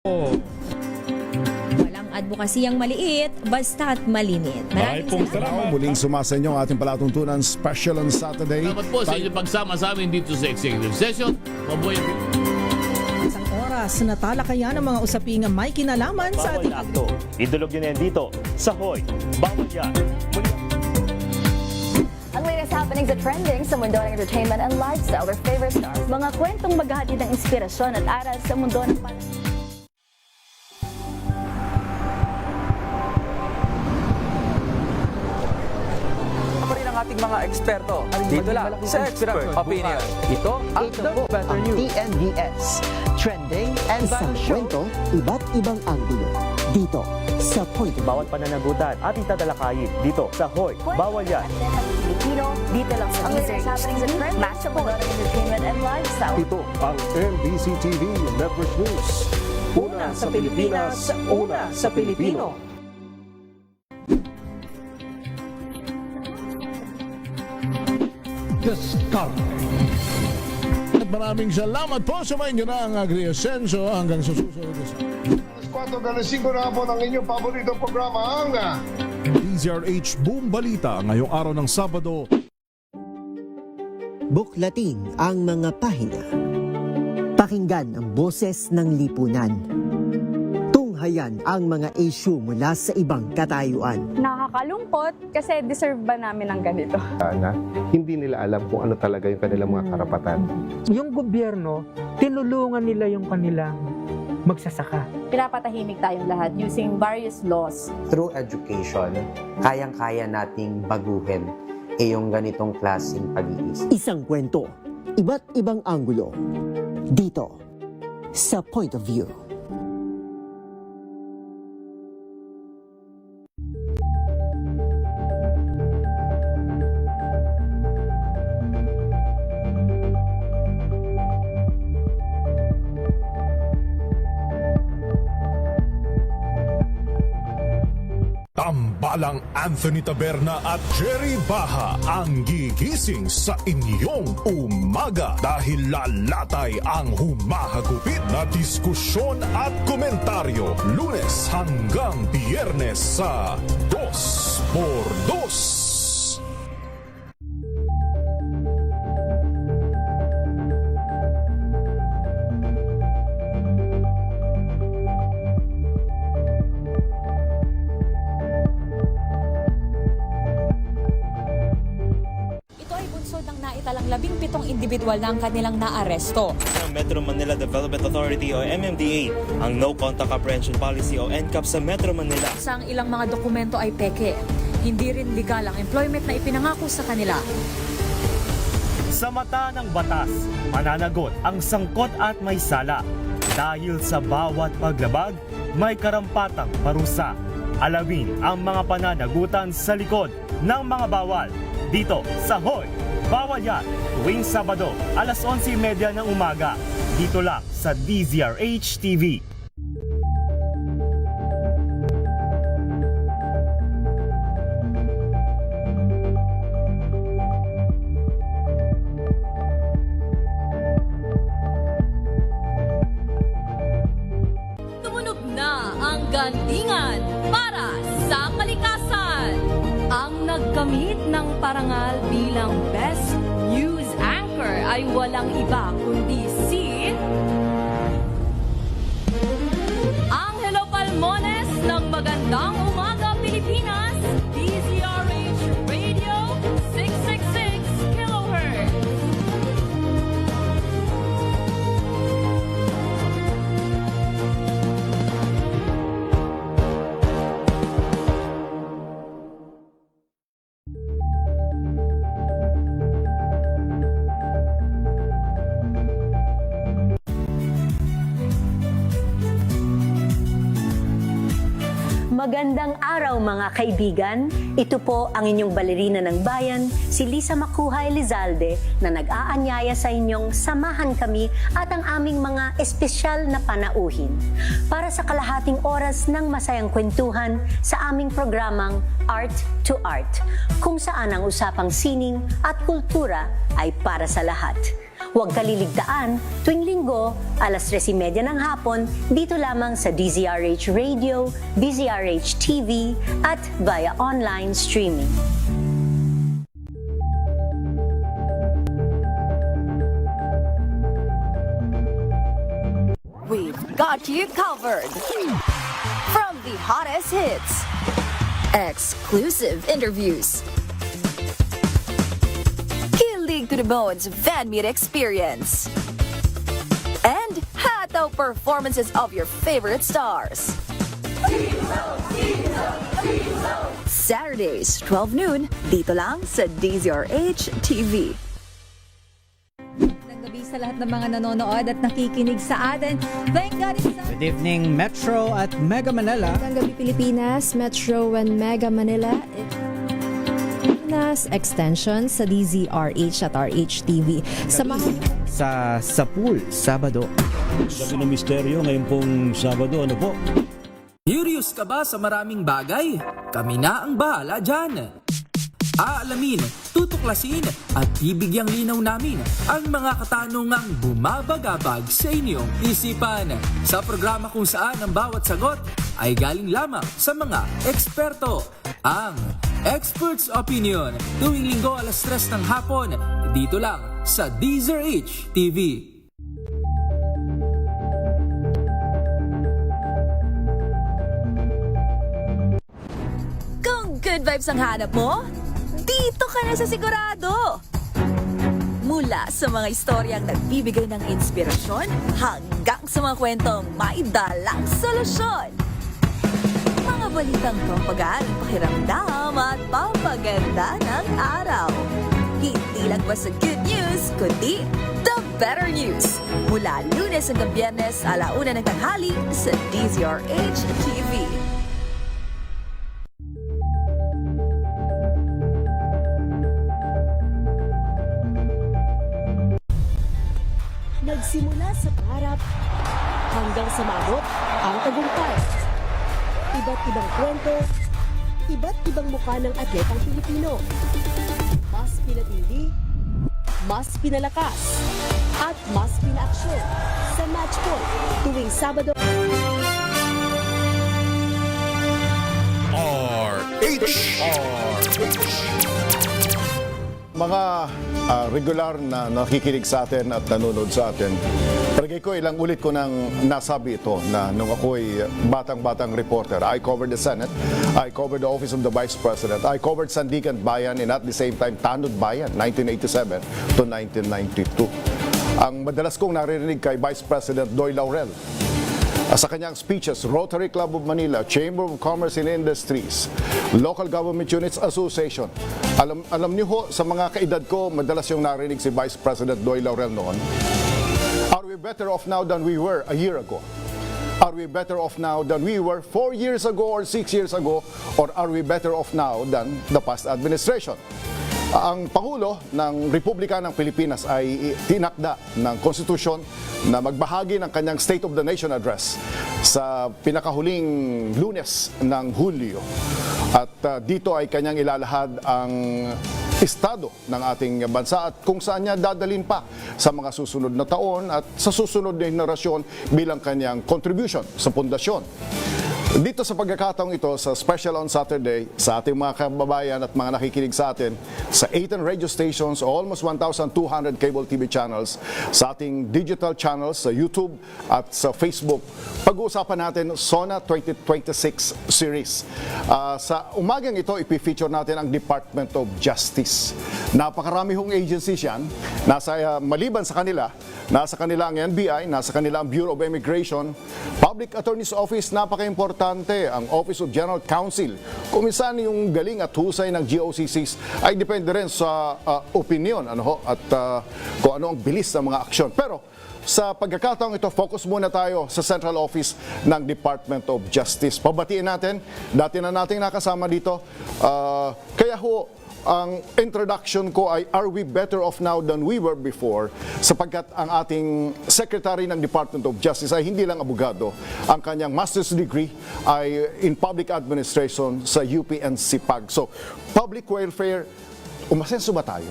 Walang advokasiyang maliit, basta't malimit. Maraming salamat. Muling sumasa inyo ang ating palatuntunan special on Saturday. Salamat po sa inyong pagsama sa amin dito sa executive session. Mabuhay ang Isang oras na talakayan ang mga usaping may kinalaman sa ating akto. Idulog nyo na yan dito sa Hoy. Bawal yan. Ang latest happenings at trending sa mundo ng entertainment and lifestyle, their favorite stars. Mga kwentong maghahatid ng inspirasyon at aral sa mundo ng ating mga eksperto dito lang sa Expert Opinion. Ito ang The Better News. TNVS, trending and isang kwento, iba't ibang anggulo. Dito sa Point. Bawat pananagutan ating tatalakayin dito sa Hoy. Bawal yan. Pilipino, dito lang sa latest happenings at trending sa mundo ng entertainment and lifestyle. Ito ang MBC TV Network News. Una sa Pilipinas, una sa Pilipino. At maraming salamat po sa mga inyo na ang Agri-Asenso hanggang sa susunod na sa 4:05 na po ng inyong paboritong programa ang DZRH Boom Balita ngayong araw ng Sabado. Buklatin ang mga pahina. Pakinggan ang boses ng lipunan. Tunghayan ang mga issue mula sa ibang katayuan. Nakakalungkot kasi deserve ba namin ng ganito? na hindi nila alam kung ano talaga yung kanilang mga karapatan. Yung gobyerno, tinulungan nila yung kanilang magsasaka. Pinapatahimik tayong lahat using various laws. Through education, kayang-kaya nating baguhin yung ganitong klaseng pag-iisip. Isang kwento, iba't ibang anggulo. Dito sa Point of View. Tambalang Anthony Taberna at Jerry Baha ang gigising sa inyong umaga dahil lalatay ang humahagupit na diskusyon at komentaryo Lunes hanggang Biyernes sa 2x2. Naitalang 17 individual na ang kanilang naaresto. Ang Metro Manila Development Authority o MMDA ang No Contact Apprehension Policy o NCAP sa Metro Manila. Sa ang ilang mga dokumento ay peke. Hindi rin legal ang employment na ipinangako sa kanila. Sa mata ng batas, mananagot ang sangkot at may sala. Dahil sa bawat paglabag, may karampatang parusa. Alamin ang mga pananagutan sa likod ng mga bawal. Dito sa Hoy! Bawal yan, tuwing Sabado, alas 11:30 ng umaga. Dito lang sa DZRH TV. Tumunog na ang gandingan para sa kalikasan. Ang nagkamit ng parangal bilang Best News Anchor ay walang iba kundi si Angelo Palmones ng Magandang Umaga Pilipinas, DZRH Radio 666 kHz. Magandang araw mga kaibigan. Ito po ang inyong balerina ng bayan, si Lisa Makuha Elizalde, na nag-aanyaya sa inyong samahan kami at ang aming mga espesyal na panauhin para sa kalahating oras ng masayang kwentuhan sa aming programang Art to Art, kung saan ang usapang sining at kultura ay para sa lahat. Huwag kaliligtaan, tuwing linggo, alas 3:30 ng hapon, dito lamang sa DZRH Radio, DZRH TV, at via online streaming. We've got you covered. From the hottest hits, exclusive interviews, kilig to the bones fan meet experience, and hataw performances of your favorite stars. Saturdays, 12 noon, dito lang sa DZRH TV. Gabi sa lahat ng mga nanonood at nakikinig sa atin. Thank God it's Good evening, Metro at Mega Manila. Magandang gabi Pilipinas, Metro and Mega Manila. Nas extension sa DZRH at RHTV. Samahan Sa pool, Sabado. Gabi ng misteryo ngayon pong Sabado, ano po? Curious ka ba sa maraming bagay? Kami na ang bahala dyan. Aalamin, tutuklasin at bibigyang linaw namin ang mga katanungang bumabagabag sa inyong isipan. Sa programa kung saan ang bawat sagot ay galing lamang sa mga eksperto. Ang Expert's Opinion, tuwing linggo alas 3 ng hapon, dito lang sa DZRH TV. Kung good vibes ang hanap mo, dito ka na sa sigurado! Mula sa mga istoryang nagbibigay ng inspirasyon hanggang sa mga kwentong may dalang solusyon. Mga balitang pampagaan, pakiramdam at pampaganda ng araw. Hindi lang ba sa good news, kundi the better news. Mula Lunes hanggang Biyernes, 1:00 ng tanghali sa DZRH TV. Nagsimula sa pangarap hanggang sa maabot ang tagumpay. Iba't ibang kwento, iba't ibang mukha ng atletang Pilipino. Mas pinatindi, mas pinalakas, at mas pinaaksyon sa Match Point tuwing Sabado. Mga regular na nakikinig sa atin at nanonood sa atin, palagay ko ilang ulit ko nang nasabi ito na nung ako'y batang-batang reporter. I covered the Senate, I covered the Office of the Vice President, I covered Sandigan Bayan and at the same time Tanod Bayan, 1987 to 1992. Ang madalas kong naririnig kay Vice President Doy Laurel sa kanyang speeches, Rotary Club of Manila, Chamber of Commerce and Industries, Local Government Units Association. Alam niyo ho, sa mga kaedad ko, madalas yung narinig si Vice President Doy Laurel noon. Are we better off now than we were a year ago? Are we better off now than we were 4 years ago or 6 years ago? Or are we better off now than the past administration? Ang Pangulo ng Republika ng Pilipinas ay tinakda ng konstitusyon na magbahagi ng kanyang State of the Nation Address sa pinakahuling Lunes ng Hulyo. At dito ay kanyang ilalahad ang estado ng ating bansa at kung saan niya dadalhin pa sa mga susunod na taon at sa susunod na henerasyon bilang kanyang contribution sa pundasyon. Dito sa pagkakataong ito, sa Special on Saturday, sa ating mga kababayan at mga nakikinig sa atin, sa 18 radio stations, almost 1,200 cable TV channels, sa ating digital channels, sa YouTube at sa Facebook, pag-uusapan natin SONA 2026 series. Sa umagang ito, ipifeature natin ang Department of Justice. Napakarami hong agencies yan. Maliban sa kanila, nasa kanila ang NBI, nasa kanila ang Bureau of Immigration, Public Attorney's Office, napaka-importante, ang Office of General Counsel. Kung minsan yung galing at husay ng GOCCs ay depende rin sa opinion at kung ano ang bilis ng mga aksyon. Pero sa pagkakataong ito, focus muna tayo sa Central Office ng Department of Justice. Pabatiin natin, dati na nating nakasama dito. Kaya ho, ang introduction ko ay, are we better off now than we were before? Sapagkat ang ating Secretary ng Department of Justice ay hindi lang abogado. Ang kanyang master's degree ay in public administration sa UP&CPAG. So, public welfare, umasenso ba tayo?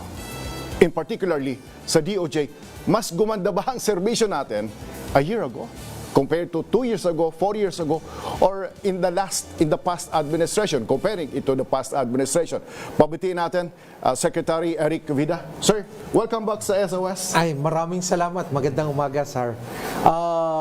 In particularly sa DOJ, mas gumanda ba ang serbisyo natin a year ago compared to 2 years ago, 4 years ago, or in the past administration, comparing it to the past administration? Pabitiin natin Secretary Eric Vida. Sir, welcome back sa SOS. Ay, maraming salamat. Magandang umaga, sir.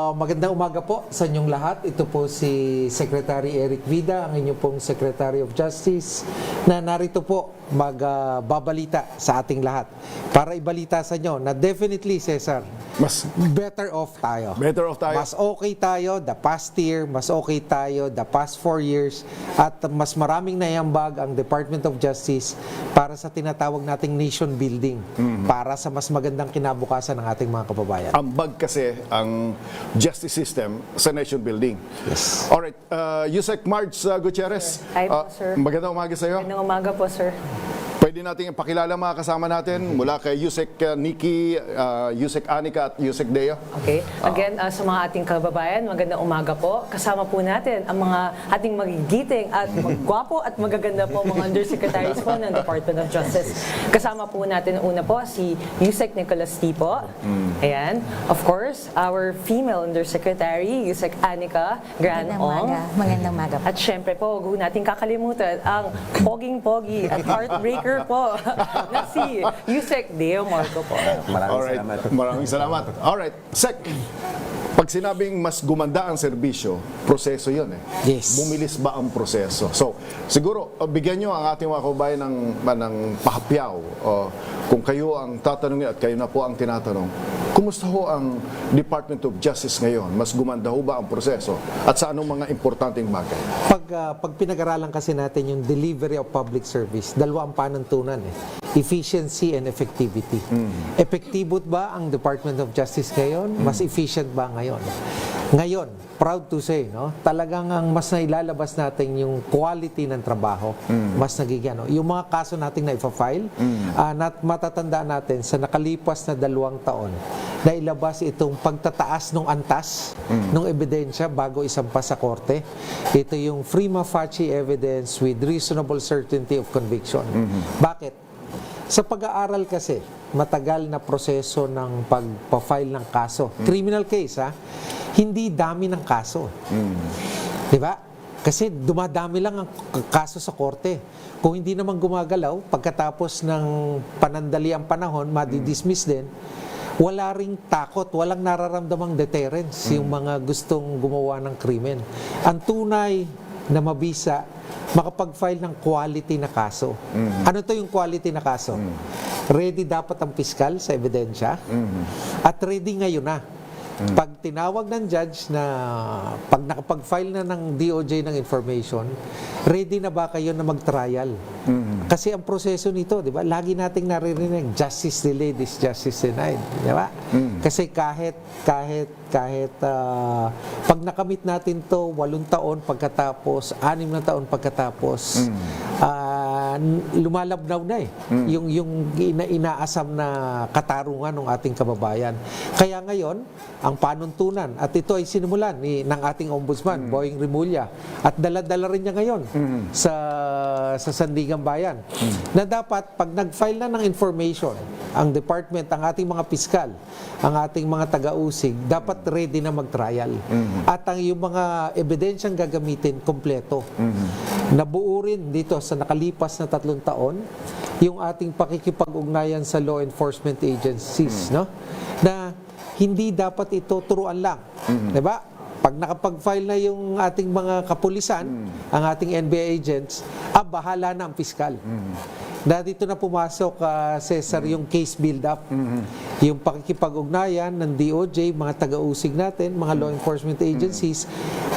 Magandang umaga po sa inyong lahat. Ito po si Secretary Eric Vida, ang inyong pong Secretary of Justice, na narito po magbabalita sa ating lahat para ibalita sa inyo na definitely, Cesar, mas better off tayo. Better off tayo. Mas okay tayo the past year, mas okay tayo the past 4 years, at mas maraming naiambag ang Department of Justice para sa tinatawag nating nation building, para sa mas magandang kinabukasan ng ating mga kababayan. Ambag kasi ang justice system sa nation building. Yes. Alright, Yusek Marge Gutierrez. Hi po, sir. Magandang umaga sa iyo. Magandang umaga po, sir. Pwede natin ipakilala mga kasama natin mula kay Yusek Nikki, Yusek Anika at Yusek Deo. Okay. Again, sa mga ating kababayan, magandang umaga po. Kasama po natin ang mga ating magigiting at magwapo at magaganda po mga undersecretaries po ng Department of Justice. Kasama po natin una po si Yusek Nicholas T. po. Ayan. Of course, our female undersecretary, Yusek Anika Gran-Ong. Magandang umaga po. At syempre po, huwag natin kakalimutan ang poging-pogi at heartbreaker po na si Yusek Deo Marco po. Maraming salamat. Alright, Sek, pag sinabing mas gumanda ang serbisyo, proseso yun eh. Yes. Bumilis ba ang proseso? So, siguro, bigyan nyo ang ating mga kababayan ng pahapyaw. Kung kayo ang tatanungin at kayo na po ang tinatanong, kumusta ho ang Department of Justice ngayon? Mas gumanda ho ba ang proseso? At sa anong mga importanteng bagay? Pag pinag-aralan kasi natin yung delivery of public service, dalawa ang panuntunan eh. Efficiency and effectivity. Epektibo ba ang Department of Justice ngayon? Mas efficient ba ngayon? Ngayon, proud to say, no? Talagang ang mas nailalabas natin yung quality ng trabaho, mas nagiging ano. Yung mga kaso nating na ipa-file, matatandaan natin sa nakalipas na 2 taon na ilabas itong pagtataas ng antas ng ebidensya bago isampas sa korte. Ito yung prima facie evidence with reasonable certainty of conviction. Bakit? Sa pag-aaral kasi, matagal na proseso ng pagpa-file ng kaso. Criminal case, hindi dami ng kaso. Di ba? Kasi dumadami lang ang kaso sa korte. Kung hindi naman gumagalaw, pagkatapos ng panandaliang panahon, madidismiss din, wala ring takot, walang nararamdamang deterrence yung mga gustong gumawa ng krimen. Ang tunay na mabisa, makapag-file ng quality na kaso. Ano to yung quality na kaso? Ready dapat ang piskal sa ebidensya at ready ngayon na. Pag tinawag ng judge na pag nakapag-file na ng DOJ ng information, ready na ba kayo na mag-trial? Kasi ang proseso nito, di ba? Lagi nating naririnig, justice delayed is justice denied. Di ba? Kasi kahit pag nakamit natin to 8 taon pagkatapos, 6 na taon pagkatapos, lumalabnaw na eh. Yung inaasam na katarungan ng ating kababayan. Kaya ngayon, ang panuntunan, at ito ay sinimulan ng ating ombudsman, Boying Rimulya, at dala-dala rin niya ngayon sa Sandigan Bayan, na dapat pag nag-file na ng information, ang department, ang ating mga piskal, ang ating mga taga-usig, dapat ready na mag-trial. At ang yung mga ebidensyang gagamitin, kompleto. Nabuo rin dito sa nakalipas na 3 taon, yung ating pakikipag-ugnayan sa law enforcement agencies, no? Na hindi dapat ito turuan lang. Diba? Pag nakapag-file na yung ating mga kapulisan, ang ating NBI agents, bahala na ang piskal. Na dito na pumasok, CESAR, yung case build-up. Yung pakikipag-ugnayan ng DOJ, mga taga-usig natin, mga law enforcement agencies,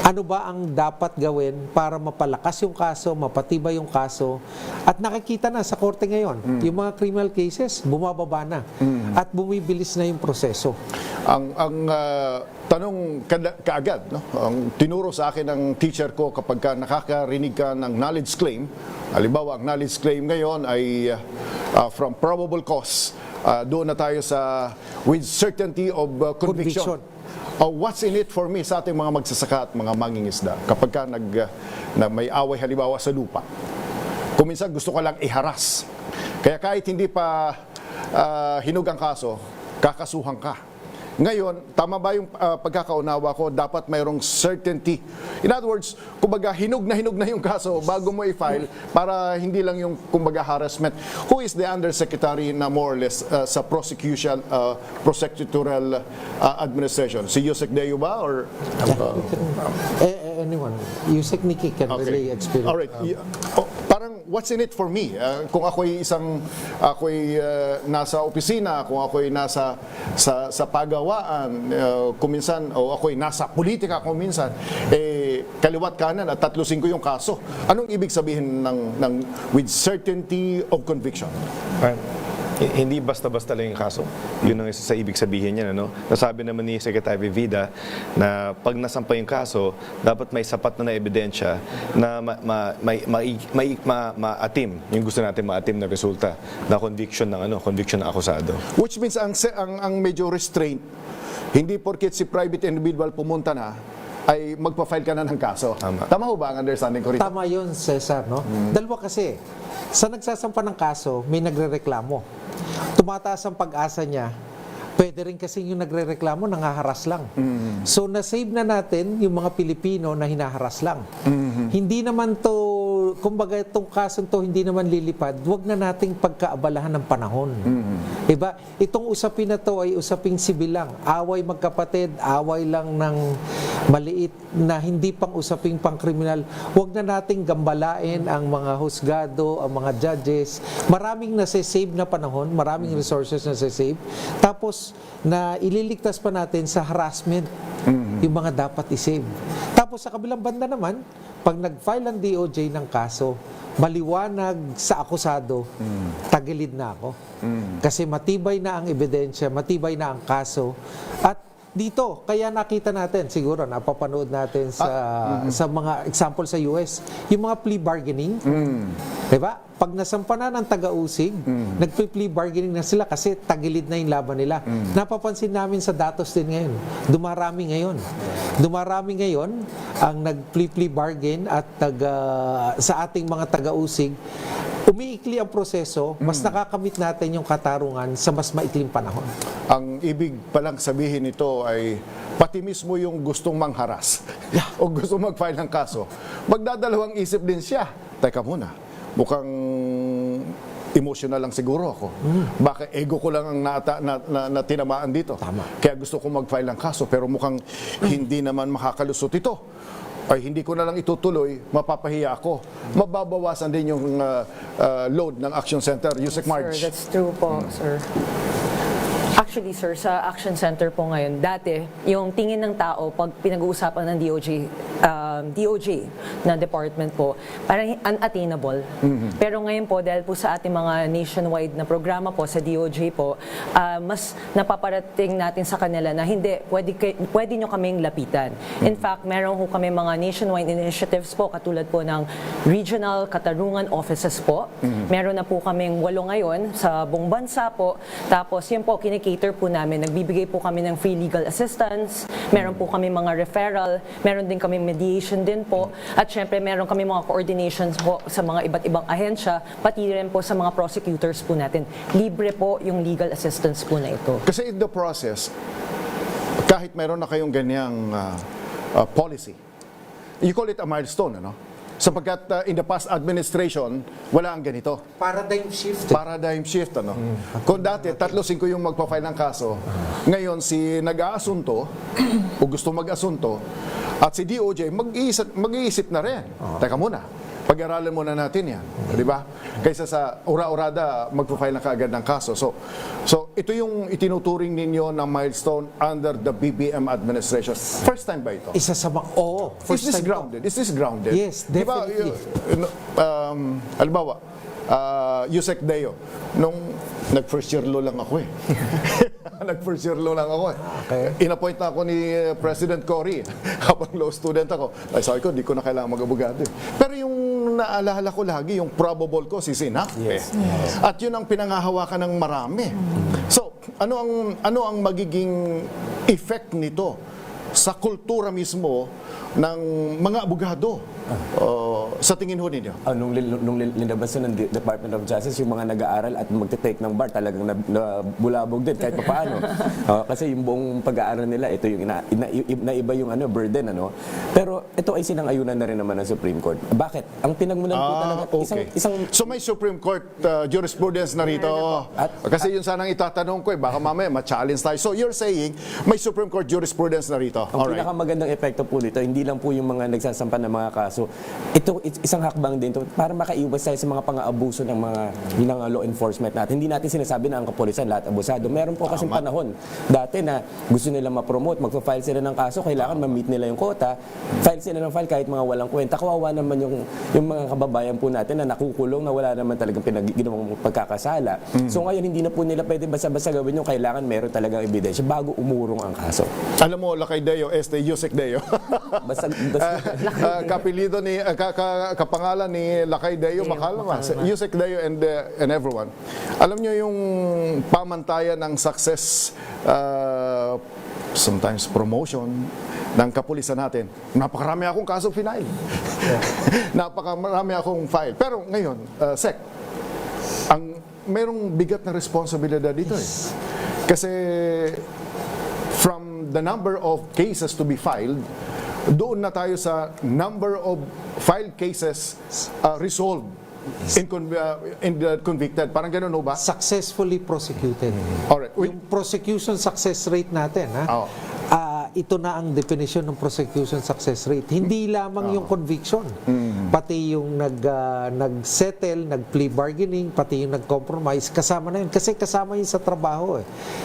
ano ba ang dapat gawin para mapalakas yung kaso, mapatibay yung kaso, at nakikita na sa korte ngayon, yung mga criminal cases, bumababa na, at bumibilis na yung proseso. Ang tanong kaagad, no? Ang tinuro sa akin ng teacher ko kapag nakakarinig ka ng knowledge claim, halimbawa ang knowledge claim ngayon ay from probable cause, doon na tayo sa with certainty of conviction. What's in it for me sa ating mga magsasaka at mga mangingisda kapag ka na may away halimbawa sa lupa? Kung minsan gusto ka lang iharas. Kaya kahit hindi pa hinug ang kaso, kakasuhan ka. Ngayon, tama ba yung pagkakaunawa ko, dapat mayroong certainty. In other words, kumbaga hinog na yung kaso bago mo i-file para hindi lang yung kumbaga harassment. Who is the undersecretary na more or less sa prosecutorial administration? Si Yusek Deo ba or Anyone, Yusek Nikki can really experience. All right. Parang what's in it for me? Kung ako'y nasa opisina, kung ako'y nasa sa pagawaan, kuminsan o ako'y nasa politika kuminsan, kaliwat kanan at 3-5 yung kaso. Anong ibig sabihin ng with certainty of conviction? Hindi basta-basta lang yung kaso. Yun ang isa sa ibig sabihin niya. Nasabi naman ni Secretary Vida na pag nasampa yung kaso, dapat may sapat na ebidensya na maatim, yung gusto natin maatim na resulta, na conviction ng akusado. Which means ang medyo restraint, hindi porket si private individual pumunta na, ay magpa-file ka na ng kaso. Tama ho ba ang understanding ko rito? Tama yun, Cesar. Dalawa kasi, sa nagsasampa ng kaso, may nagrereklamo. Tumataas ang pag-asa niya, pwede rin kasi yung nagrereklamo, nangaharas lang. So, nasave na natin yung mga Pilipino na hinaharas lang. Hindi naman to, kumbaga itong kasong to hindi naman lilipad, wag na nating pagkaabalahan ng panahon. Diba? Itong usapin na to ay usaping sibil lang. Away magkapatid, away lang ng maliit na hindi pang usaping pangkriminal. Wag na nating gambalain ang mga husgado, ang mga judges. Maraming nasa-save na panahon, maraming resources nasa-save. Tapos, na ililigtas pa natin sa harassment yung mga dapat i-save. Tapos sa kabilang banda naman, pag nag-file ang DOJ ng kaso, maliwanag sa akusado, tagilid na ako. Kasi matibay na ang ebidensya, matibay na ang kaso. At dito, kaya nakita natin, siguro napapanood natin sa mga example sa US, yung mga plea bargaining. Diba? Pag nasampa na ng taga-usig, nagpe-plea bargaining na sila kasi tagilid na yung laban nila. Napapansin namin sa datos din ngayon. Dumarami ngayon ang nag-plea bargain at sa ating mga taga-usig. Umiikli ang proseso, mas nakakamit natin yung katarungan sa mas maikling panahon. Ang ibig palang sabihin nito ay pati mismo yung gustong mangharas o gusto mag-file ng kaso, magdadalawang isip din siya. Teka muna, mukhang emotional lang siguro ako. Baka ego ko lang ang na tinamaan dito. Kaya gusto ko mag-file ng kaso pero mukhang hindi naman makakalusot ito. Ay hindi ko na lang itutuloy, mapapahiya ako. Mababawasan din yung load ng Action Center. Yusek Marge. Sir, that's true po, sir. Actually, sir, sa Action Center po ngayon, dati, yung tingin ng tao, pag pinag-uusapan ng DOJ na department po, parang unattainable. Pero ngayon po, dahil po sa ating mga nationwide na programa po sa DOJ po, mas napaparating natin sa kanila na hindi, pwede nyo kaming lapitan. In fact, meron po kami mga nationwide initiatives po, katulad po ng regional katarungan offices po. Meron na po kaming 8 ngayon sa buong bansa po. Tapos yun po, cater po namin. Nagbibigay po kami ng free legal assistance, meron po kami mga referral, meron din kami mediation din po, at syempre meron kami mga coordinations po sa mga iba't ibang ahensya, pati rin po sa mga prosecutors po natin. Libre po yung legal assistance po na ito. Kasi in the process, kahit meron na kayong ganyang policy, you call it a milestone, ano? Sapagkat in the past administration, wala ang ganito. Paradigm shift. Paradigm shift, ano? Kung dati, 3-5 yung magpa-file ng kaso, ngayon si nag-aasunto, o gusto mag-asunto, at si DOJ, mag-iisip na rin. Teka muna, pag-aralan muna natin yan. Di ba? Kaysa sa ura-urada, magpa-file na kaagad ng kaso. So ito yung itinuturing ninyo na milestone under the BBM administration. First time ba ito? Isa sa mga, Is this grounded? Is this grounded? Yes, definitely. Diba, halimbawa, Yusek Deo, nung nag-first year law lang ako nag-first year law lang ako In-appoint na ako ni President Cory habang law student ako. Ay sabi ko, di ko na kailangan mag-abogado. Pero yung naalala ko lagi, yung probable ko, sisinap. At yun ang pinangahawakan ng marami. So, ano ang magiging effect nito sa kultura mismo ng mga abogado sa tingin ho ninyo? Nung linabas ng Department of Justice, yung mga nag-aaral at magte-take ng bar, talagang nabulabog din kahit paano. Kasi yung buong pag-aaral nila, ito yung naiba yung burden. Pero ito ay sinang-ayunan na rin naman ng Supreme Court. Bakit? Ang pinagmulan po talaga, isang... So may Supreme Court jurisprudence na rito. Kasi yun sanang itatanong ko baka mamaya ma-challenge tayo. So you're saying may Supreme Court jurisprudence na rito. Ang pinakamagandang epekto po nito, hindi lang po yung mga nagsasampa ng mga kaso. Ito, isang hakbang din to para makaiwas tayo sa mga pang-aabuso ng mga law enforcement natin. Hindi natin sinasabi na ang kapulisan lahat abusado. Meron po kasing panahon dati na gusto nila ma-promote, magpa-file sila ng kaso, kailangan ma-meet nila yung quota, file sila ng file kahit mga walang kwenta. Kawawa naman yung mga kababayan po natin na nakukulong na wala naman talagang ginawang pagkakasala. So ngayon, hindi na po nila pwede basta-basta gawin yung kailangan meron talagang ebidensya bago umurong ang kaso. Alam mo, Lakay Deo, Yusek Deo. Kapilido ni, kapangalan ni Lakay Deo, Yusek Deo and everyone. Alam nyo yung pamantayan ng success, sometimes promotion, ng kapulisan natin. Napakarami akong kaso final. Napakarami akong file. Pero ngayon, Sec, merong bigat na responsibilidad dito Kasi from the number of cases to be filed, doon na tayo sa number of filed cases resolved in the convicted. Parang ganun ba? Successfully prosecuted. Alright. Yung prosecution success rate natin, ito na ang definition ng prosecution success rate. Hindi lamang yung conviction, pati yung nag-settle, nag-plea bargaining, pati yung nag-compromise, kasama na yun. Kasi kasama yun sa trabaho.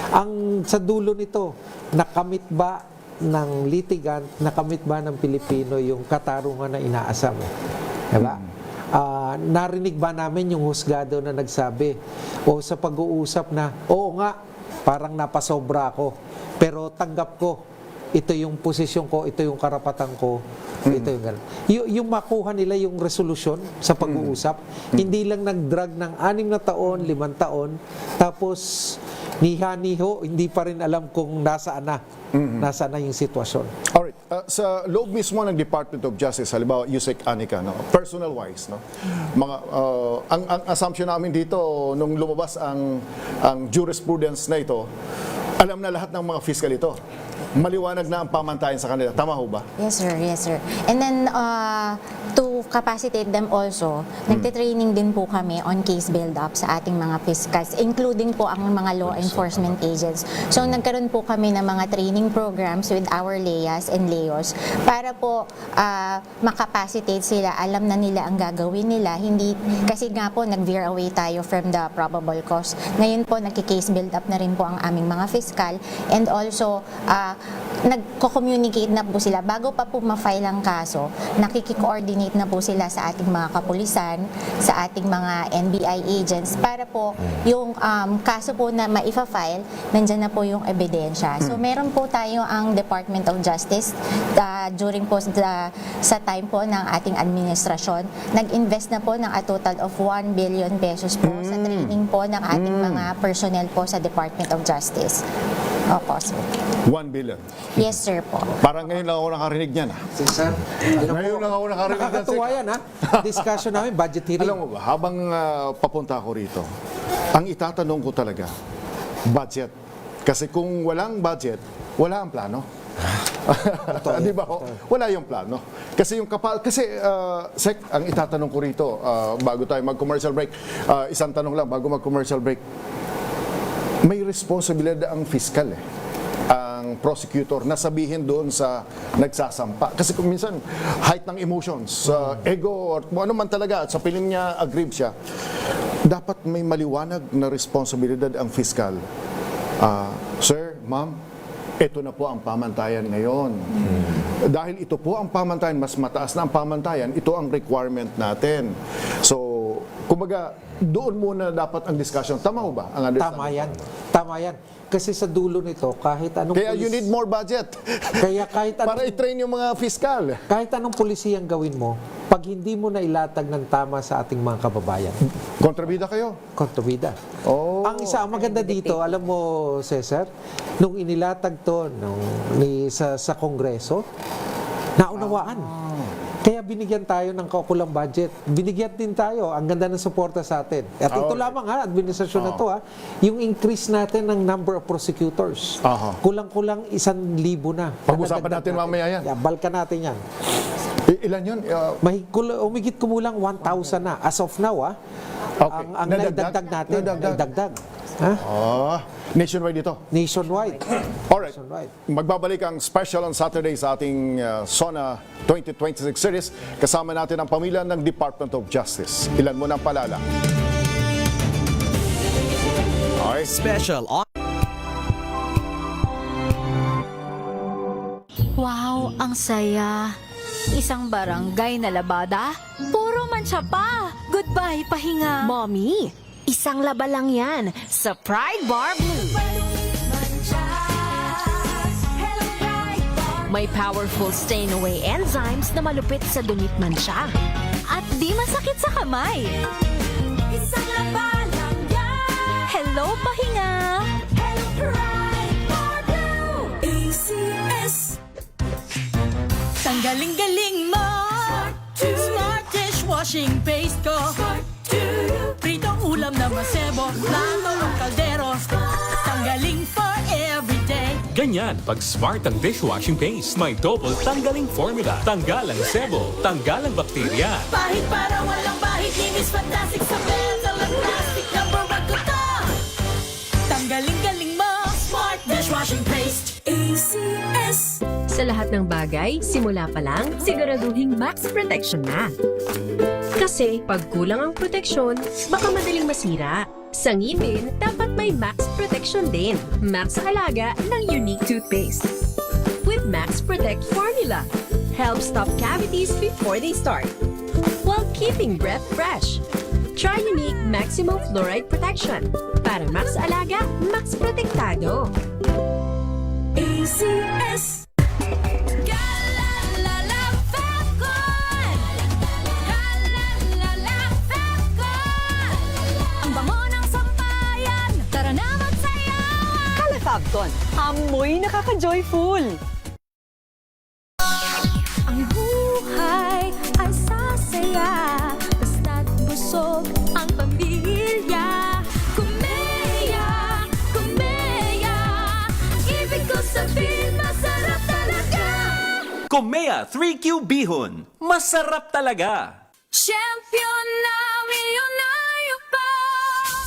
Ang sa dulo nito, nakamit ba ng litigant, nakamit ba ng Pilipino yung katarungan na inaasam? Diba? Narinig ba namin yung husgado na nagsabi o sa pag-uusap na, oo nga, parang napasobra ako, pero tanggap ko, ito yung posisyon ko, ito yung karapatan ko, ito yung gano'n. Yung makuha nila yung resolusyon sa pag-uusap, hindi lang nag-drag ng 6 na taon, 5 taon, tapos niha-niho, hindi pa rin alam kung nasaan na yung sitwasyon. Alright. Sa loob mismo ng Department of Justice, halimbawa, Yusek Anika, personal-wise, ang assumption namin dito, nung lumabas ang jurisprudence na ito, alam na lahat ng mga fiscal ito. Maliwanag na ang pamantayan sa kanila. Tama ho ba? Yes, sir. Yes, sir. And then, to capacitate them also, nagtitraining din po kami on case build-up sa ating mga fiscals, including po ang mga law enforcement agents. So, nagkaroon po kami ng mga training programs with our LEAs and LEOs para po makapacitate sila. Alam na nila ang gagawin nila. Hindi, kasi nga po, nag-veer away tayo from the probable cause. Ngayon po, nagki-case build-up na rin po ang aming mga fiscal, and also, nagko-communicate na po sila. Bago pa po ma-file ang kaso, nakiki-coordinate na po sila sa ating mga kapulisan, sa ating mga NBI agents, para po yung kaso po na maifa-file, nandyan na po yung ebidensya. So meron po tayo ang Department of Justice during po sa time po ng ating administrasyon. Nag-invest na po ng a total of 1 billion pesos po sa training po ng ating mga personnel po sa Department of Justice. Opo, sir. 1 billion? Yes, sir po. Parang ngayon lang ako nakarinig niyan. Sir, ngayon lang ako nakarinig niyan. Nakakatuwa yan, discussion namin, budget hearing. Alam mo ba, habang papunta ako rito, ang itatanong ko talaga, budget. Kasi kung walang budget, wala ang plano. Di ba? Wala yung plano. Kasi Sec, ang itatanong ko rito, bago tayo mag-commercial break, isang tanong lang bago mag-commercial break, may responsibilidad ang fiscal ang prosecutor na sabihin doon sa nagsasampa. Kasi kung minsan, height ng emotions, ego, or ano man talaga, at sa piling niya, aggrieved siya, dapat may maliwanag na responsibilidad ang fiscal. Sir, ma'am, ito na po ang pamantayan ngayon. Dahil ito po ang pamantayan, mas mataas na ang pamantayan, ito ang requirement natin. So, kumbaga, doon muna dapat ang discussion. Tama ho ba? Tama yan. Tama yan. Kasi sa dulo nito, kahit anong Kaya you need more budget. Kaya kahit anong, para i-train yung mga fiscal. Kahit anong pulisiyang gawin mo, pag hindi mo na ilatag ng tama sa ating mga kababayan. Kontrabida kayo? Kontrabida. Ang isa, ang maganda dito, alam mo, Cesar, nung inilatag to sa Kongreso, naunawaan. Kaya binigyan tayo ng kaukulang budget. Binigyan din tayo. Ang ganda ng suporta sa atin. At ito lamang administrasyon na to yung increase natin ng number of prosecutors. Kulang-kulang 1,000 na. Pag-usapan natin mamaya yan. Balkan natin yan. Ilan yun? Umigit kumulang 1,000 na. As of now, ang naidagdag natin. Naidagdag. Nationwide ito? Nationwide. Alright. Magbabalik ang special on Saturday sa ating SONA 2026 series. Kasama natin ang pamilya ng Department of Justice. Ilan mo ng palala? Okay. Special on... Wow, ang saya. Isang barangay na labada, puro mancha pa. Goodbye, pahinga. Mommy, isang laba lang yan sa Pride Bar Blue. May powerful stain-away enzymes na malupit sa dumit mancha. At di masakit sa kamay. Isang laba lang yan. Hello, pahinga. Hello, Pride Bar Blue. ACS. Tanggaling-galing mo. Smart dishwashing paste ko. Pritong ulam na masebo, plato ng kaldero. Tanggaling for everyday. Ganyan, pag smart ang dishwashing paste, may double tanggaling formula. Tanggal ang sebo, tanggal ang bakterya. Pahit para walang bahit, linis fantastic sa metal at plastic. Number 1 ko to. Tanggaling-galing mo. Smart dishwashing paste. ACS. Sa lahat ng bagay, simula pa lang, siguraduhing max protection na. Kasi pag kulang ang proteksyon, baka madaling masira. Sa ngipin, dapat may max protection din. Max Alaga ng unique toothpaste. With Max Protect formula, help stop cavities before they start, while keeping breath fresh. Try unique maximum fluoride protection. Para Max Alaga, Max Protektado. ACS. Fabton, amoy nakaka-joyful. Ang buhay ay sasaya, basta't busog ang pamilya. Kumeya, kumeya, ibig ko sabihin masarap talaga. Komea 3Q Bihon, masarap talaga. Champion na milyonaryo pa.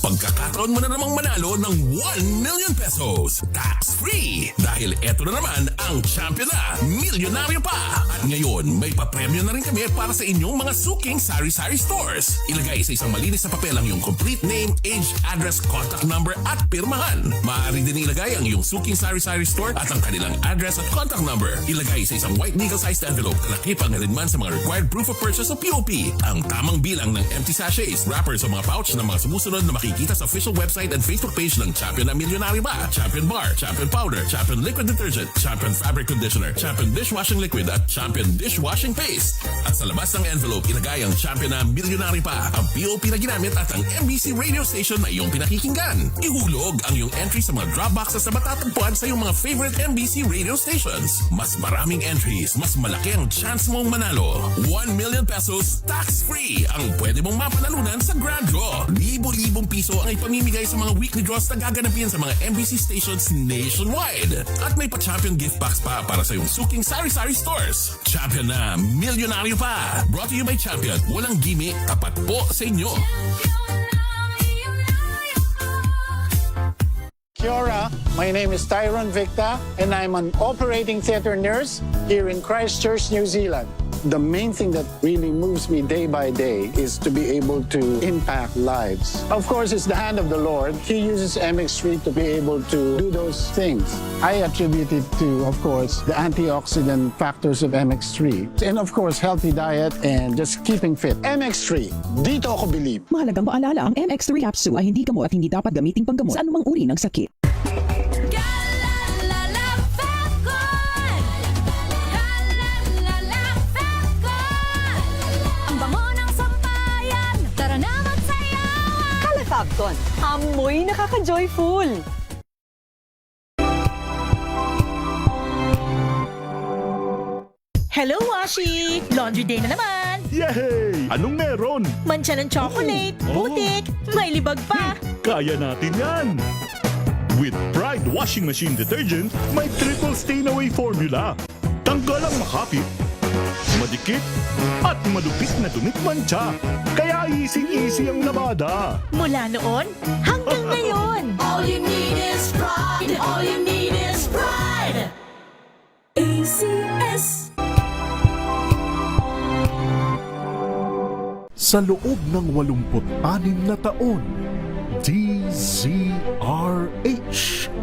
Pagkakataon mo na namang manalo ng 1 million pesos tax-free dahil eto na naman ang champion na milyonaryo pa. At ngayon, may papremyo na rin kami para sa inyong mga suking sari-sari stores. Ilagay sa isang malinis na papel ang iyong complete name, age, address, contact number at pirmahan. Maaari din ilagay ang iyong suking sari-sari store at ang kanilang address at contact number. Ilagay sa isang white legal-sized envelope na nakipang man sa mga required proof of purchase o POP. Ang tamang bilang ng empty sachets, wrappers o mga pouch ng mga sumusunod na makikita sa official website and Facebook page ng Champion na Milyonaryo Ba, Champion Bar, Champion Powder, Champion Liquid Detergent, Champion Fabric Conditioner, Champion Dishwashing Liquid at Champion Dishwashing Paste. At sa labas ng envelope, ilagay ang Champion na Milyonaryo Pa, ang POP na ginamit at ang MBC radio station na iyong pinakikinggan. Ihulog ang iyong entry sa mga drop boxes na matatagpuan sa iyong mga favorite MBC radio stations. Mas maraming entries, mas malaki ang chance mong manalo. 1 million pesos tax-free ang pwede mong mapanalunan sa Grand Draw. Libo-libong piso ang ipamimigay sa mga weekly draws na gaganapin sa mga MBC stations nationwide. At may pa-champion gift box pa para sa iyong suking sari-sari stores. Champion na Milyonaryo Pa. Brought to you by Champion. Walang gimmick, tapat po sa inyo. Kia ora, my name is Tyron Victa and I'm an operating theatre nurse here in Christchurch, New Zealand. The main thing that really moves me day by day is to be able to impact lives. Of course, it's the hand of the Lord. He uses MX3 to be able to do those things. I attribute it to, of course, the antioxidant factors of MX3. And of course, healthy diet and just keeping fit. MX3, dito ako believe. Mahalagang paalala, ang MX3 capsule ay hindi gamot at hindi dapat gamiting panggamot sa anumang uri ng sakit. Fabton, amoy nakaka-joyful. Hello, Washi! Laundry day na naman! Yay! Anong meron? Mancha ng chocolate, putik, may libag pa! Kaya natin yan! With Pride Washing Machine Detergent, may triple stain-away formula. Tanggalang makapit, madikit, at madupit na dumit mancha. Kaya easy-easy ang labada. Mula noon hanggang ngayon! All you need is pride. All you need is pride. ACS. Sa loob ng 86 na taon, DZRH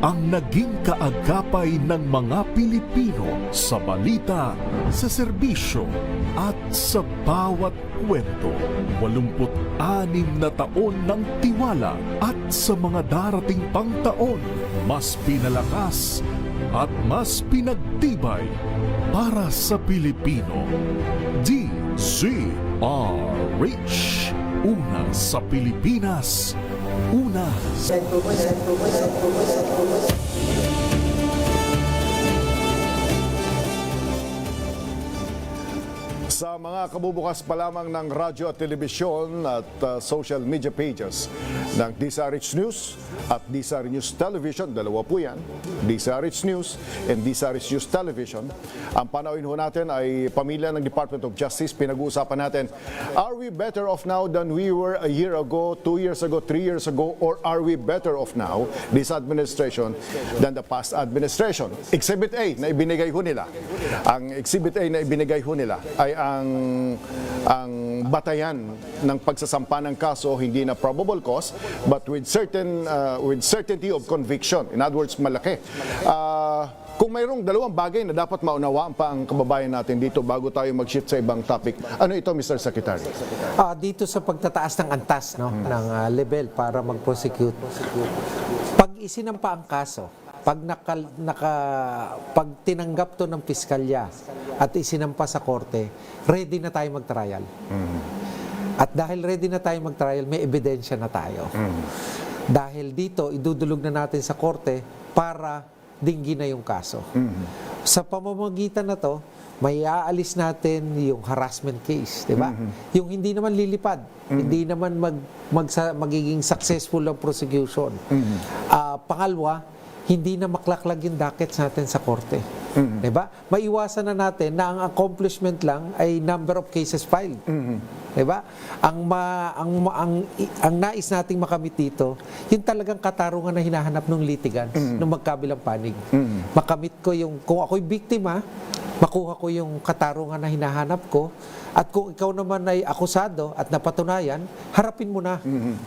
ang naging kaagapay ng mga Pilipino sa balita, sa serbisyo at sa bawat kwento. 86 na taon ng tiwala at sa mga darating pang taon, mas pinalakas at mas pinagtibay para sa Pilipino. DZRH, una sa Pilipinas, una sa Sa mga kabubukas pa lamang ng radyo at telebisyon at social media pages ng DZRH News at DZRH News Television, dalawa po yan, DZRH News and DZRH News Television. Ang panauhin ho natin ay pamilya ng Department of Justice. Pinag-uusapan natin, are we better off now than we were a year ago, 2 years ago, 3 years ago, or are we better off now, this administration, than the past administration? Exhibit A na ibinigay ho nila. Ang Exhibit A na ibinigay ho nila ay ang batayan ng pagsasampa ng kaso hindi na probable cause but with certainty of conviction. In other words, malaki. Kung mayroong dalawang bagay na dapat maunawaan pa ang kababayan natin dito bago tayo mag-shift sa ibang topic, ano ito, Mr. Secretary? Dito sa pagtataas ng antas ng level para mag-prosecute, pag isinampa ang kaso, pag pag tinanggap to ng piskalya at isinampa sa korte, ready na tayo mag-trial. At dahil ready na tayo mag-trial, may ebidensya na tayo. Dahil dito, idudulog na natin sa korte para dinggin na yung kaso. Sa pamamagitan na to, may aalis natin yung harassment case, di ba? Yung hindi naman lilipad, hindi naman magiging successful ang prosecution. Pangalawa, hindi na maklaklag yung dockets natin sa korte. Diba? Maiwasan na natin na ang accomplishment lang ay number of cases filed. Diba? Ang nais nating makamit dito, yung talagang katarungan na hinahanap ng litigants, ng magkabilang panig. Makamit ko yung, kung ako'y biktima, makuha ko yung katarungan na hinahanap ko, at kung ikaw naman ay akusado at napatunayan, harapin mo na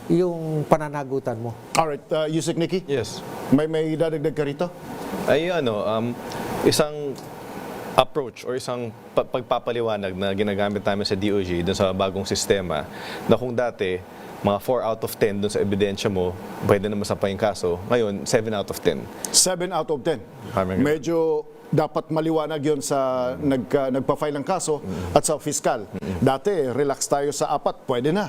yung pananagutan mo. Alright, Yusek Nikki? Yes. May dadagdag ka rito? Ay isang approach or isang pagpapaliwanag na ginagamit namin sa DOJ dun sa bagong sistema na kung dati mga 4 out of 10 dun sa ebidensya mo, pwede na masapa yung kaso. Ngayon, 7 out of 10. 7 out of 10. Medyo dapat maliwanag yon sa nagpa-file ng kaso at sa fiskal. Dati, relax tayo sa 4, pwede na.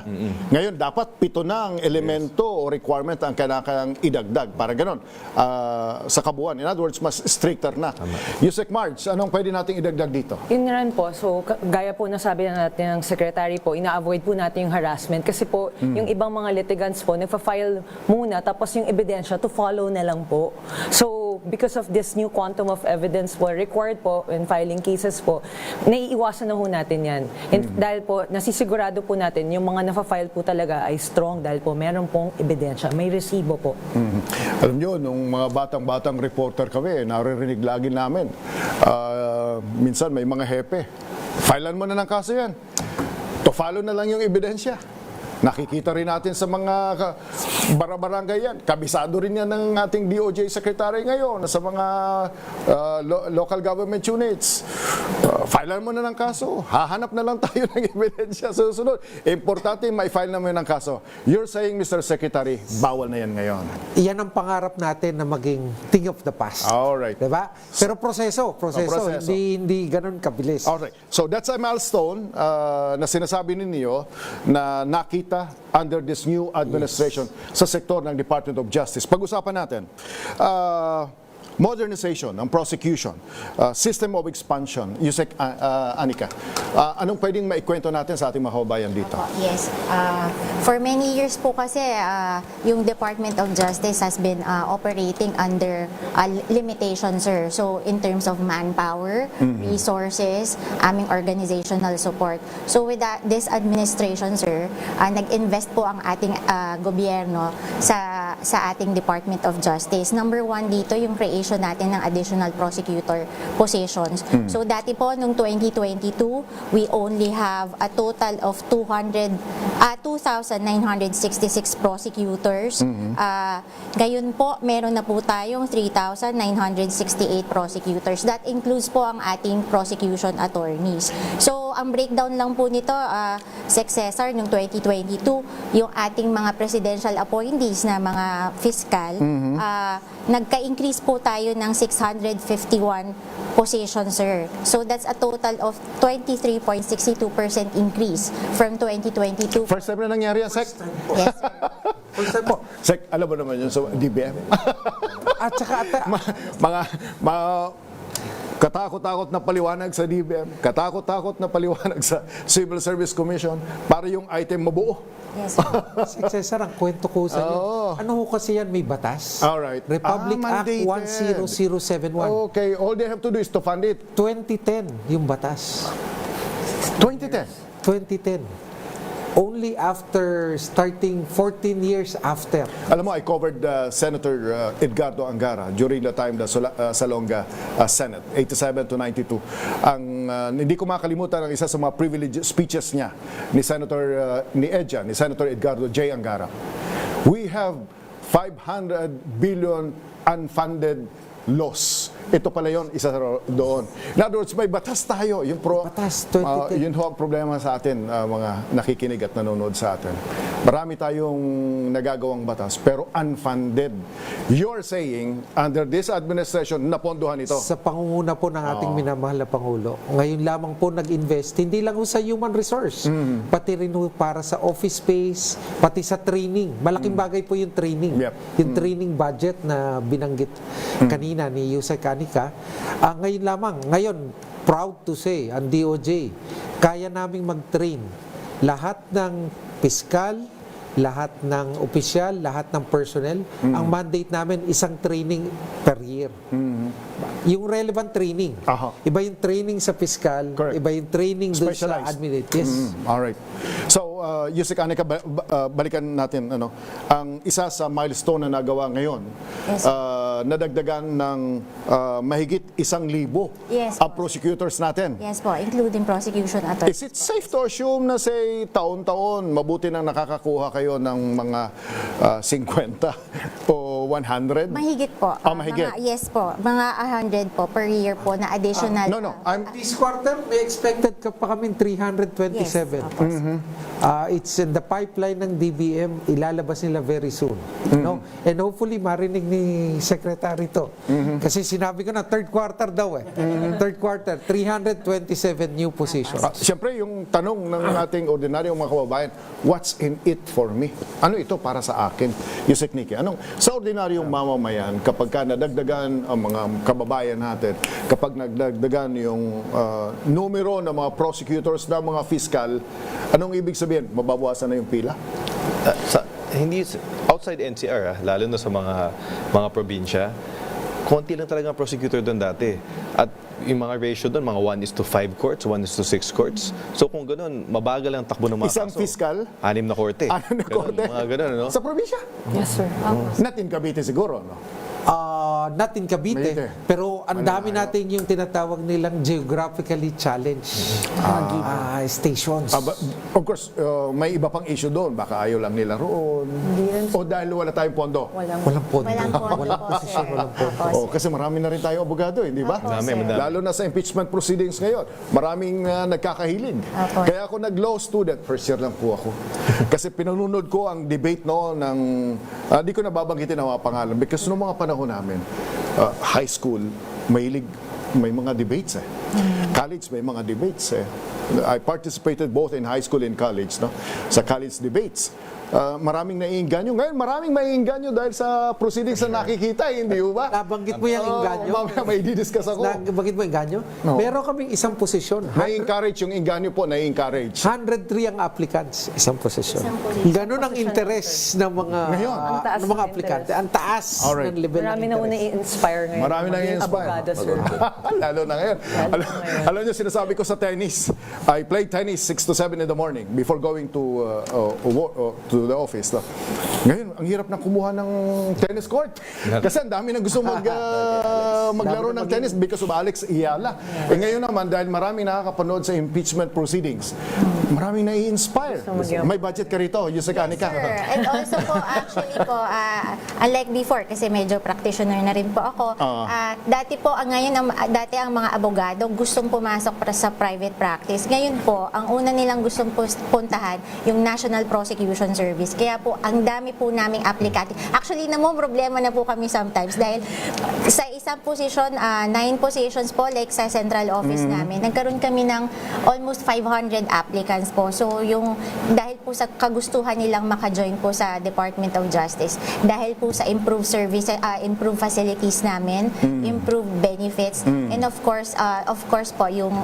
Ngayon, dapat 7 na ang elemento o requirement ang kailangang idagdag. Para ganon, sa kabuuan. In other words, mas stricter na. Yusek Marge, anong pwede nating idagdag dito? Yun rin po. So, gaya po na sabi natin ng secretary po, ina-avoid po natin yung harassment. Kasi po, yung ibang mga litigants po, nagpa-file muna, tapos yung ebidensya to follow na lang po. So, because of this new quantum of evidence po required po in filing cases po, naiiwasan na po natin yan. And dahil po, nasisigurado po natin, yung mga nafa-file po talaga ay strong dahil po meron pong ebidensya, may resibo po. Alam nyo, nung mga batang-batang reporter kami, naririnig lagi namin, minsan may mga hepe, filean mo na ng kaso yan. To follow na lang yung ebidensya. Nakikita rin natin sa mga barabarangay yan. Kabisado rin yan ng ating DOJ Secretary ngayon sa mga local government units. Filean mo na ng kaso. Hahanap na lang tayo ng ebidensya susunod. Importante, may file na mo ng kaso. You're saying, Mr. Secretary, bawal na yan ngayon. Iyan ang pangarap natin na maging thing of the past. Alright. Diba? Pero proseso. Hindi ganun kabilis. Alright. So that's a milestone na sinasabi ninyo na nakita under this new administration sa sektor ng Department of Justice. Pag-usapan natin, modernization ng prosecution, system of expansion, Yusek Anika, anong pwedeng maikwento natin sa ating mga kababayan dito? Yes. For many years po kasi yung Department of Justice has been operating under limitation, sir. So in terms of manpower, resources, aming organizational support. So with this administration, sir, nag-invest po ang ating gobyerno sa ating Department of Justice. Number one dito, yung creation natin ng additional prosecutor positions. So dati po, nung 2022, we only have a total of 2,966 prosecutors. Ngayon po, meron na po tayong 3,968 prosecutors. That includes po ang ating prosecution attorneys. So, ang breakdown lang po nito, sa CESAR noong 2022, yung ating mga presidential appointees na mga fiscal, nagka-increase po tayo ng 651 positions, sir. So that's a total of 23.62% increase from 2022. First time na nangyari yan, Sec? Yes, sir. First time po. Sec, alam mo naman yun sa DBM. At saka, mga katakot-takot na paliwanag sa DBM, katakot-takot na paliwanag sa Civil Service Commission para yung item mabuo. Yes, Cesar, ang kwento ko sa inyo. Ano ho kasi yan, may batas? Alright. Republic Act mandated. 10071. Okay, all they have to do is to fund it. 2010 yung batas. 2010? 2010. Only after starting 14 years after. Alam mo, I covered Senator Edgardo Angara during the time the Salonga Senate, 87 to 92. Hindi ko makalimutan ang isa sa mga privileged speeches niya ni Senator ni Senator Edgardo J. Angara. We have 500 billion unfunded loss. Ito pala yun, isa doon. In other words, may batas tayo. Batas, 2010. Yun ho ang problema sa atin, mga nakikinig at nanonood sa atin. Marami tayong nagagawang batas, pero unfunded. You're saying, under this administration, napondohan ito. Sa pangunguna po ng ating minamahal na Pangulo, ngayon lamang po nag-invest, hindi lang po sa human resource, pati rin po para sa office space, pati sa training. Malaking bagay po yung training. Yung training budget na binanggit kanina ni Yusek Anika. Ngayon, proud to say, ang DOJ, kaya naming mag-train lahat ng piskal, lahat ng opisyal, lahat ng personnel. Ang mandate namin, isang training per year. Yung relevant training. Iba yung training sa piskal, iba yung training doon sa administrative. Yes. Alright. So, Yusek Anika, balikan natin ang isa sa milestone na nagawa ngayon. Yes. Nadagdagan ng mahigit 1,000 Yes, ang prosecutors natin. Yes po, including prosecution attorneys. Is it safe to assume na say taon-taon mabuti nang nakakakuha kayo ng mga 50 o 100? Mahigit po. Mahigit. Yes po, mga 100 po per year po na additional. This quarter, may expected ka pa kaming 327. It's in the pipeline ng DBM, ilalabas nila very soon. No? And hopefully, marinig ni Secretary to. Kasi sinabi ko na, third quarter daw eh. Third quarter, 327 new positions. Siyempre, yung tanong ng ating ordinaryong mga kababayan, what's in it for me? Ano ito para sa akin? Yusek Niki, sa ordinaryong mamamayan, kapag ka nadagdagan ang mga kababayan natin, kapag nagdagdagan yung numero ng mga prosecutors na mga fiscal, anong ibig sabihin? Mababawasan na yung pila? Hindi outside NCR, lalo na sa mga probinsya, konti lang talaga ang prosecutor doon dati. At yung mga ratio doon, mga 1:5 courts, 1:6 courts. So kung gano'n, mabagal ang takbo ng mga Isang fiscal? 6 na korte. 6 na korte? Mga gano'n, no? Sa probinsya? Yes, sir. Not in Cavite siguro, no? Not in Cavite, pero ang dami natin yung tinatawag nilang geographically challenged stations. Of course, may iba pang issue doon. Baka ayaw lang nila roon. O dahil wala tayong pondo. Walang pondo. Walang posisyon, walang pondo. Kasi marami na rin tayo abogado, hindi ba? Madami. Lalo na sa impeachment proceedings ngayon. Maraming nagkakahilig. Kaya ako nag-law student, first year lang po ako. Kasi pinanunod ko ang debate ng, di ko nababanggitin ang mga pangalan because noong mga panahon namin, high school, may mga debates eh. College, may mga debates eh. I participated both in high school and college, no? Sa college debates. Maraming naiinganyo. Ngayon, maraming maiinganyo dahil sa proceedings na nakikita, hindi ba? Nabanggit mo yung inganyo. Mamaya may didiscuss ako. Nabanggit mo inganyo? No. Meron kaming isang posisyon. Na-encourage yung inganyo po, na-encourage. 103 ang applicants, isang posisyon. Ganun ang interest ng mga ng mga aplikante. Ang taas ng level Marami na una i-inspire ngayon. Marami na i-inspire. Lalo na ngayon. Alam niyo, sinasabi ko sa tennis, I played tennis 6 to 7 in the morning before going to the office. Ngayon, ang hirap na kumuha ng tennis court. Kasi ang dami na gusto maglaro ng tennis because of Alex Iyala. Ngayon naman, dahil maraming nakakapanood sa impeachment proceedings, maraming nai-inspire. May budget ka rito, Yusek Anika. Sir, and also po, actually po, unlike before, kasi medyo practitioner na rin po ako, dati po, dati ang mga abogado gustong pumasok sa private practice. Ngayon po, ang una nilang gustong puntahan, yung National Prosecution Service. Kaya po, ang dami po naming aplikante. Actually, problema na po kami sometimes dahil sa isang position, 9 positions po, like sa central office namin, nagkaroon kami ng almost 500 applicants po. So, dahil po sa kagustuhan nilang maka-join po sa Department of Justice, dahil po sa improved service, improved facilities namin, improved benefits, and of course po, yung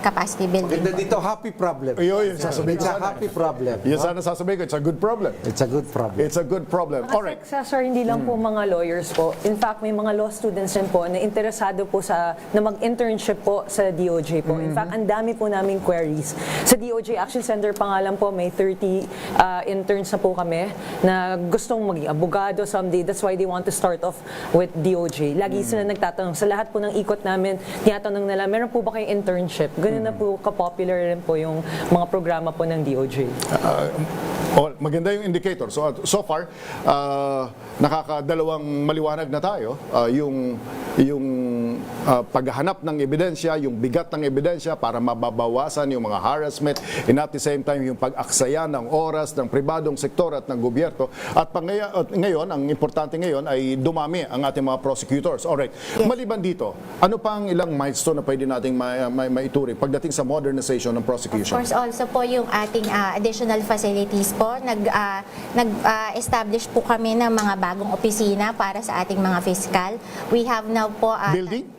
capacity building. Ganda dito, happy problem. Yun, sasabihin ko It's a happy problem. Yan sana sasabihin ko, it's a good problem. It's a good problem. It's a good problem. Alright. Sir, hindi lang po mga lawyers po. In fact, may mga law students rin po na interesado po na mag-internship po sa DOJ po. In fact, ang dami po naming queries. Sa DOJ Action Center pa nga lang po, may 30 interns na po kami na gustong maging abogado someday. That's why they want to start off with DOJ. Lagi sila nagtatanong. Sa lahat po ng ikot namin, tinatanong nila, meron po ba kayong internship? Ganun na po ka-popular rin po yung mga programa po ng DOJ. Maganda yung indicator. So far, nakakadalawang maliwanag na tayo. Yung paghahanap ng ebidensya, yung bigat ng ebidensya para mababawasan yung mga harassment, and at the same time yung pag-aksaya ng oras ng pribadong sektor at ng gobyerno. At ngayon, ang importante ngayon ay dumami ang ating mga prosecutors. Alright. Yes. Maliban dito, ano pa ang ilang milestone na pwede nating maituring pagdating sa modernization ng prosecution? Of course, also po yung ating additional facilities po. Nag-establish po kami ng mga bagong opisina para sa ating mga fiscal. We have now po building?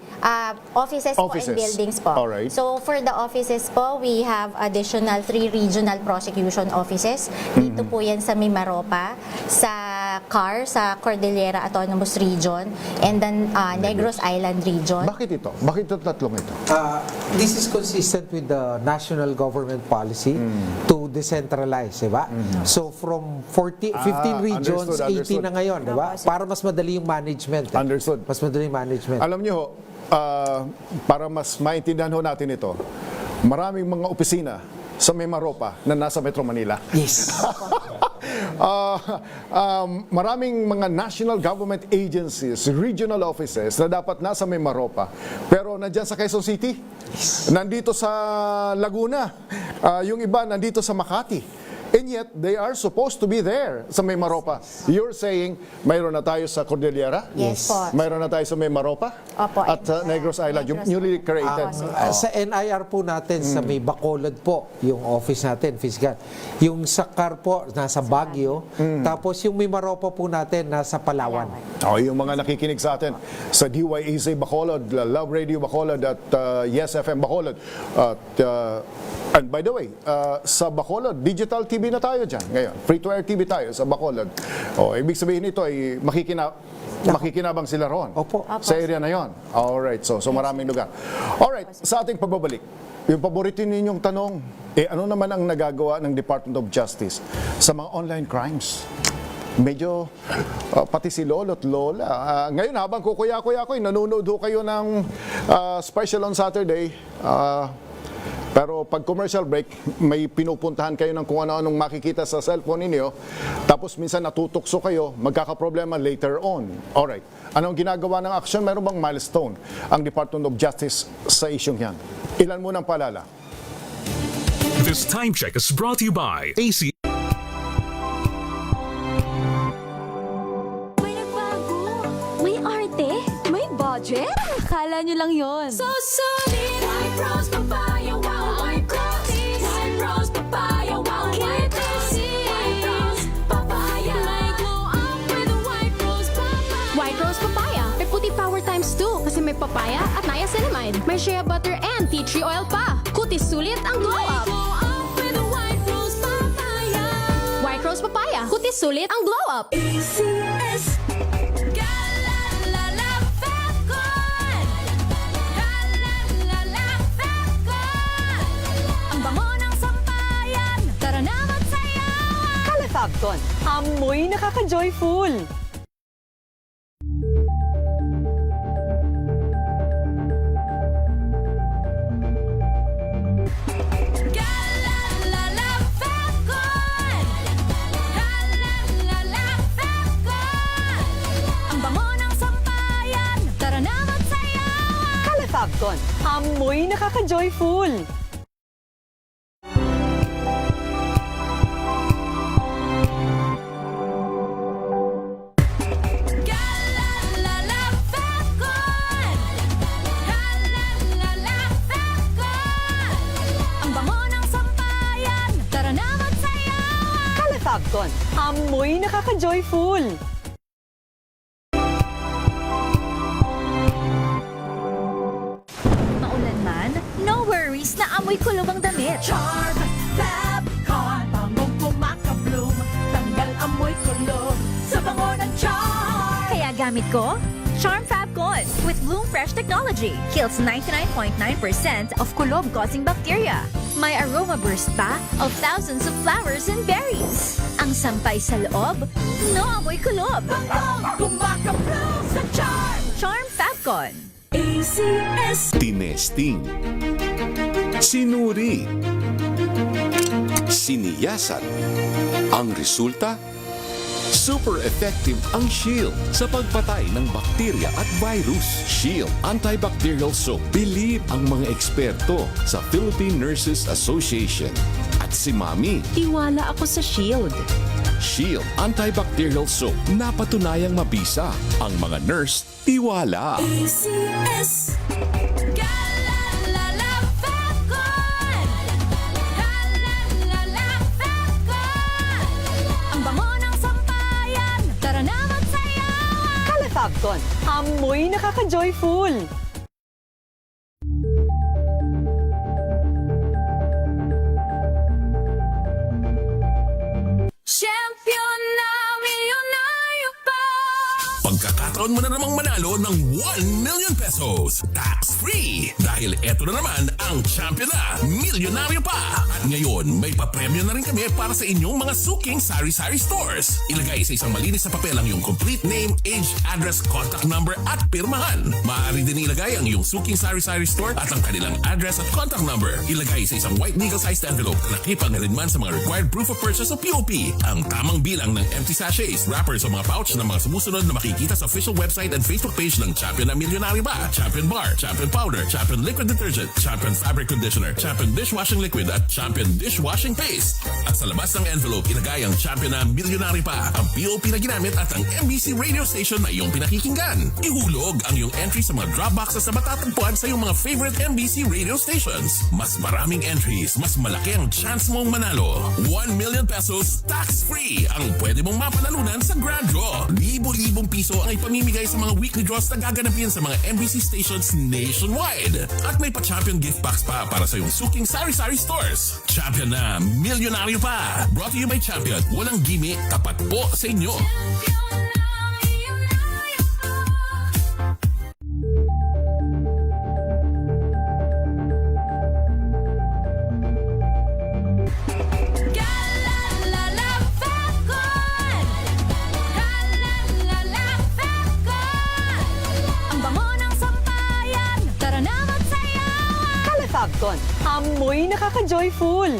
Offices po and buildings po. Alright. So for the offices po, we have additional 3 regional prosecution offices. Dito po yan sa Mimaropa, sa CAR, sa Cordillera Autonomous Region, and then Negros Island Region. Bakit ito? Bakit ito tatlong ito? This is consistent with the national government policy to decentralize, di ba? So from 15 regions, understood. 18 na ngayon, di ba? Para mas madali yung management. Understood. Mas madali yung management. Alam niyo, para mas maintindihan ho natin ito, maraming mga opisina sa Mimaropa na nasa Metro Manila. Yes. Maraming mga national government agencies, regional offices na dapat nasa Mimaropa, pero nandyan sa Quezon City, nandito sa Laguna, yung iba nandito sa Makati. And yet, they are supposed to be there sa Mimaropa. You're saying, mayroon na tayo sa Cordillera? Yes po. Mayroon na tayo sa Mimaropa? Opo. At Negros Island, yung newly created. Sa NIR po natin, sa may Bacolod po, yung office natin, fiscal. Yung sa CAR po, nasa Baguio. Tapos yung Mimaropa po natin, nasa Palawan. Yung mga nakikinig sa atin sa DYAZ Bacolod, Love Radio Bacolod at Yes FM Bacolod. And by the way, sa Bacolod, digital TV na tayo dyan ngayon. Free-to-air TV tayo sa Bacolod. Ibig sabihin nito ay makikinabang sila ron. Opo. Sa area na yon. Alright, so maraming lugar. Alright, sa ating pagbabalik, yung paborito ninyong tanong, ano naman ang nagagawa ng Department of Justice sa mga online crimes? Medyo pati si lolo at lola. Ngayon habang kukuya-kuya ko, nanonood ho kayo ng special on Saturday. Pero pag commercial break, may pinupuntahan kayo ng kung ano-anong makikita sa cellphone ninyo. Tapos minsan natutokso kayo, magkakaproblema later on. Alright. Anong ginagawa ng action? Meron bang milestone ang Department of Justice sa isyong yan? Ilan mo ng paalala? This time check is brought to you by AC. May nagbago, may arte, may budget. Akala nyo lang yon. So solid, I cross papaya, wow, I cross. papaya at niacinamide. May shea butter and tea tree oil pa. Kutis sulit ang glow up. White rose papaya. Kutis sulit ang glow up. ACS Calefacton, amoy nakaka-joyful. Calefacton, amoy nakaka-joyful. Calefacton, amoy nakaka-joyful. Maulan man, no worries na amoy kulob ang damit. Charm Fab Con, bangong kumakabloom, tanggal amoy kulob sa bango ng charm. Kaya gamit ko, Charm Fab Con with Bloom Fresh technology. Kills 99.9% of kulob-causing bacteria. May aroma burst pa of thousands of flowers and berries. Ang sampay sa loob, no amoy kulob. Bangong kumakabloom sa charm. Charm Fab Con. ACS Tinesting, sinuri, siniyasan. Ang resulta? Super effective ang Shield sa pagpatay ng bakterya at virus. Shield Antibacterial Soap. Believe ang mga eksperto sa Philippine Nurses Association. At si Mami. Tiwala ako sa Shield. Shield Antibacterial Soap. Napatunayang mabisa. Ang mga nurse, tiwala. ACS Calefacton, amoy nakaka-joyful. Champion na milyonaryo pa. Pagkakataon mo na namang manalo ng 1 million pesos. Tax-free. Dahil eto na naman ang champion na milyonaryo pa. At ngayon, may papremyo na rin kami para sa inyong mga suking sari-sari stores. Ilagay sa isang malinis na papel ang iyong complete name, age, address, contact number at pirmahan. Maaari din ilagay ang iyong suking sari-sari store at ang kanilang address at contact number. Ilagay sa isang white legal-sized envelope na nakipag-alinman sa mga required proof of purchase o POP. Ang tamang bilang ng empty sachets, wrappers o mga pouch ng mga sumusunod na makikita sa official website and Facebook page ng Champion na Milyonaryo Ba, Champion Bar, Champion Powder, Champion Liquid Detergent, Champion Fabric Conditioner, Champion Dishwashing Liquid at Champion Dishwashing Paste. At sa labas ng envelope, ilagay ang Champion na Milyonaryo Pa, ang POP na ginamit at ang MBC radio station na iyong pinakikinggan. Ihulog ang iyong entry sa mga drop boxes na matatagpuan sa iyong mga favorite MBC radio stations. Mas maraming entries, mas malaki ang chance mong manalo. 1 million pesos tax-free ang pwede mong mapanalunan sa Grand Draw. Libo-libong piso ang ipamimigay sa mga weekly draws na gaganapin sa mga MBC stations nationwide. At may pa-champion gift box pa para sa iyong suking sari-sari stores. Champion na milyonaryo pa. Brought to you by Champion. Walang gimmick, tapat po sa inyo. Calefacton, amoy nakaka-joyful.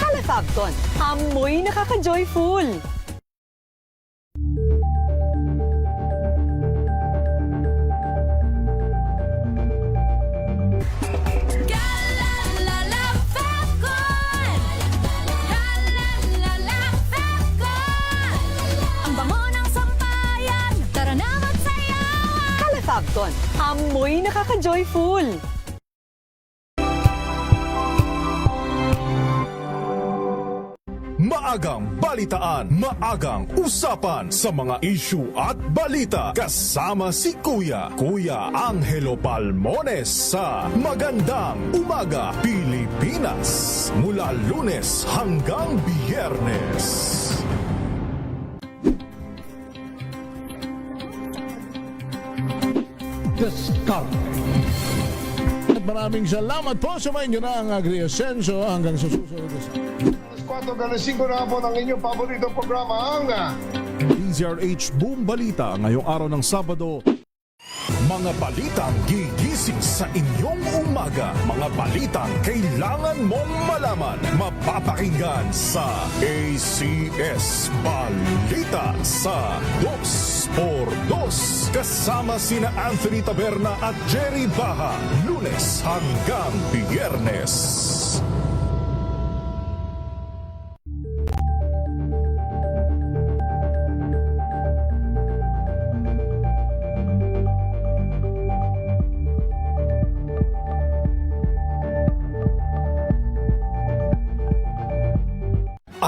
Calefacton, amoy nakaka-joyful. ako'y nakaka-joyful. Maagang balitaan, maagang usapan sa mga issue at balita. Kasama si Kuya Angelo Palmones sa Magandang Umaga Pilipinas. Mula Lunes hanggang Biyernes. At maraming salamat po sa inyo na ang Agri-Asenso hanggang sa susunod na 4:05 na po ng inyong paboritong programa ang DZRH Boom Balita ngayong araw ng Sabado. Mga balitang gigising sa inyong umaga. Mga balitang kailangan mong malaman. Mapapakinggan sa ACS Balita sa 2x2. Kasama sina Anthony Taberna at Jerry Baha. Lunes hanggang Biyernes.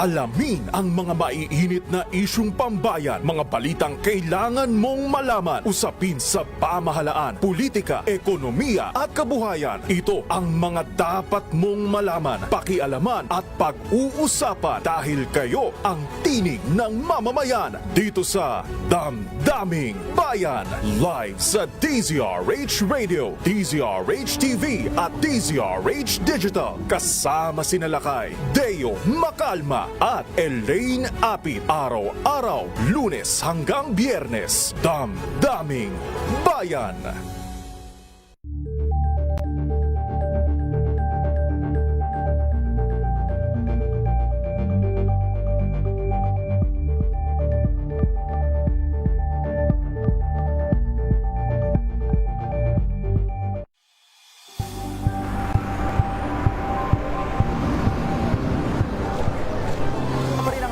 Alamin ang mga maiinit na isyung pambayan, mga balitang kailangan mong malaman, usapin sa pamahalaan, politika, ekonomiya at kabuhayan. Ito ang mga dapat mong malaman, pakialaman at pag-uusapan dahil kayo ang tinig ng mamamayan dito sa Damdaming Bayan. Live sa DZRH Radio, DZRH TV at DZRH Digital. Kasama sinalakay Deo Macalma at Elaine Apit. Araw-araw, Lunes hanggang Biyernes. Damdaming Bayan.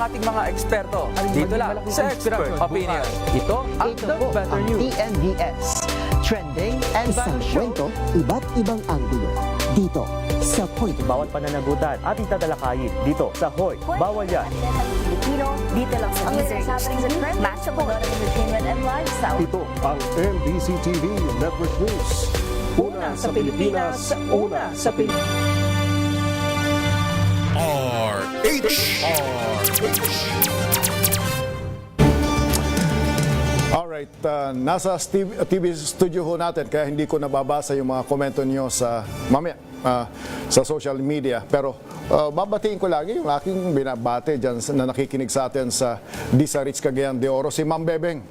Ating mga eksperto dito lang sa Expert Opinion. Ito ang The Better News. TNVS. Trending and Isang kwento, iba't ibang anggulo. Dito sa Point. Bawat pananagutan at itatalakayin dito sa Hoy. Bawal yan. Dito lang sa DZRH. Match up of entertainment and lifestyle. Ito ang NBC TV Network News. Una sa Pilipinas, una sa Pilipinas. Alright, nasa TV studio ho natin kaya hindi ko nababasa yung mga komento niyo sa mamaya sa social media. Pero babatiin ko lagi yung aking binabate dyan na nakikinig sa atin sa DZRH Cagayan de Oro, si Ma'am Bebeng.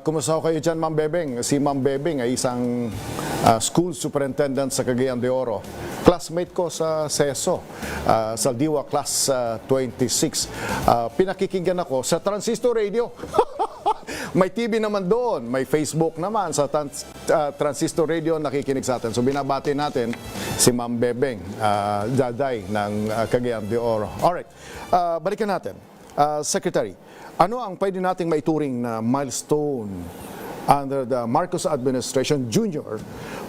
Kumusta kayo dyan, Ma'am Bebeng? Si Ma'am Bebeng ay isang school superintendent sa Cagayan de Oro. Classmate ko sa CESO, sa Diwa Class 26. Pinakikinggan ako sa Transistor Radio. May TV naman doon, may Facebook naman sa Transistor Radio nakikinig sa atin. So binabati natin si Ma'am Bebeng, Daday ng Cagayan de Oro. Alright, balikan natin. Secretary, ano ang pwede nating maituring na milestone under the Marcos administration Jr.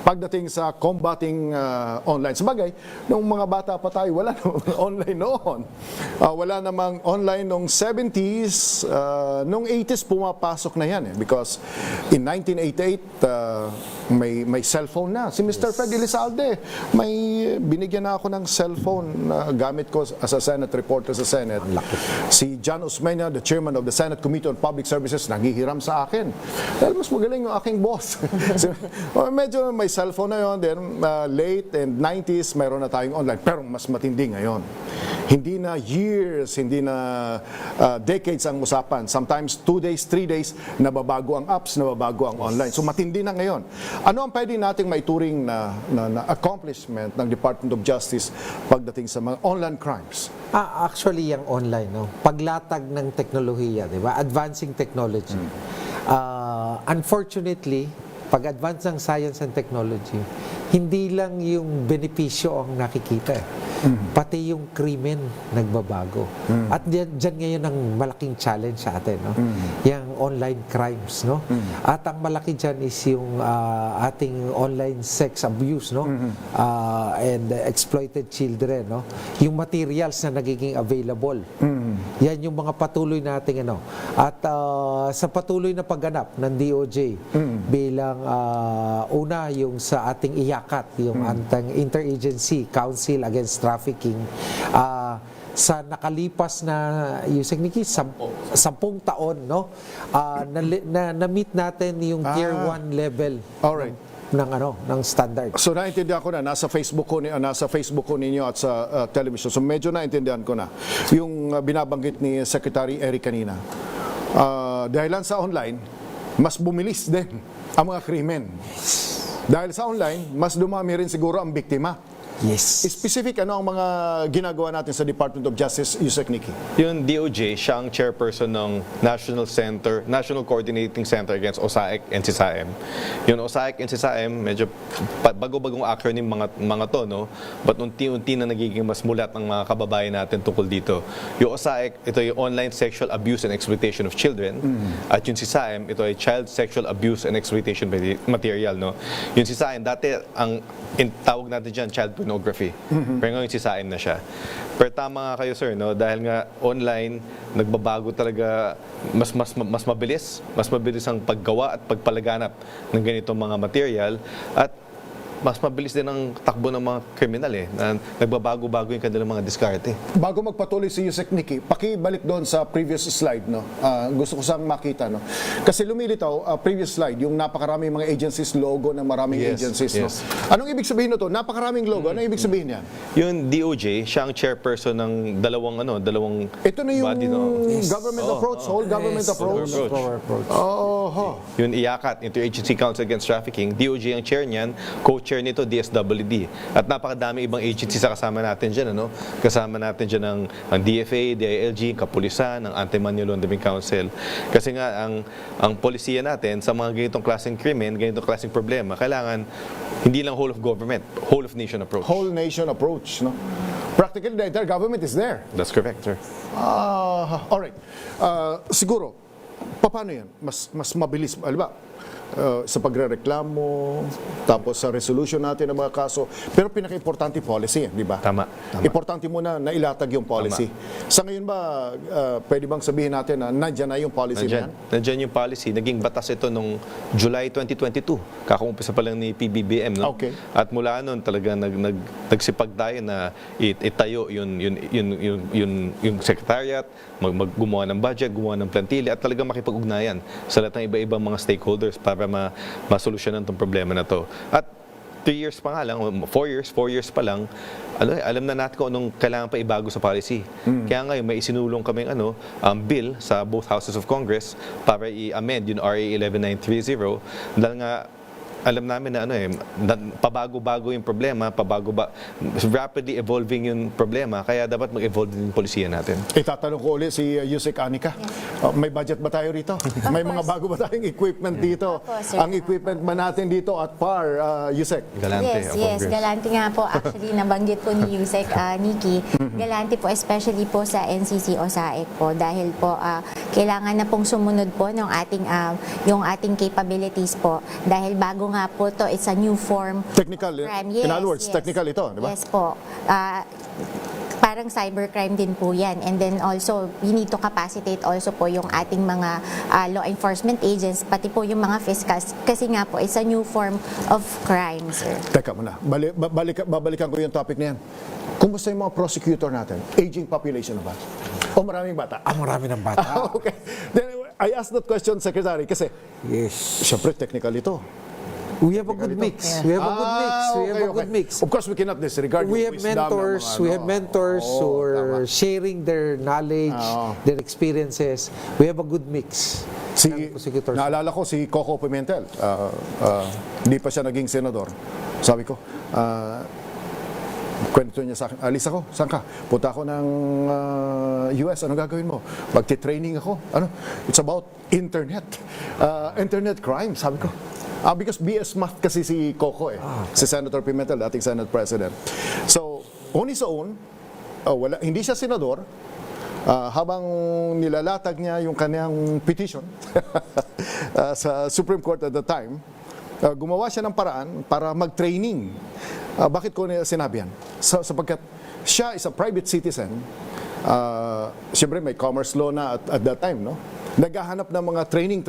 pagdating sa combating online? Sabagay, nung mga bata pa tayo, wala namang online noon. Wala namang online nung 70s, nung 80s pumapasok na yan. Because in 1988, may cellphone na. Si Mr. Fred Elizalde, may binigyan na ako ng cellphone na gamit ko as a Senate reporter sa Senate. Si John Osmeña, the chairman of the Senate Committee on Public Services, naghihiram sa akin. Dahil mas magaling yung aking boss. Medyo may cellphone na yun. Then late and 90s, mayroon na tayong online. Pero mas matindi ngayon. Hindi na years, hindi na decades ang usapan. Sometimes 2 days, 3 days, nababago ang apps, nababago ang online. So matindi na ngayon. Ano ang pwede nating maituring na accomplishment ng Department of Justice pagdating sa mga online crimes? Actually, yung online, no? Paglatag ng teknolohiya, di ba? Advancing technology. Unfortunately, pag-advance ng science and technology, hindi lang yung benepisyo ang nakikita. pati yung krimen nagbabago. At dyan ngayon ang malaking challenge sa atin, no? Yung online crimes, no? At ang malaki dyan is yung ating online sex abuse, no? And exploited children, no? Yung materials na nagiging available. Yan yung mga patuloy nating ano. At sa patuloy na pagganap ng DOJ bilang una yung sa ating iyakat, yung Interagency Council Against Trafficking, sa nakalipas na Yusek Nikki, 10 taon, no? Na-meet natin yung Tier 1 level. Alright. ng standard. So naintindihan ko na, nasa Facebook ko ninyo at sa television. So medyo naintindihan ko na yung binabanggit ni Secretary Eric kanina. Dahil lang sa online, mas bumilis din ang mga krimen. Dahil sa online, mas dumami rin siguro ang biktima. Yes. Specific, ano ang mga ginagawa natin sa Department of Justice, Yusek Nikki? Yung DOJ, siya ang chairperson ng National Coordinating Center against OSAIC and CESAR. Yung OSAIC and CESAR, medyo bago-bagong acronym mga to, no? But unti-unti na nagiging mas mulat ng mga kababayan natin tungkol dito. Yung OSAIC, ito yung Online Sexual Abuse and Exploitation of Children. At yung CESAR, ito ay Child Sexual Abuse and Exploitation Material, no? Yung CESAR, dati ang tawag natin dyan, child pornography. Pero ngayon CESAR na siya. Pero tama nga kayo, sir, no? Dahil nga online, nagbabago talaga, mas mabilis ang paggawa at pagpalaganap ng ganitong mga material, at mas mabilis din ang takbo ng mga kriminal na nagbabago-bago yung kanilang mga diskarte. Bago magpatuloy si Yusek Nikki, pakibalik doon sa previous slide, no? Gusto ko sang makita, no? Kasi lumilitaw, previous slide, yung napakaraming mga agencies, logo ng maraming agencies, no? Anong ibig sabihin nito? Napakaraming logo, anong ibig sabihin niyan? Yung DOJ, siya ang chairperson ng dalawang ito na yung body, no? government approach, whole government approach. Yung IACAT, Interagency Council Against Trafficking, DOJ ang chair niyan, co-chair nito, DSWD. At napakadami ibang agencies sa kasama natin dyan, ano? Kasama natin dyan ang DFA, DILG, Kapulisan, ang Anti-Money Laundering Council. Kasi nga, ang polisiya natin sa mga ganitong klaseng krimen, ganitong klaseng problema, kailangan hindi lang whole of government, whole of nation approach. Whole nation approach, no? Practically, the entire government is there. That's correct, sir. Alright. Siguro, paano yan? Mas mabilis, alam ba? Sa pagrereklamo, tapos sa resolution natin ng mga kaso. Pero pinaka-importante policy, di ba? Tama. Importante muna na ilatag yung policy. Sa ngayon ba, pwede bang sabihin natin na nandyan na yung policy na yan? Nandyan yung policy. Naging batas ito nung July 2022. Kakakumpisa pa lang ni PBBM, no? Okay. At mula noon talaga nagsipag tayo na itayo yung secretariat, gumawa ng budget, gumawa ng plantilla, at talaga makipag-ugnayan sa lahat ng iba-ibang mga stakeholders para masolusyonan itong problema na to. At 3 years pa nga lang, 4 years pa lang, alam na natin kung anong kailangan pa ibago sa policy. Kaya ngayon may isinulong kaming bill sa both houses of Congress para i-amend yung RA 11930, dahil nga alam namin na pabago-bago yung problema, rapidly evolving yung problema, kaya dapat mag-evolve din yung polisiya natin. Itatanong ko ulit si Yusek Anika. May budget ba tayo rito? May mga bago ba tayong equipment dito? Ang equipment ba natin dito at par, Yusek? Galante. Yes, galante nga po. Actually, nabanggit po ni Yusek Nikki. Galante po, especially po sa NCC o SAEC po, dahil po kailangan na pong sumunod po ng yung ating capabilities po, dahil bago nga po to, it's a new form technical of crime. In other words, technical ito, di ba? Yes po. Parang cybercrime din po yan. And then also, we need to capacitate also po yung ating mga law enforcement agents, pati po yung mga fiscals. Kasi nga po, it's a new form of crime, sir. Teka muna, babalikan ko yung topic na yan. Kumusta yung mga prosecutor natin? Aging population na ba? O maraming bata? Marami ng bata. Okay. Then, I asked that question, Secretary, kasi syempre technical ito. We have a good mix. We have a good mix. We have a good mix. Of course, we cannot disregard. We have mentors. We have mentors who are sharing their knowledge, their experiences. We have a good mix. Naalala ko si Coco Pimentel. Hindi pa siya naging senador. Sabi ko, kwento niya sa akin, alis ako, saan ka? Punta ako ng US, ano gagawin mo? Magti-training ako. It's about internet. Internet crime, sabi ko. Because BS Math kasi si Coco si Senator Pimentel, dating Senate President. So, on his own, hindi siya senador, habang nilalatag niya yung kanyang petition sa Supreme Court at the time, gumawa siya ng paraan para mag-training. Bakit ko sinabi yan? Sapagkat siya is a private citizen, siyempre may commerce law na at that time, no? Naghahanap ng mga training.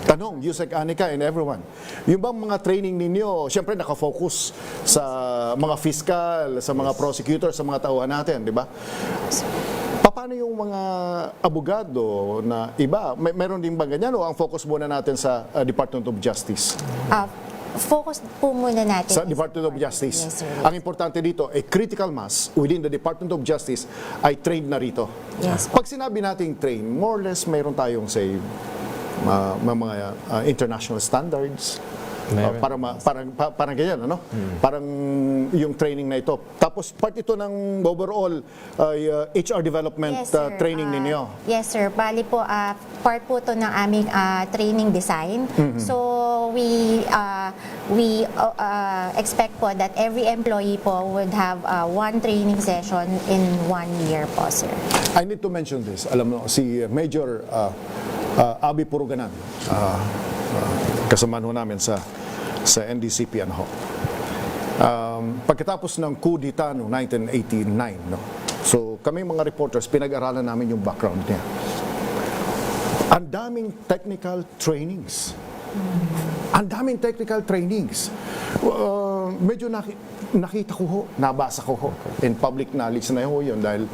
Tanong, Yusek Anika and everyone, yung bang mga training ninyo, siyempre nakafocus sa mga fiscal, sa mga prosecutor, sa mga tauhan natin, di ba? Paano yung mga abogado na iba? Meron din ba ganyan o ang focus muna natin sa Department of Justice? Focus po muna natin Sa Department of Justice. Yes, sir. Ang importante dito, a critical mass within the Department of Justice ay trained na rito. Yes. Pag sinabi nating train, more or less mayroon tayong say mga international standards. Parang ganyan, ano? Parang yung training na ito. Tapos part ito ng overall HR development training ninyo. Yes, sir. Bali po, part po ito ng aming training design. So, we expect po that every employee po would have one training session in 1 year po, sir. I need to mention this. Alam mo, si Major Abi Puruganan, kasamahan ho namin sa NDCP, pagkatapos ng coup d'etat noong 1989, no? So kami mga reporters, pinag-aralan namin yung background niya. Ang daming technical trainings. Medyo nakita ko ho, nabasa ko ho. In public knowledge na ho yun dahil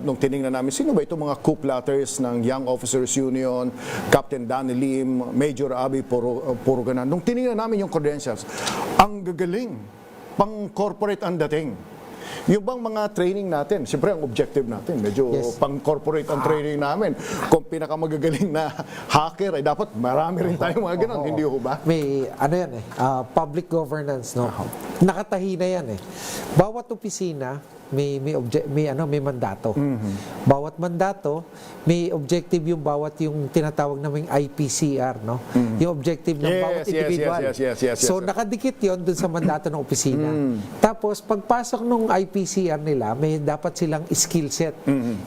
nung tinignan namin, sino ba itong mga coup plotters ng Young Officers Union, Captain Danny Lim, Major Abi Puruganan. Nung tinignan namin yung credentials, ang gagaling, pang-corporate ang dating. Yung bang mga training natin, siyempre ang objective natin, medyo pang-corporate ang training namin. Kung pinakamagagaling na hacker, ay dapat marami rin tayong mga ganun, hindi ho ba? May, public governance, no? Nakatahi na yan, eh. Bawat opisina, may mandato. Bawat mandato, may objective yung bawat yung tinatawag naming IPCR, no? Yung objective ng bawat individual. So nakadikit yon dun sa mandato ng opisina. Tapos pagpasok ng IPCR nila, may dapat silang skill set.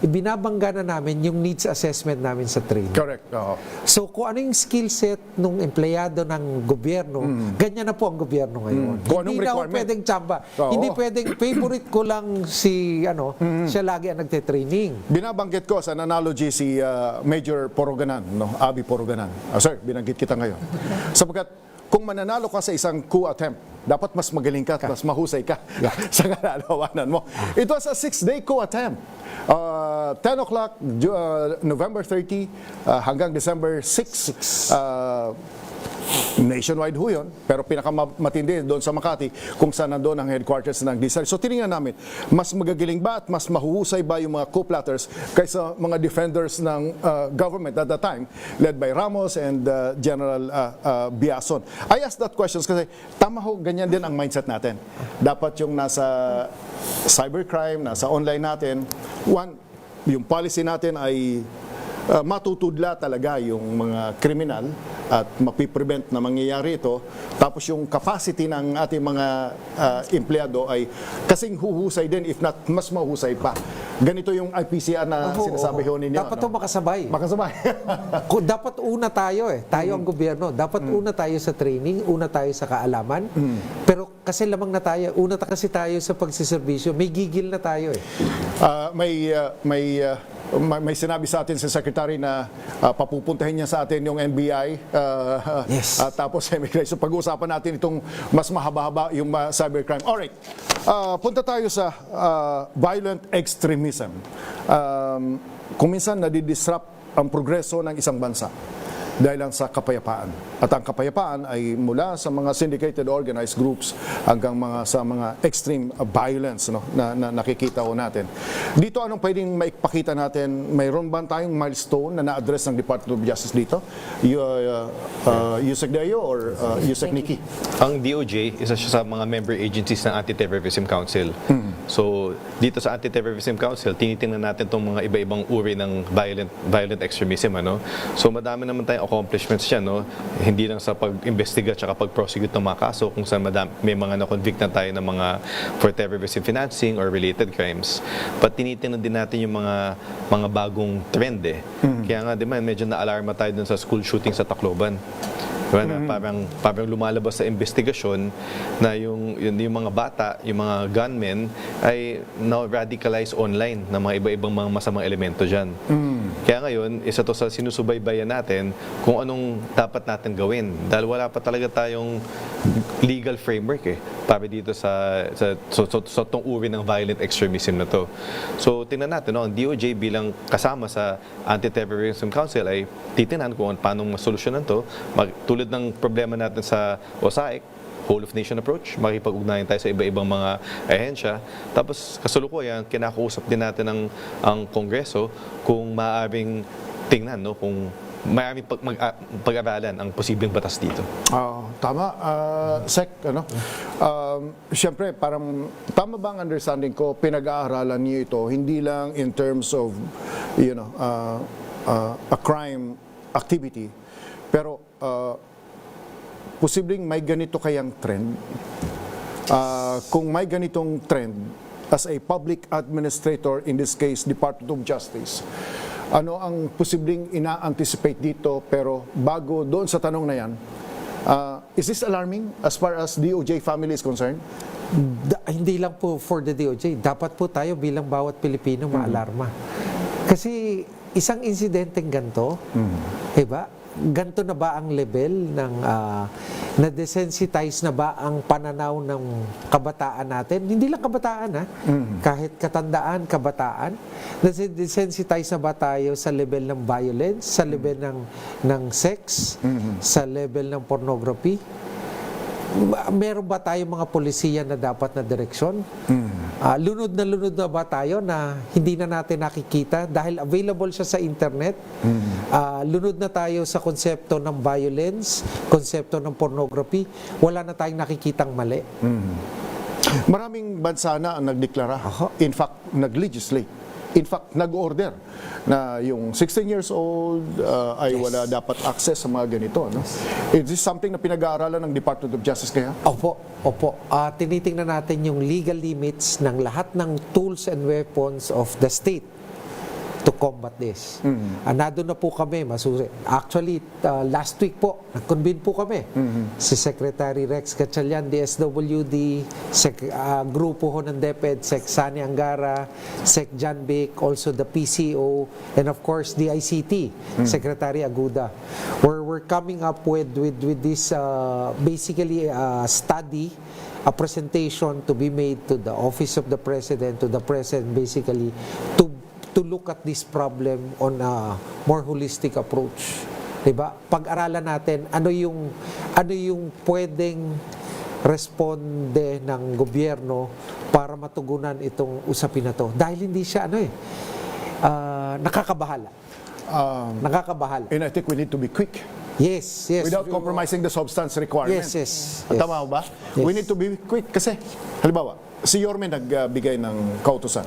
Ibinabangga na namin yung needs assessment namin sa training. Correct. So kung ano yung skill set ng empleyado ng gobyerno, ganyan na po ang gobyerno ngayon. Hindi na ako pwedeng tsamba. Hindi pwedeng favorite ko lang siya lagi ang nagte-training. Binabanggit ko sa analogy si Major Puruganan, no? Abi Puruganan. Sir, binanggit kita ngayon. Sapagkat kung mananalo ka sa isang coup attempt, dapat mas magaling ka at mas mahusay ka sa kalalawanan mo. It was a 6-day coup attempt. 10 o'clock, November 30 hanggang December 6. Nationwide ho yun, pero pinakamatindi doon sa Makati kung saan nandoon ang headquarters ng DSR. So tinignan namin, mas magagaling ba at mas mahuhusay ba yung mga coup plotters kaysa mga defenders ng government at that time, led by Ramos and General Biason. I asked that question kasi tama ho, ganyan din ang mindset natin. Dapat yung nasa cybercrime, nasa online natin, yung policy natin ay matutudla talaga yung mga kriminal at mapiprevent na mangyayari ito. Tapos yung capacity ng ating mga empleyado ay kasing huhusay din, if not mas mahusay pa. Ganito yung IPCR na sinasabi ho ninyo. Dapat ito makasabay. Dapat una tayo Tayo ang gobyerno. Dapat una tayo sa training, una tayo sa kaalaman. Pero kasi lamang na tayo, una kasi tayo sa pagsiservisyo, may gigil na tayo may sinabi sa atin si Secretary na papupuntahin niya sa atin yung NBI tapos immigration. Pag-uusapan natin itong mas mahaba-haba yung cybercrime. Alright, punta tayo sa violent extremism. Kung minsan nadidisrupt ang progreso ng isang bansa dahil lang sa kapayapaan. At ang kapayapaan ay mula sa mga syndicated organized groups hanggang sa mga extreme violence, no, na nakikita ho natin. Dito anong pwedeng maipakita natin? Mayroon ba tayong milestone na na-address ng Department of Justice dito? Yusek Deo or Yusek Nikki? Ang DOJ, isa siya sa mga member agencies ng Anti-Terrorism Council. So dito sa Anti-Terrorism Council, tinitingnan natin itong mga iba-ibang uri ng violent extremism. So madami naman tayong accomplishments siya, no? Hindi lang sa pag-investiga at pag-prosecute ng mga kaso kung saan may mga na-convict na tayo ng mga for terrorism financing or related crimes. But tinitingnan din natin yung mga bagong trend eh. Kaya nga, di ba, medyo na-alarma tayo dun sa school shooting sa Tacloban. Diba, na parang lumalabas sa investigasyon na yung mga bata, yung mga gunmen ay na-radicalize online ng mga iba-ibang mga masamang elemento dyan. Kaya ngayon, isa to sa sinusubaybayan natin kung anong dapat natin gawin. Dahil wala pa talaga tayong legal framework para dito sa tong uri ng violent extremism na to. So, tingnan natin, ang DOJ bilang kasama sa Anti-Terrorism Council ay titingnan kung paano masolusyonan to. Tulad ng problema natin sa OSAIC, whole of nation approach, makipag-ugnayan tayo sa iba-ibang mga ahensya. Tapos kasalukuyan, kinakausap din natin ang Kongreso kung maaaring tingnan, kung maraming pag-aralan ang posibleng batas dito. Tama. Sec, siyempre, parang tama ba ang understanding ko, pinag-aaralan niyo ito, hindi lang in terms of, a crime activity, pero posibleng may ganito kayang trend. Kung may ganitong trend, as a public administrator, in this case, Department of Justice, ano ang posibleng ina-anticipate dito? Pero bago doon sa tanong na yan, is this alarming as far as DOJ family is concerned? Hindi lang po for the DOJ. Dapat po tayo bilang bawat Pilipino maalarma. Kasi isang insidenteng ganito, diba? Ganto na ba ang level ng na-desensitize na ba ang pananaw ng kabataan natin? Hindi lang kabataan kahit katandaan, kabataan. Na-desensitize na ba tayo sa level ng violence, sa level ng sex, sa level ng pornography? Meron ba tayo mga polisiya na dapat na direksyon? Lunod na ba tayo na hindi na natin nakikita dahil available siya sa internet? Lunod na tayo sa konsepto ng violence, konsepto ng pornography, wala na tayong nakikitang mali. Maraming bansa na ang nagdeklara, in fact, nag-legislate. In fact, nag-order na yung 16 years old ay wala dapat access sa mga ganito. Is this something na pinag-aaralan ng Department of Justice kaya? Opo. Tinitingnan natin yung legal limits ng lahat ng tools and weapons of the state to combat this. Nandun na po kami, actually, last week po, nag-convene po kami. Si Secretary Rex Gatchalian, DSWD, grupo ho ng DepEd, Sec Sani Angara, Sec John Bic, also the PCO, and of course, the ICT, Secretary Aguda. We're coming up with this basically study, a presentation to be made to the Office of the President, to the President basically, to look at this problem on a more holistic approach. Diba? Pag-aralan natin ano yung pwedeng responde ng gobyerno para matugunan itong usapin na to. Dahil hindi siya nakakabahala. And I think we need to be quick. Yes. Without compromising the substance requirement. Yes. Tama ba? Yes. We need to be quick kasi, halimbawa, si Yorme nagbigay ng kautusan.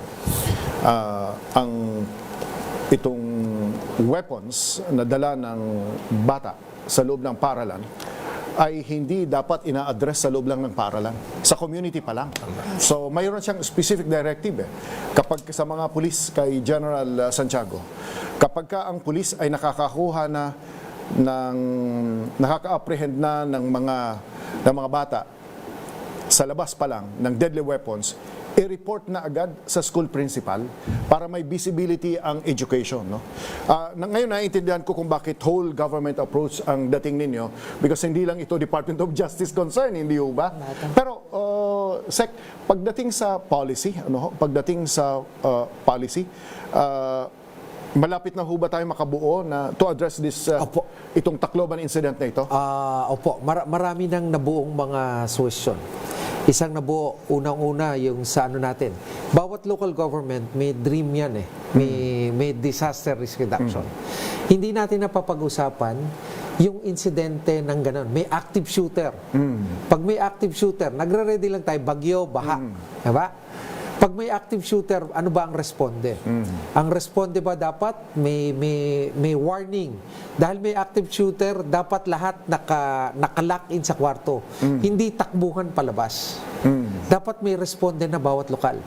Itong weapons na dala ng bata sa loob ng paaralan ay hindi dapat ina-address sa loob lang ng paaralan. Sa community pa lang. So, mayroon siyang specific directive kapag sa mga pulis kay General Santiago, kapag ka ang pulis ay nakakakuha na nakaka-apprehend na ng mga bata sa labas pa lang ng deadly weapons, i-report na agad sa school principal para may visibility ang education. Ngayon, naiintindihan ko kung bakit whole government approach ang dating ninyo because hindi lang ito Department of Justice concern, hindi ba? Pero, Sec, pagdating sa policy, malapit na ho ba tayo makabuo na to address this itong Tacloban incident na ito? Marami nang nabuong mga solusyon. Isang nabuo, unang-una, yung sa natin. Bawat local government, may dream yan May disaster risk reduction. Hindi natin napapag-usapan yung insidente ng ganon. May active shooter. Pag may active shooter, nagre-ready lang tayo, bagyo, baha. Diba? Pag may active shooter, ano ba ang responde? Ang responde ba dapat may warning? Dahil may active shooter, dapat lahat naka-lock in sa kwarto. Hindi takbuhan palabas. Dapat may responde na bawat lokal.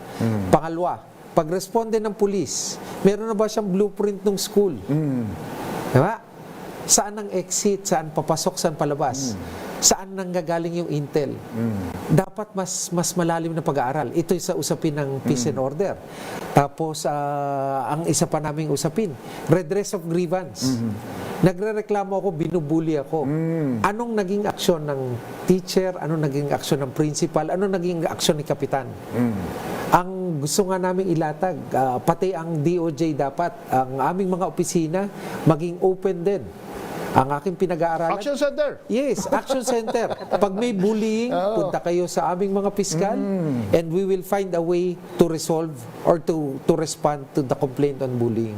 Pangalawa, pag responde ng pulis, meron na ba siyang blueprint ng school? Diba? Saan ang exit? Saan papasok? Saan palabas? Saan nanggagaling yung intel? Dapat mas malalim na pag-aaral. Ito sa usapin ng peace and order. Tapos, ang isa pa naming usapin, redress of grievance. Nagrereklamo ako, binubuli ako. Anong naging aksyon ng teacher? Anong naging aksyon ng principal? Anong naging aksyon ni kapitan? Ang gusto nga namin ilatag, pati ang DOJ dapat, ang aming mga opisina, maging open din. Ang aking pinag-aaralan... Action Center! Yes, Action Center. Pag may bullying, punta kayo sa aming mga piskal and we will find a way to resolve or to respond to the complaint on bullying.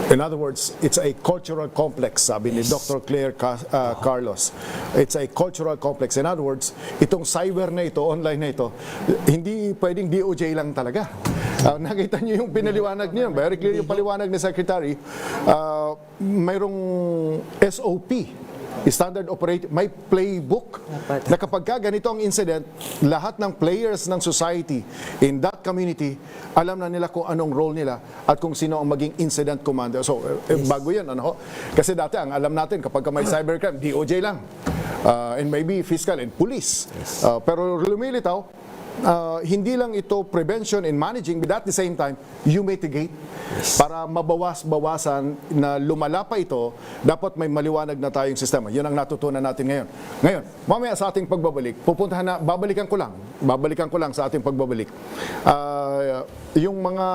In other words, it's a cultural complex, sabi ni Dr. Claire Carlos. It's a cultural complex. In other words, itong cyber na ito, online na ito, hindi pwedeng DOJ lang talaga. Nakita niyo yung pinaliwanag niyo, very clear yung paliwanag ni Secretary. Mayroong SOP, standard operating, may playbook na kapag ganito ang incident, lahat ng players ng society in that community, alam na nila kung anong role nila at kung sino ang maging incident commander. So, bago yan, ano? Kasi dati, ang alam natin, kapag may cybercrime, DOJ lang. And maybe fiscal and police. Pero lumilitaw, hindi lang ito prevention and managing, but at the same time, you mitigate. Para mabawas-bawasan na lumala pa ito, dapat may maliwanag na tayong sistema. Yun ang natutunan natin ngayon. Ngayon, mamaya sa ating pagbabalik, babalikan ko lang sa ating pagbabalik. Yung mga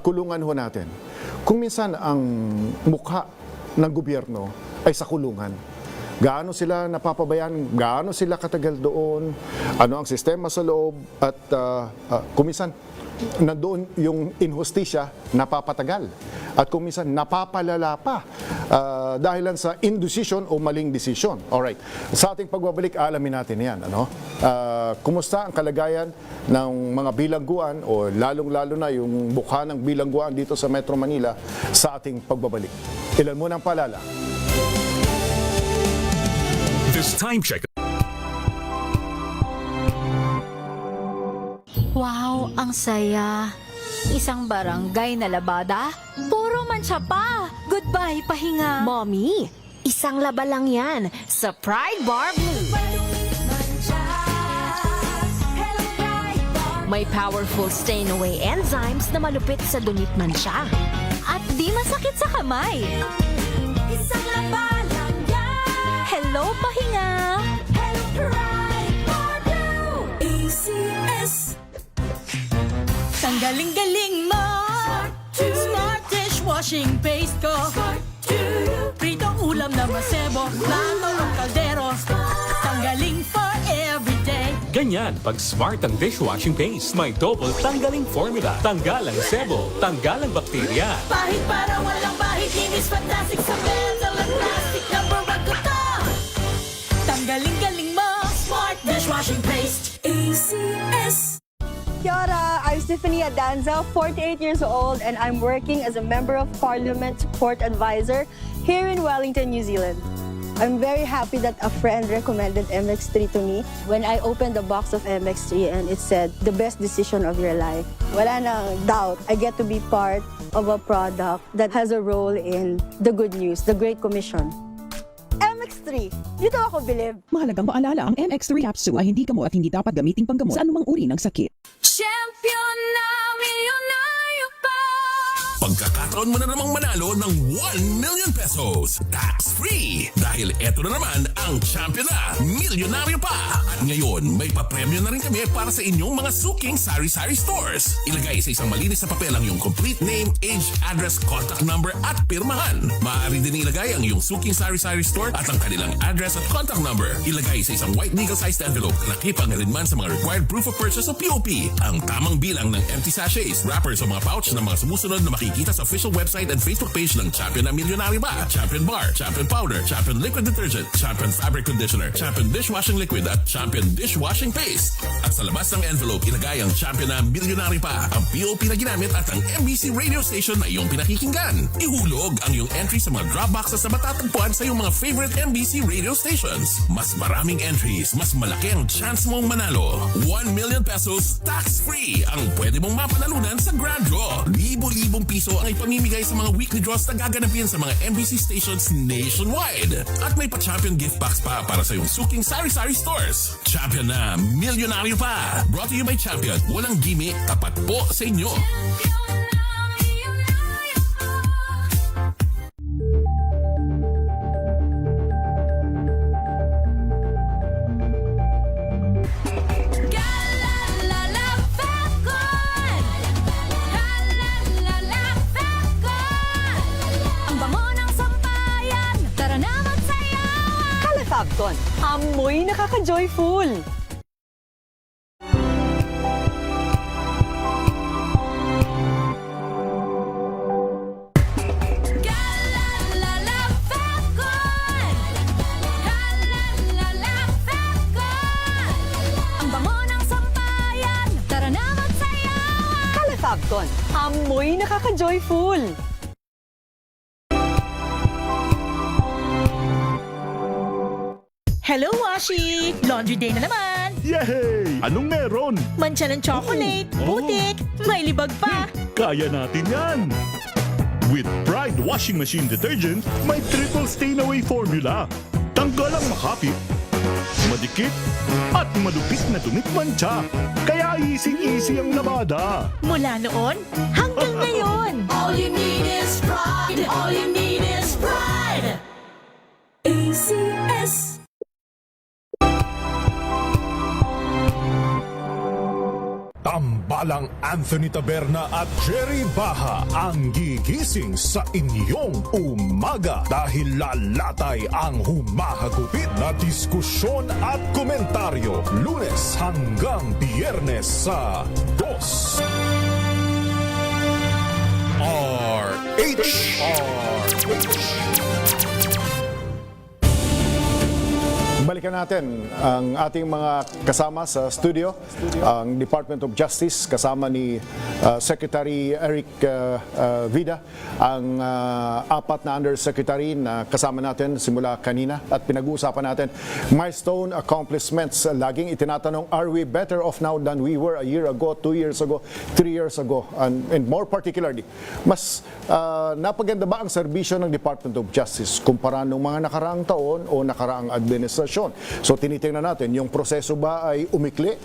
kulungan ho natin. Kung minsan ang mukha ng gobyerno ay sa kulungan, gaano sila napapabayaan, gaano sila katagal doon, ano ang sistema sa loob, at kuminsan nandoon yung injustisya napapatagal. At kuminsan napapalala pa dahilan sa indecision o maling decision. Alright. Sa ating pagbabalik, alamin natin yan. Ano? Kumusta ang kalagayan ng mga bilangguan o lalong-lalo na yung mukha ng bilangguan dito sa Metro Manila sa ating pagbabalik. Ilan muna ang paalala. This time check. Wow, ang saya. Isang barangay na labada, puro mancha pa. Goodbye, pahinga. Mommy, isang laba lang yan sa Pride Bar Blue. May powerful stain-away enzymes na malupit sa dunit mancha. At di masakit sa kamay. Isang laba lang yan. Hello, pahinga. Hello, Pride Bar Blue. ACS. Tanggaling-galing mo. Smart dishwashing paste ko. Pritong ulam na masebo. Plato ng kaldero. Tanggaling for everyday. Ganyan pag smart ang dishwashing paste. May double tanggaling formula. Tanggal ang sebo, tanggal ang bakterya. Pahit para walang bahid. Linis fantastic sa metal at plastic. Number 1 ko to. Tanggaling-galing mo. Smart dishwashing paste. ACS. Kia ora, I'm Stephanie Adanza, 48 years old, and I'm working as a Member of Parliament Support Advisor here in Wellington, New Zealand. I'm very happy that a friend recommended MX3 to me. When I opened the box of MX3 and it said, the best decision of your life, wala nang doubt, I get to be part of a product that has a role in the good news, the Great Commission. MX3, dito ako bilib. Mahalagang paalala, ang MX3 capsule ay hindi gamot at hindi dapat gamiting panggamot sa anumang uri ng sakit. Champion na milyonaryo pa. Pagkakataon mo na namang manalo ng 1 million pesos tax-free. Dahil eto na naman ang champion na milyonaryo pa. At ngayon, may papremyo na rin kami para sa inyong mga suking sari-sari stores. Ilagay sa isang malinis na papel ang iyong complete name, age, address, contact number at pirmahan. Maaari din ilagay ang iyong suking sari-sari store at ang kanilang address at contact number. Ilagay sa isang white legal-sized envelope na nakipag-alinman sa mga required proof of purchase o POP. Ang tamang bilang ng empty sachets, wrappers o mga pouch ng mga sumusunod na makikita makikita sa official website and Facebook page ng Champion na Milyonaryo Pa, Champion Bar, Champion Powder, Champion Liquid Detergent, Champion Fabric Conditioner, Champion Dishwashing Liquid at Champion Dishwashing Paste. At sa labas ng envelope, ilagay ang Champion na Milyonaryo Pa, ang POP na ginamit at ang MBC radio station na iyong pinakikinggan. Ihulog ang iyong entry sa mga drop boxes na matatagpuan sa iyong mga favorite MBC radio stations. Mas maraming entries, mas malaki ang chance mong manalo. 1 million pesos tax-free ang pwede mong mapanalunan sa Grand Draw. Libo-libong piso ang ipamimigay sa mga weekly draws na gaganapin sa mga MBC stations nationwide. At may pa-champion gift box pa para sa iyong suking sari-sari stores. Champion na Milyonaryo Pa. Brought to you by Champion. Walang gimmick, tapat po sa inyo. Kalafabton, amoy nakaka-joyful. Kalafabton, amoy nakaka-joyful. Hello, Washi! Laundry day na naman! Yay! Anong meron? Mancha ng chocolate, putik, may libag pa. Kaya natin yan! With Pride Washing Machine Detergent, may triple stain-away formula. Tanggal ang makapit, madikit, at malupit na dumit mancha. Kaya easy-easy ang labada. Mula noon hanggang ngayon. All you need is pride. All you need is pride. ACS. Tambalang Anthony Taberna at Jerry Baha ang gigising sa inyong umaga dahil lalatay ang humahagupit na diskusyon at komentaryo Lunes hanggang Biyernes sa 2 RH. Balikan natin ang ating mga kasama sa studio, ang Department of Justice, kasama ni Secretary Eric Vida, ang apat na undersecretary na kasama natin simula kanina at pinag-uusapan natin milestone accomplishments. Laging itinatanong, are we better off now than we were a year ago, 2 years ago, 3 years ago? And more particularly, mas napaganda ba ang serbisyo ng Department of Justice kumpara ng mga nakaraang taon o nakaraang administrasyon? So tinitingnan natin, yung proseso ba ay umikli?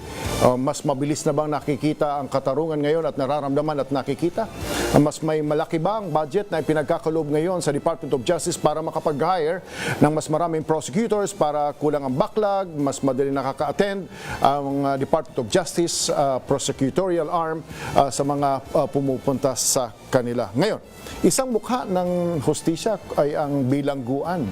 Mas mabilis na bang nakikita ang katarungan ngayon at nararamdaman at nakikita? Mas may malaki ba ang budget na ipinagkakaloob ngayon sa Department of Justice para makapag-hire ng mas maraming prosecutors para kulang ang backlog, mas madali nakaka-attend ang Department of Justice prosecutorial arm sa mga pumupunta sa kanila. Ngayon, isang mukha ng hustisya ay ang bilangguan.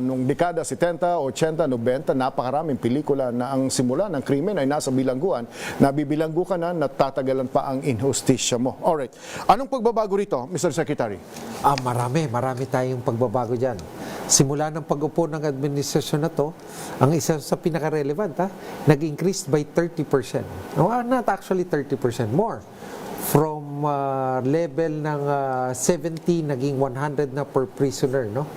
Nung dekada 70, 80, 90, napakaraming pelikula na ang simula ng krimen ay nasa bilangguan. Nabibilanggu ka na, natatagalan pa ang inhustisya mo. Alright. Anong pagbabago rito, Mr. Secretary? Marami tayong pagbabago dyan. Simula ng pag-upo ng administrasyon na to, ang isa sa pinaka-relevant, nag-increase by 30%. Not actually 30%, more. From level ng 70 naging 100 na per prisoner, no?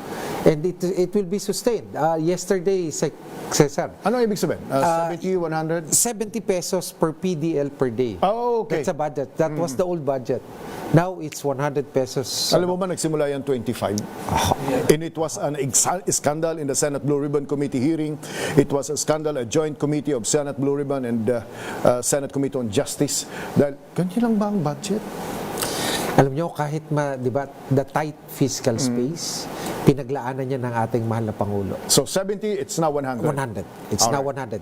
And it will be sustained. Yesterday, CESAR. Ano ibig sabihin? 70, 100? 70 pesos per PDL per day. Oh, okay. That's a budget. That was the old budget. Now it's 100 pesos. Alam mo ba, nagsimula yan 25? And it was an scandal in the Senate Blue Ribbon Committee hearing. It was a scandal, a joint committee of Senate Blue Ribbon and Senate Committee on Justice. Dahil, ganyan lang ba ang budget? Alam nyo, kahit di ba, the tight fiscal space, pinaglaanan niya ng ating mahal na Pangulo. So 70, it's now 100? 100. It's now 100.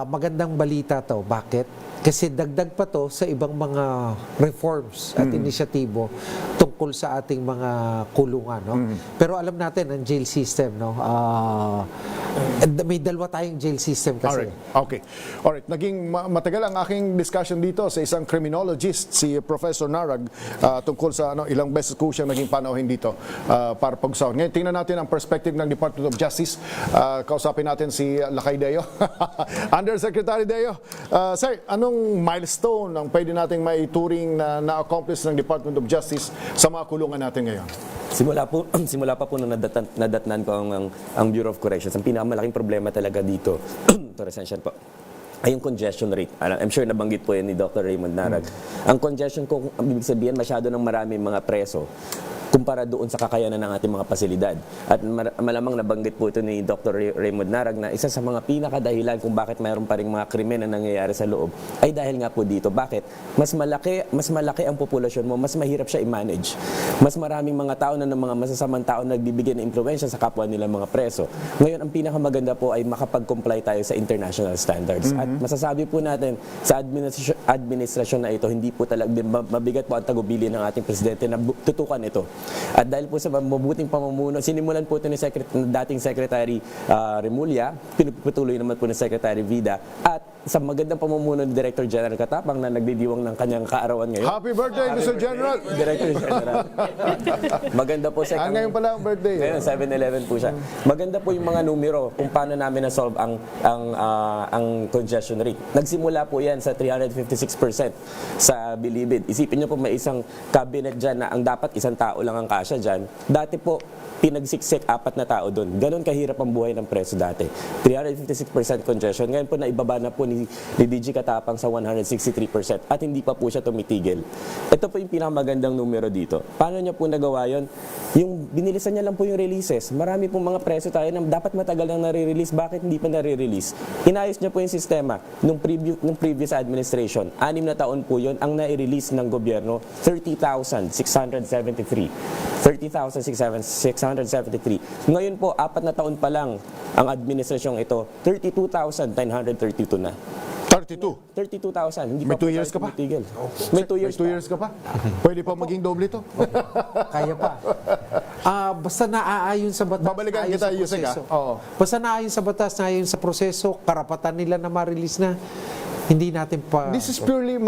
Magandang balita to. Bakit? Kasi dagdag pa to sa ibang mga reforms at inisyatibo tungkol tungkol sa ating mga kulungan, no? Pero alam natin ang jail system, no? May dalawa tayong jail system kasi. Alright. Naging matagal ang aking discussion dito sa isang criminologist, si Professor Narag, tungkol sa ilang beses ko siyang naging panauhin dito para pag-usapan. Ngayon, tingnan natin ang perspective ng Department of Justice. Kausapin natin si Lakay Deo. Undersecretary Deo. Sir, anong milestone ang pwede nating maituring na na-accomplish ng Department of Justice sa mga kulungan natin ngayon? Simula pa po nung nadatnan ko ang Bureau of Corrections, ang pinakamalaking problema talaga dito, po, ay yung congestion rate. I'm sure nabanggit po yan ni Dr. Raymond Narag. Ang congestion ko, ang ibig sabihin, masyado ng maraming mga preso kumpara doon sa kakayanan ng ating mga pasilidad. At malamang nabanggit po ito ni Dr. Raymond Narag na isa sa mga pinakadahilan kung bakit mayroon pa rin mga krimen na nangyayari sa loob ay dahil nga po dito. Bakit? Mas malaki ang populasyon mo, mas mahirap siya i-manage. Mas maraming mga tao na ng mga masasamang tao na nagbibigay ng impluwensya sa kapwa nila mga preso. Ngayon, ang pinakamaganda po ay makapag-comply tayo sa international standards. At masasabi po natin sa administrasyon na ito, hindi po talaga mabigat po ang tagubilin ng ating presidente na tutukan ito. At dahil po sa mabuting pamumuno, sinimulan po ito ni dating Secretary Remulla, pinagpatuloy naman po ni Secretary Vida, at sa magandang pamumuno ni Director General Katapang na nagdidiwang ng kanyang kaarawan ngayon. Happy birthday, Mr. General! Director General. Maganda po sa ngayon pala ang birthday. Ngayon, 7-11 po siya. Maganda po yung mga numero kung paano namin na-solve ang congestion rate. Nagsimula po yan sa 356% sa Bilibid. Isipin niyo po may isang cabinet dyan na ang dapat isang tao lang ang kasya dyan. Dati po, pinagsiksik 4 na tao doon. Ganon kahirap ang buhay ng preso dati. 356% congestion. Ngayon po naibaba na po ni DG Katapang sa 163% at hindi pa po siya tumitigil. Ito po yung pinakamagandang numero dito. Paano niya po nagawa yun? Yung binilisan niya lang po yung releases. Marami pong mga preso tayo na dapat matagal nang nare-release. Bakit hindi pa nare-release? Inayos niya po yung sistema nung previous administration. 6 na taon po yun ang nai-release ng gobyerno. 30,673. 30,673. Ngayon po, 4 na taon pa lang ang administrasyong ito, 32,932 na. 32,000. Hindi May pa 2 years ka pa? tumitigil. May 2 years, ka pa? Pwede pa maging doble ito? Kaya pa. Basta naaayon sa batas. Babalikan kita, Yusek, Basta naaayon sa batas, naaayon sa proseso, karapatan nila na ma-release na. Hindi natin pa... This is purely,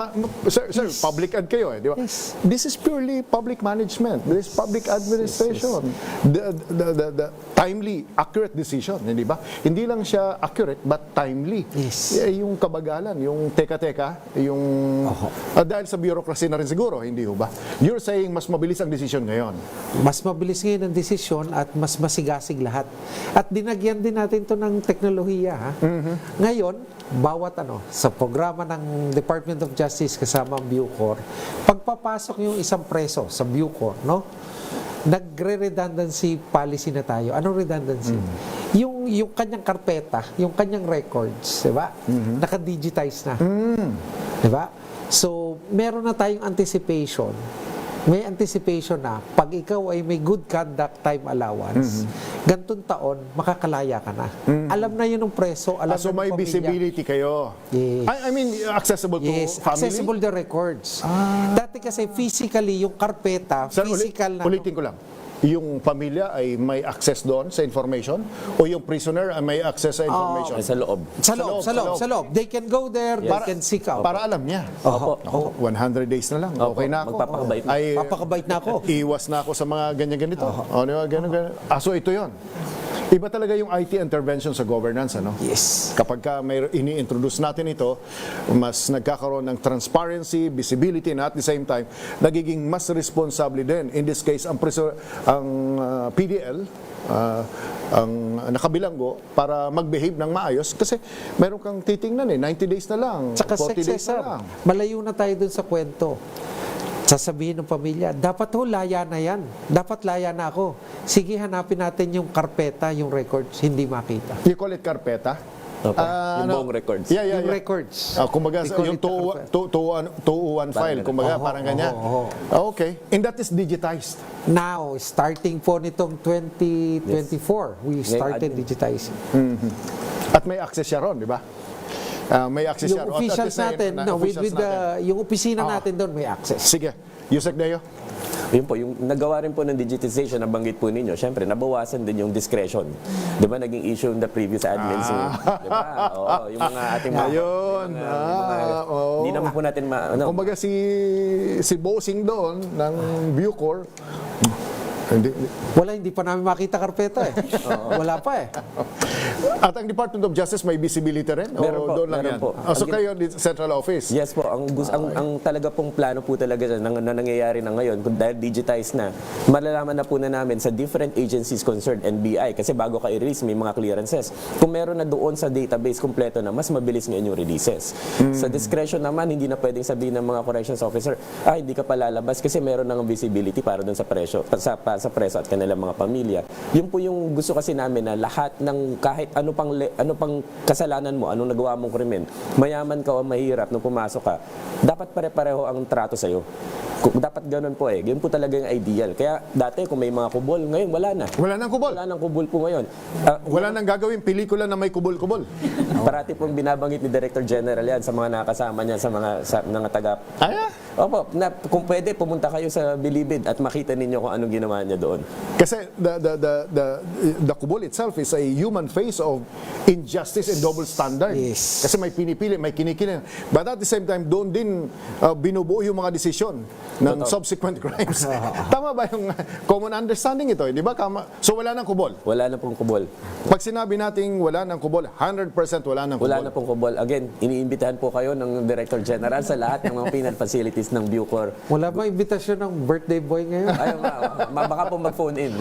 sir, public ad kayo di ba? Yes. This is purely public management. This is public administration. The timely, accurate decision, hindi ba? Hindi lang siya accurate, but timely. Yes. Yung kabagalan, yung teka-teka, yung... dahil sa bureaucracy na rin siguro, hindi ba? You're saying mas mabilis ang decision ngayon. Mas mabilis ngayon ang desisyon at mas masigasig lahat. At dinagyan din natin to ng teknolohiya. Ngayon, bawat sa programa ng Department of Justice kasama ang Bucor, pagpapasok yung isang preso sa Bucor, nagre-redundancy policy na tayo. Anong redundancy? Yung kanyang karpeta, yung kanyang records, di ba? Naka-digitize na. Di ba? So, meron na tayong anticipation. May anticipation na pag ikaw ay may good conduct time allowance, gantong taon, makakalaya ka na. Alam na yun ng preso, alam so na ng may pamilya. visibility kayo. Yes. I mean, accessible to family? Accessible the records. Dati kasi physically, yung karpeta, Sir, physical na... ulitin ko lang. Yung pamilya ay may access doon sa information o yung prisoner ay may access sa information? Sa loob. Sa loob. They can go there, they can seek out. Para alam niya. 100 days na lang. Okay na ako. Papakabait na ako. Iwas na ako sa mga ganyan-ganito. Ganyan. So ito yon. Iba talaga yung IT intervention sa governance, Yes. Kapag may ini-introduce natin ito, mas nagkakaroon ng transparency, visibility, and at the same time, nagiging mas responsable din. In this case, ang PDL, ang nakabilanggo para mag-behave ng maayos kasi meron kang titingnan 90 days na lang, Saka 40 days na lang. Malayo na tayo dun sa kwento. Sasabihin ng pamilya, dapat laya na yan. Dapat laya na ako. Sige, hanapin natin yung karpeta, yung records, hindi makita. You call it karpeta? Yung buong records. Yung records. Kumbaga, yung 201 file, kumbaga, parang ganyan. Okay. And that is digitized. Now, starting po nitong 2024, we started digitizing. At may access siya ron, di ba? May access yung officials natin, yung opisina natin doon may access. Sige. Yusek Deo? Yun po, yung nagawa rin po ng digitization, nabanggit po ninyo, syempre, nabawasan din yung discretion. Di ba naging issue in the previous admins? Di ba? Oo, yung mga ating mga... Ayun. Hindi naman po natin Kumbaga si Bossing doon ng Bucor, hindi pa namin makita karpeta eh. Wala pa eh. At ang Department of Justice may visibility rin? Meron po, doon lang meron yan? po. So kayo, Central Office? Yes po. Ang talaga pong plano po talaga dyan, na nangyayari na ngayon, dahil digitized na, malalaman na po na namin sa different agencies concerned, NBI, kasi bago ka i-release, may mga clearances. Kung meron na doon sa database kompleto na, mas mabilis ngayon yung releases. Sa discretion naman, hindi na pwedeng sabihin ng mga corrections officer, hindi ka pa lalabas kasi meron ng visibility para doon sa preso at kanilang mga pamilya. Yun po yung gusto kasi namin na lahat ng kahit ano pang kasalanan mo, anong nagawa mong krimen, mayaman ka o mahirap nung pumasok ka, dapat pare-pareho ang trato sa'yo. Dapat ganun po eh. Yun po talaga yung ideal. Kaya dati kung may mga kubol, ngayon wala na. Wala nang kubol? Wala nang kubol po ngayon. Wala nang gagawin pelikula na may kubol-kubol? Parati pong binabanggit ni Director General yan sa mga nakasama niya, sa mga taga... Opo, kung pwede, pumunta kayo sa Bilibid at makita ninyo kung anong ginawa niya doon. Kasi the kubol itself is a human face of injustice and double standard. Yes. Kasi may pinipili, may kinikiling. But at the same time, doon din binubuo yung mga desisyon ng subsequent crimes. Tama ba yung common understanding ito? Di ba? So wala nang kubol? Wala na pong kubol. Pag sinabi nating wala nang kubol, 100% wala nang kubol? Wala na pong kubol. Again, iniimbitahan po kayo ng Director General sa lahat ng mga penal facilities ng Bucor. Wala ba imbitasyon ng birthday boy ngayon? Ayun nga, baka po mag-phone in.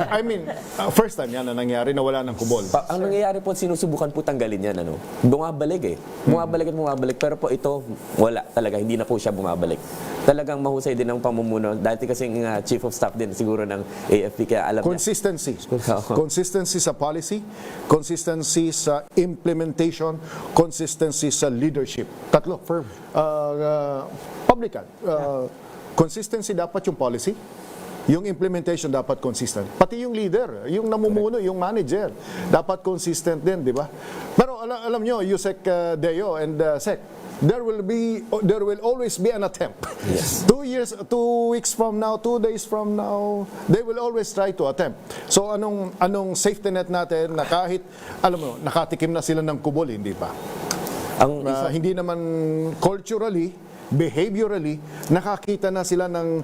I mean, first time yan na nangyari na wala ng kubol. Ang nangyayari po, sinusubukan po tanggalin yan. Bumabalik eh. Bumabalik at bumabalik. Pero po ito, wala talaga. Hindi na po siya bumabalik. Talagang mahusay din ang pamumuno. Dati kasing chief of staff din siguro ng AFP, kaya alam Consistency. Consistency sa policy, consistency sa implementation, consistency sa leadership. Tatlo. Firm. Publican. Consistency dapat yung policy. Yung implementation dapat consistent. Pati yung leader, yung namumuno, yung manager, dapat consistent din, di ba? Pero alam nyo, Yusek Deo and Sec, there will always be an attempt. Yes. 2 weeks from now, 2 days from now, they will always try to attempt. So anong safety net natin na kahit, alam mo, nakatikim na sila ng kubol, hindi ba? Hindi naman culturally, behaviorally, nakakita na sila ng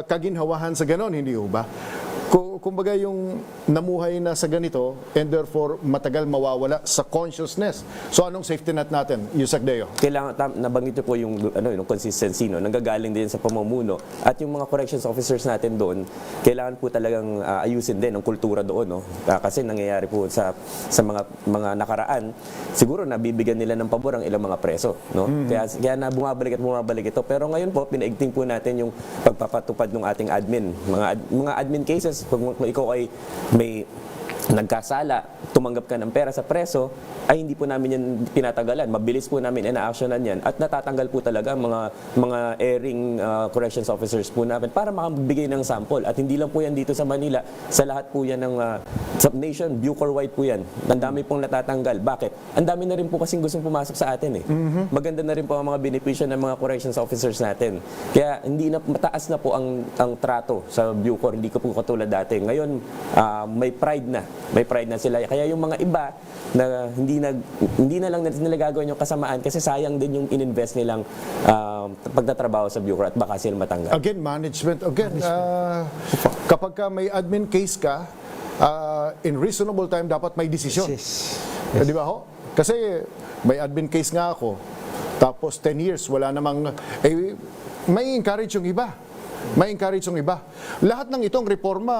kaginhawahan sa ganon, hindi ba? Kumbaga yung namuhay na sa ganito and therefore matagal mawawala sa consciousness. So anong safety net natin, Yusek Deo? Kailangan, nabanggit po yung consistency, nanggagaling din sa pamumuno. At yung mga corrections officers natin doon, kailangan po talagang ayusin din ang kultura doon. Kasi nangyayari po sa mga nakaraan, siguro nabibigyan nila ng pabor ang ilang mga preso. Kaya na bumabalik at bumabalik ito. Pero ngayon po, pinaigting po natin yung pagpapatupad ng ating admin. Mga admin cases, pag ikaw ay may nagkasala, tumanggap ka ng pera sa preso, ay hindi po namin yan pinatagalan. Mabilis po namin ina-actionan yan. At natatanggal po talaga mga erring corrections officers po namin para makabigay ng sample. At hindi lang po yan dito sa Manila, sa lahat po yan ng nation, Bucor-wide po yan. Ang dami pong natatanggal. Bakit? Ang dami na rin po kasing gustong pumasok sa atin eh. Maganda na rin po ang mga benepisyo ng mga corrections officers natin. Kaya hindi na mataas na po ang trato sa Bucor. Hindi ko po katulad dati. Ngayon, may pride na. May pride na sila. Kaya yung mga iba na hindi na lang nila gagawin yung kasamaan kasi sayang din yung ininvest nilang pagtatrabaho sa Bucor at baka sila matanggal. Again, management. Again, kapag may admin case ka, in reasonable time dapat may desisyon. Yes. Di ba ho? Kasi may admin case nga ako, tapos 10 years, wala namang, may encourage yung iba. Lahat ng itong reforma,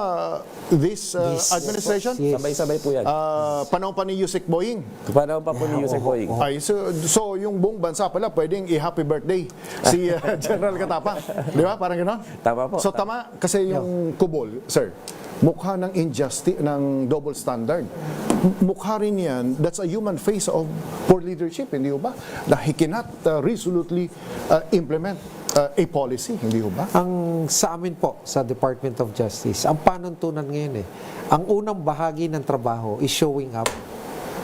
this administration, sabay-sabay po yan. Panahon pa ni Yusek Boying. Panahon pa po ni Yusek Boying. So yung buong bansa pala pwedeng i-happy birthday si General Katapang. Di ba? Parang gano'n? Tama po. So tama, kasi yung kubol, sir, mukha ng injustice, ng double standard. Mukha rin yan, that's a human face of poor leadership, hindi ba? Na he cannot resolutely implement a policy, hindi ba? Ang sa amin po, sa Department of Justice, ang panuntunan ngayon ang unang bahagi ng trabaho is showing up.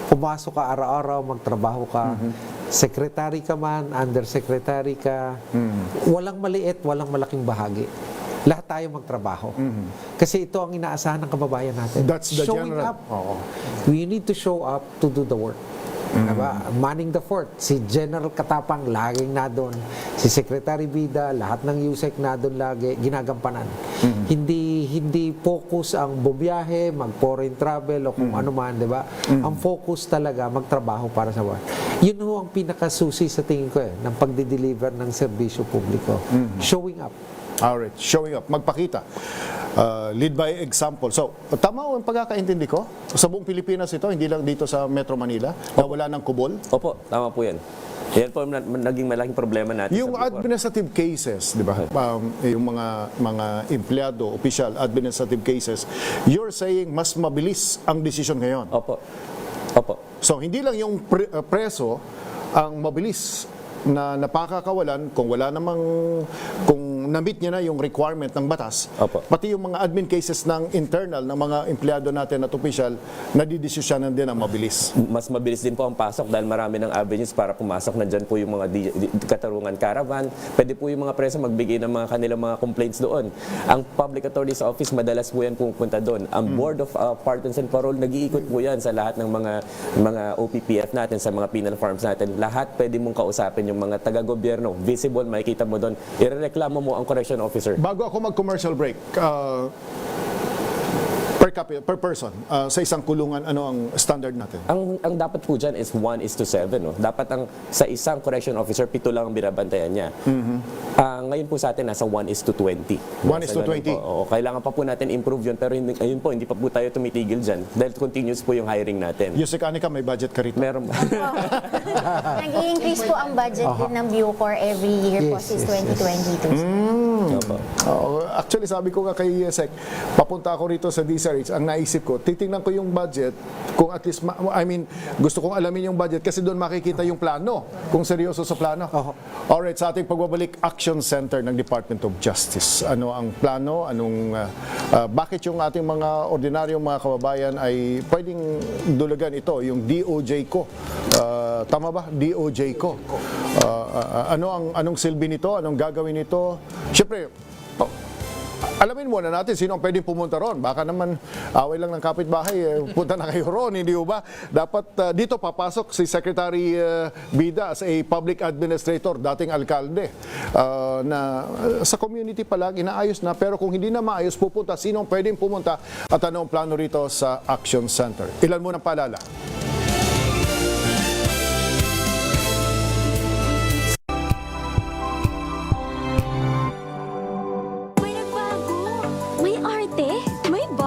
Pumasok ka araw-araw, magtrabaho ka, secretary ka man, undersecretary ka, walang maliit, walang malaking bahagi. lahat tayo magtrabaho. Kasi ito ang inaasahan ng kababayan natin. That's the Showing general. up. We need to show up to do the work. Diba? Manning the fort. Si General Katapang laging na doon. Si Secretary Vida, lahat ng USEC na doon lagi, ginagampanan. Hindi focus ang bumiyahe, mag-foreign travel o kung ano man, di ba? Ang focus talaga, magtrabaho para sa work. Yun ho ang pinakasusi sa tingin ko ng pagde-deliver ng serbisyo publiko. Showing up. Alright, showing up, magpakita. Lead by example. So, tama ang pagkakaintindi ko? Sa buong Pilipinas ito, hindi lang dito sa Metro Manila, na wala ng kubol? Opo, tama po yan. Yan po naging malaking problema natin. Yung administrative cases, di ba? Yung mga empleyado, official, administrative cases, you're saying mas mabilis ang desisyon ngayon? Opo. So, hindi lang yung preso ang mabilis na napakakawalan kung wala namang, kung na-meet niya na yung requirement ng batas, pati yung mga admin cases ng internal ng mga empleyado natin at opisyal, nadidesisyonan din ang mabilis. Mas mabilis din po ang pasok dahil marami ng avenues para pumasok. Nandyan po yung mga katarungan caravan. Pwede po yung mga preso magbigay ng mga kanilang mga complaints doon. Ang Public Attorney's Office, madalas po yan pupunta doon. Ang Board of Pardons and Parole, nag-iikot po yan sa lahat ng mga OPPF natin, sa mga penal farms natin. Lahat pwede mong kausapin yung mga taga-gobyerno. Visible, makikita mo doon. Irereklamo mo ang correction officer. Bago ako mag-commercial break, per person, sa isang kulungan, ano ang standard natin? Ang dapat po dyan is 1:7. No? Dapat sa isang correction officer, 7 lang ang binabantayan niya. Ngayon po sa atin, nasa 1:20. 1:20? Kailangan pa po natin improve yun, pero ayun po, hindi pa po tayo tumitigil dyan dahil continuous po yung hiring natin. Yusek Anika, may budget ka rito? Meron ba? Nag-i-increase po ang budget din ng Bucor every year po since 2022. Actually, sabi ko nga kay Yusek, papunta ako rito sa DSRH, ang naisip ko, titingnan ko yung budget, kung at least, gusto kong alamin yung budget kasi doon makikita yung plano, kung seryoso sa plano. Alright, sa ating pagbabalik, Action Center ng Department of Justice. Ano ang plano? Bakit yung ating mga ordinaryong mga kababayan ay pwedeng dulagan ito, yung DOJ ko? Tama ba? DOJ ko. Anong silbi nito? Anong gagawin nito? Siyempre, alamin muna natin sino ang pwedeng pumunta ron. Baka naman away lang ng kapitbahay, punta na kayo ron, hindi ba? Dapat dito papasok si Secretary Bida as a public administrator, dating alkalde, na sa community pa lang inaayos na, pero kung hindi na maayos, pupunta, sino ang pwedeng pumunta at ano ang plano rito sa Action Center. Ilan mo ng paalala?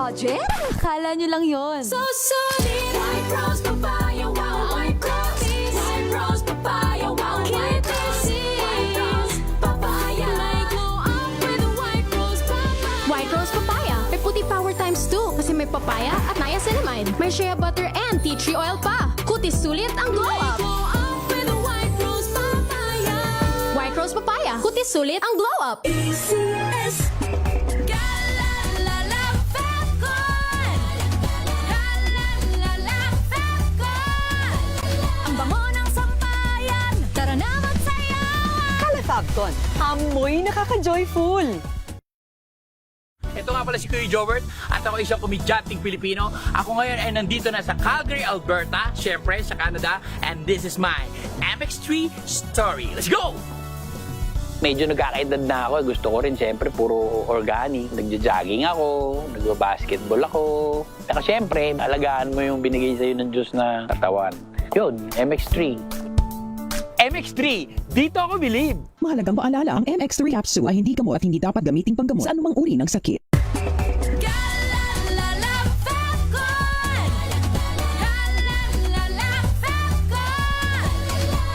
Budget? Akala nyo lang yon. So solid. White rose papaya, wow, white rose. White rose papaya, wow, white rose. White rose papaya. May glow up with white rose papaya. White rose papaya. May puti power times 2 kasi may papaya at niacinamide. May shea butter and tea tree oil pa. Kutis sulit ang glow up. Glow up with white rose papaya. White rose papaya. Kutis sulit ang glow up. ECS. Fagcon, amoy nakaka-joyful. Ito nga pala si Kuya Jobert at ako isang komedyanteng Pilipino. Ako ngayon ay nandito na sa Calgary, Alberta, syempre sa Canada, and this is my MX3 story. Let's go! Medyo nagkakaedad na ako. Gusto ko rin syempre puro organic. Nagja-jogging ako, nagba-basketball ako. Saka syempre, alagaan mo yung binigay sa'yo ng Diyos na katawan. Yun, MX3. MX3, dito ako believe. Mahalagang paalala, ang MX3 capsule ay hindi gamot at hindi dapat gamiting panggamot sa anumang uri ng sakit.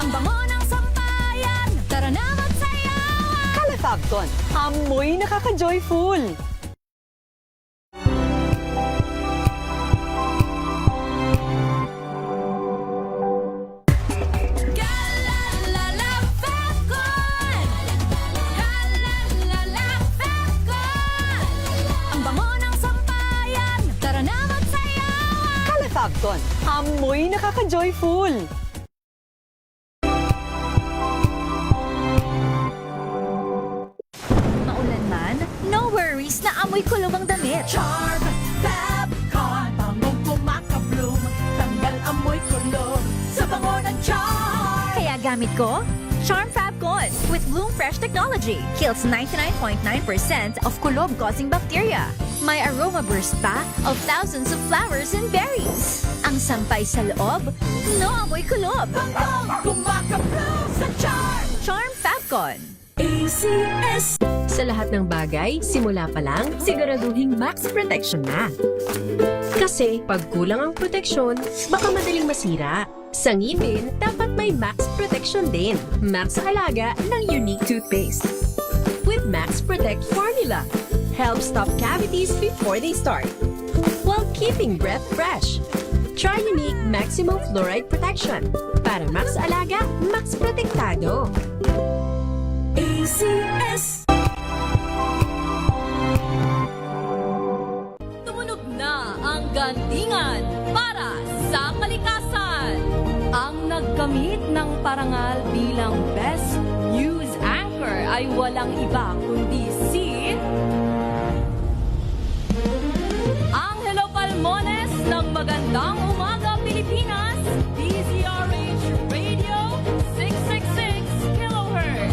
Ang bango ng sampayan, tara na magsayawan. Calefagcon, amoy nakaka-joyful. Fagcon, amoy nakaka-joyful. Maulan man, no na amoy kulob ang damit. Charm Fab Con, bangong kumaka-bloom, tanggal amoy kulob sa bango ng Charm. Kaya gamit ko, Charm Fab Con with Bloom Fresh technology. Kills 99.9% of kulob-causing bacteria. May aroma burst pa of thousands of flowers and berries. Ang sampay sa loob, no amoy kulob. Bangong kumaka-bloom sa Charm. Charm Fab Con. ACS. Sa lahat ng bagay, simula pa lang, siguraduhing max protection na. Kasi pag kulang ang proteksyon, baka madaling masira. Sa ngipin, dapat may max protection din. Max Alaga ng Unique Toothpaste. With Max Protect Formula, help stop cavities before they start, while keeping breath fresh. Try Unique Maximum Fluoride Protection. Para Max Alaga, Max Protektado. ACS. Tumunog na ang gandingan para sa kalikasan. Ang nagkamit ng parangal bilang Best News Anchor ay walang iba kundi si Angelo Palmones ng Magandang Umaga Pilipinas, DZRH Radio 666 kHz.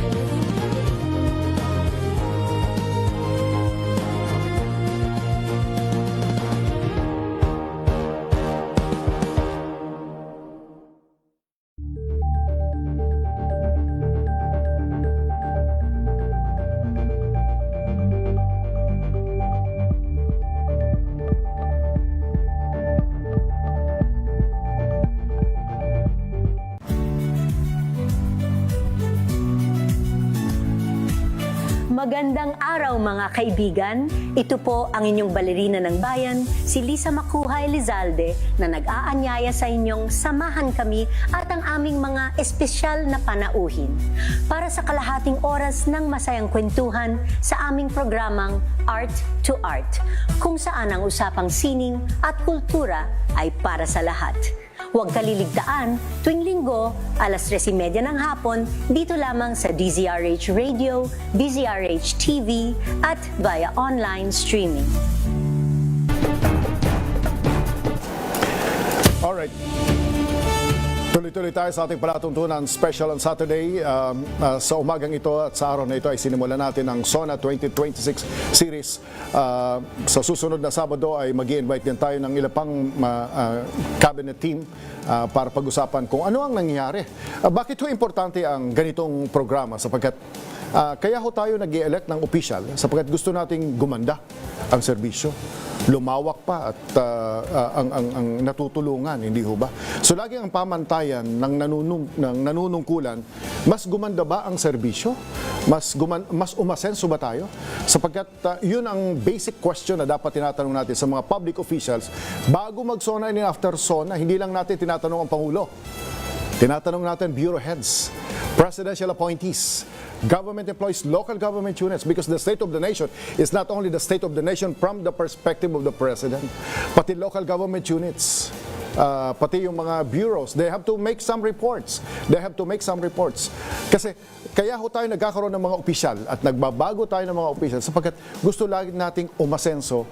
Magandang araw mga kaibigan. Ito po ang inyong balerina ng bayan, si Lisa Makuhay Lizalde, na nag-aanyaya sa inyong samahan kami at ang aming mga espesyal na panauhin para sa kalahating oras ng masayang kwentuhan sa aming programang Art to Art, kung saan ang usapang sining at kultura ay para sa lahat. Huwag kaliligtaan, tuwing linggo, alas 3:30 ng hapon, dito lamang sa DZRH Radio, DZRH TV, at via online streaming. Alright. Tuloy-tuloy tayo sa ating palatuntunan special on Saturday. Sa umagang ito at sa araw na ito ay sinimulan natin ang SONA 2026 series. Sa susunod na Sabado ay mag-i-invite din tayo ng ilang pang cabinet team para pag-usapan kung ano ang nangyayari. Bakit ho importante ang ganitong programa? Sapagkat kaya ho tayo nag-i-elect ng official sapagkat gusto nating gumanda ang serbisyo. Lumawak pa at ang natutulungan, hindi ho ba? So lagi ang pamantayan ng nanunungkulan, mas gumanda ba ang serbisyo? Mas umasenso ba tayo? Sapagkat yun ang basic question na dapat tinatanong natin sa mga public officials bago mag-SONA and after SONA. Hindi lang natin tinatanong ang Pangulo. Tinatanong natin bureau heads, presidential appointees, government employees, local government units, because the state of the nation is not only the state of the nation from the perspective of the president, pati local government units, pati yung mga bureaus, they have to make some reports. Kasi kaya ho tayo nagkakaroon ng mga opisyal at nagbabago tayo ng mga opisyal sapagkat gusto lagi nating umasenso.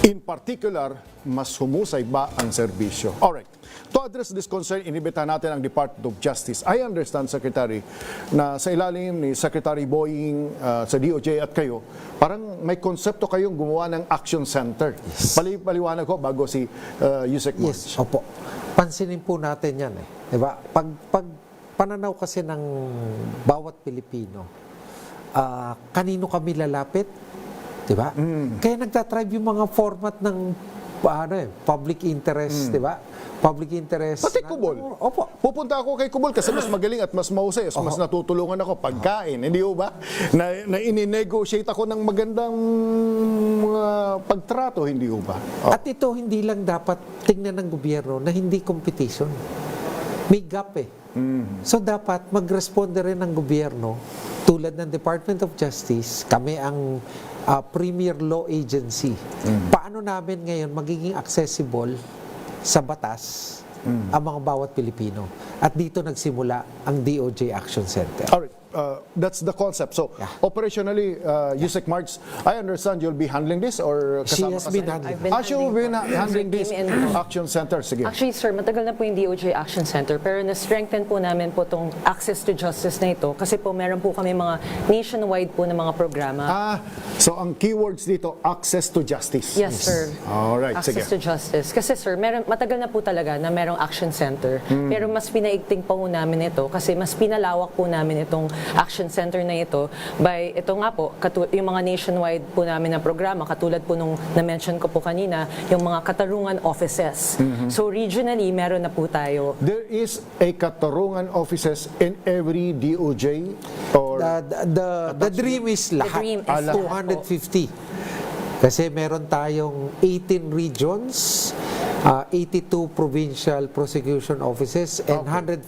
In particular, mas humusay ba ang serbisyo? Alright. To address this concern, inibitahan natin ang Department of Justice. I understand, Secretary, na sa ilalim ni Secretary Boying sa DOJ at kayo, parang may konsepto kayong gumawa ng action center. Yes. Paliwanag ko bago si Yusek March. Yes, opo. Pansinin po natin yan. Diba? Pag pananaw kasi ng bawat Pilipino, kanino kami lalapit? Diba? Kaya nagtatribe yung mga format ng public interest, diba? Public interest. Pati Kubol. Opo. Pupunta ako kay Kubol kasi mas magaling at mas mahusay. Mas natutulungan ako pagkain. Hindi ho ba? Na ini-negotiate ako ng magandang pagtrato. Hindi ho ba? At ito hindi lang dapat tingnan ng gobyerno na hindi competition. May gap eh. So dapat mag-responde rin ng gobyerno tulad ng Department of Justice. Kami ang premier law agency. Paano namin ngayon magiging accessible sa batas ang mga bawat Pilipino. At dito nagsimula ang DOJ Action Center. Alright. that's the concept. So, operationally, Yusek Marks, I understand you'll be handling this or She kasama has ka been sa- handling. Ah, she will be handling this action center. Sige. Actually, sir, matagal na po yung DOJ Action Center, pero na-strengthen po namin po itong access to justice na ito kasi po meron po kami mga nationwide po na mga programa. So ang keywords dito, access to justice. Yes, sir. Alright, sige. Access to justice. Kasi sir, matagal na po talaga na merong action center. Pero mas pinaigting pa po namin ito kasi mas pinalawak po namin itong action center na ito by ito nga po, yung mga nationwide po namin na programa, katulad po nung na-mention ko po kanina, yung mga katarungan offices. So regionally, meron na po tayo. There is a katarungan offices in every DOJ or The dream is lahat. dream is lahat 250. Kasi meron tayong 18 regions, 82 provincial prosecution offices, and 149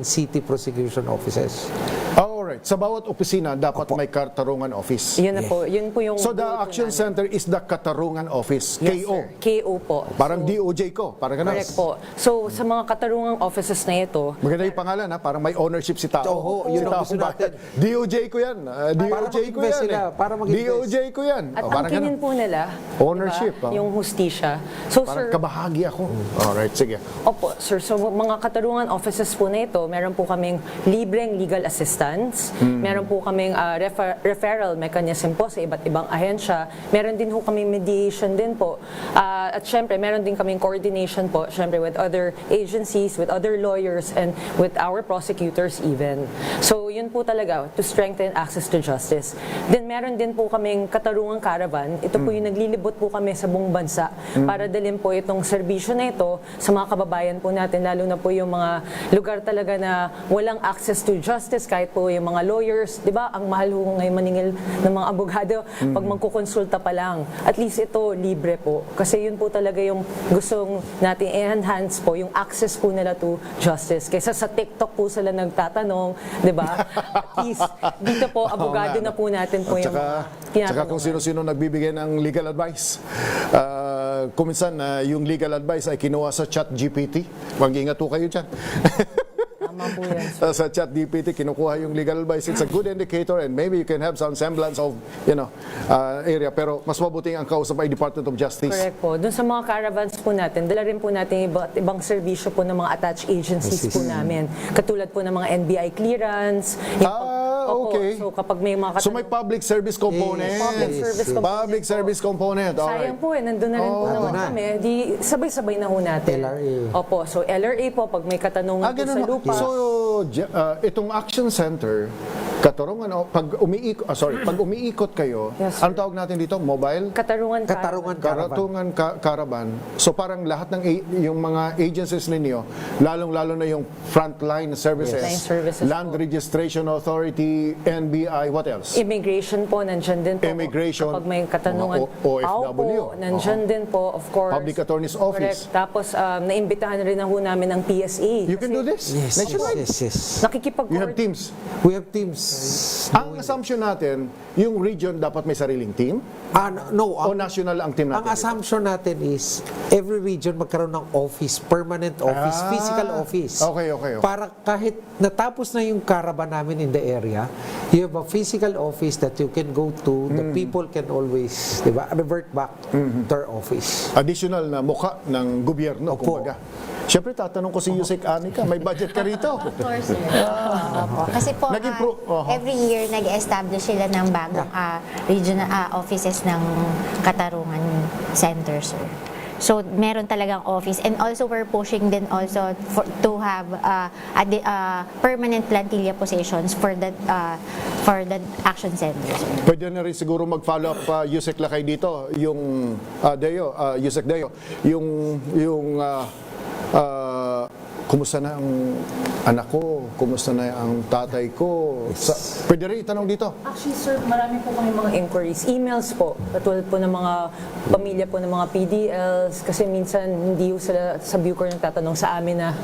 city prosecution offices. Alright. Sa bawat opisina, dapat may katarungan office. Yun na po. Yun po yung So the goal po action namin. center is the katarungan office. Yes, KO. sir. KO po. Parang DOJ ko. Parang ganun. Correct po. So, sa mga katarungang offices na ito, Maganda yung pangalan ha. Parang may ownership si tao. Oo, yun ang gusto natin. DOJ ko yan. DOJ ko mag-invest yan. sila, para mag-invest. DOJ ko yan. at Parang angkinin ganun. po nila, Ownership, diba, oh. yung hustisya. So, Parang sir, kabahagi ako. Alright, sige. opo, sir, so mga katarungan offices po na ito, meron po kaming libreng legal assistance, meron po kaming referral mechanism po sa iba't ibang ahensya, meron din po kaming mediation din po, at syempre, meron din kaming coordination po, syempre, with other agencies, with other lawyers, and with our prosecutors even. So, yun po talaga, to strengthen access to justice. Then, meron din po kaming katarungang caravan. Ito po yung naglilibot po kami sa buong bansa para dalhin po itong serbisyo na ito sa mga kababayan po natin, lalo na po yung mga lugar talaga na walang access to justice, kahit po yung mga lawyers, di ba? Ang mahal ho ngayon maningil ng mga abogado pag magkukonsulta pa lang. At least ito, libre po. Kasi yun po talaga yung gustong natin i-enhance po, yung access po nila to justice. Kaysa sa TikTok po sila nagtatanong, di ba? At least, dito po, abogado na po natin po yung Tsaka kung sino-sino nagbibigay ng legal advice. Kuminsan, yung legal advice ay kinuha sa ChatGPT. Mag-ingat po kayo dyan. Tama po yan. Sa ChatGPT, kinukuha yung legal advice. It's a good indicator and maybe you can have some semblance of, area. Pero mas mabuting ang kausap ay Department of Justice. Correct po. Doon sa mga caravans po natin, dala rin po natin ibang serbisyo po ng mga attached agencies po namin. Katulad po ng mga NBI clearance. Okay. So kapag may mga So may public service component. Public service component. Sayang po nandun na rin po naman kami. Di sabay-sabay na ho natin. LRA. Opo, so LRA po pag may katanungan po sa lupa. So, itong action center, katarungan, pag umiikot kayo, ang tawag natin dito, mobile? Katarungan Caravan. So parang lahat ng yung mga agencies ninyo, lalong-lalo na yung frontline services, Frontline services Land Registration Authority, NBI, what else? Immigration po, nandyan din po. Immigration, Kapag may katanungan. mga OFW. Po, nandyan din po, of course. Public Attorney's Office. Correct. Tapos, naimbitahan rin na ho namin ng PSA. You can do this? Yes. You have teams? We have teams. Ang assumption natin, yung region dapat may sariling team? No. O national ang team natin? Ang assumption natin is every region magkaroon ng office, permanent office, physical office. Okay. Para kahit natapos na yung caravan namin in the area, you have a physical office that you can go to. The people can always, di ba, revert back to their office. Additional na mukha ng gobyerno, kumbaga. Siyempre, tatanong ko si Yusek Anika, may budget ka rito? Of course, sir. Opo. Kasi po, every year nag-establish sila ng bagong regional offices ng Katarungan Center, sir. So, meron talagang office. And also, we're pushing din also to have permanent plantilla positions for the action center, sir. Pwede na rin siguro mag-follow up Yusek Lakay dito, yung Yusek Deo, yung kumusta na ang anak ko, kumusta na ang tatay ko. Pwede rin itanong dito. Actually, sir, marami po kami mga inquiries. Emails po, katulad po ng mga pamilya po ng mga PDLs, kasi minsan hindi sila sa Bucor nagtatanong sa amin na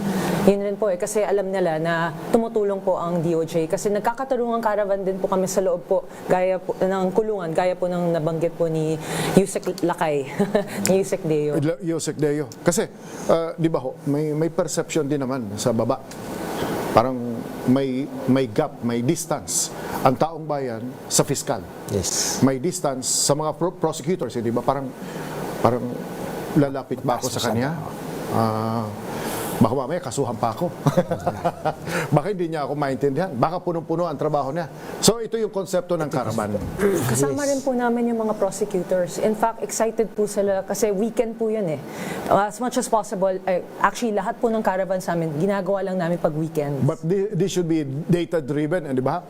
yun rin po kasi alam nila na tumutulong po ang DOJ. Kasi nagkakatarungang caravan din po kami sa loob po, gaya po ng kulungan, gaya po ng nabanggit po ni Yusek Lakay, ni Yusek Deo. Yusek Deo. Kasi, di ba ho, may perception din naman sa baba. parang may gap, may distance ang taong bayan sa fiscal. Yes. May distance sa mga prosecutors, di ba? Parang lalapit ba ako sa kanya? Baka mamaya kasuhan pa ako. Baka hindi niya ako maintindihan. Baka punong-puno ang trabaho niya. So ito yung konsepto ng caravan. Kasama rin po namin yung mga prosecutors. In fact, excited po sila kasi weekend po yun eh. As much as possible, actually lahat po ng caravan sa amin, ginagawa lang namin pag weekend. But this should be data-driven, di ba?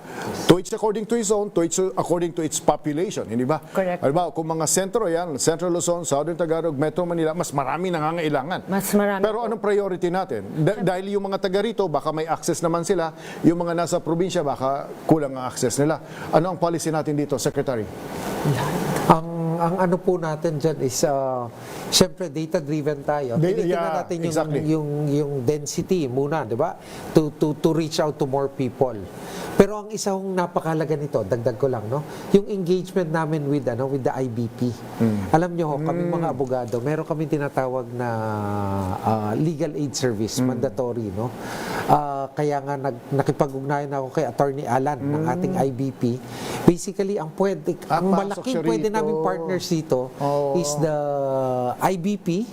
To each according to its own, to each according to its population, di ba? Correct. Di ba? Kung mga sentro yan, Central Luzon, Southern Tagalog, Metro Manila, mas marami nangangailangan. Mas marami. Pero anong priority natin? Dahil yung mga taga rito, baka may access naman sila. Yung mga nasa probinsya, baka kulang ang access nila. Ano ang policy natin dito, Secretary? Ang ano po natin dyan is, syempre data-driven tayo. Tinitingnan natin yung density muna, di ba? To reach out to more people. Pero ang isang napakalaga nito, dagdag ko lang, no? Yung engagement namin with the IBP. Alam nyo, kami mga abogado, meron kami tinatawag na legal aid service, mandatory, no? Kaya nga nakipag-ugnayan ako kay Attorney Alan ng ating IBP. Basically, ang malaking pwede namin partners dito is the IBP,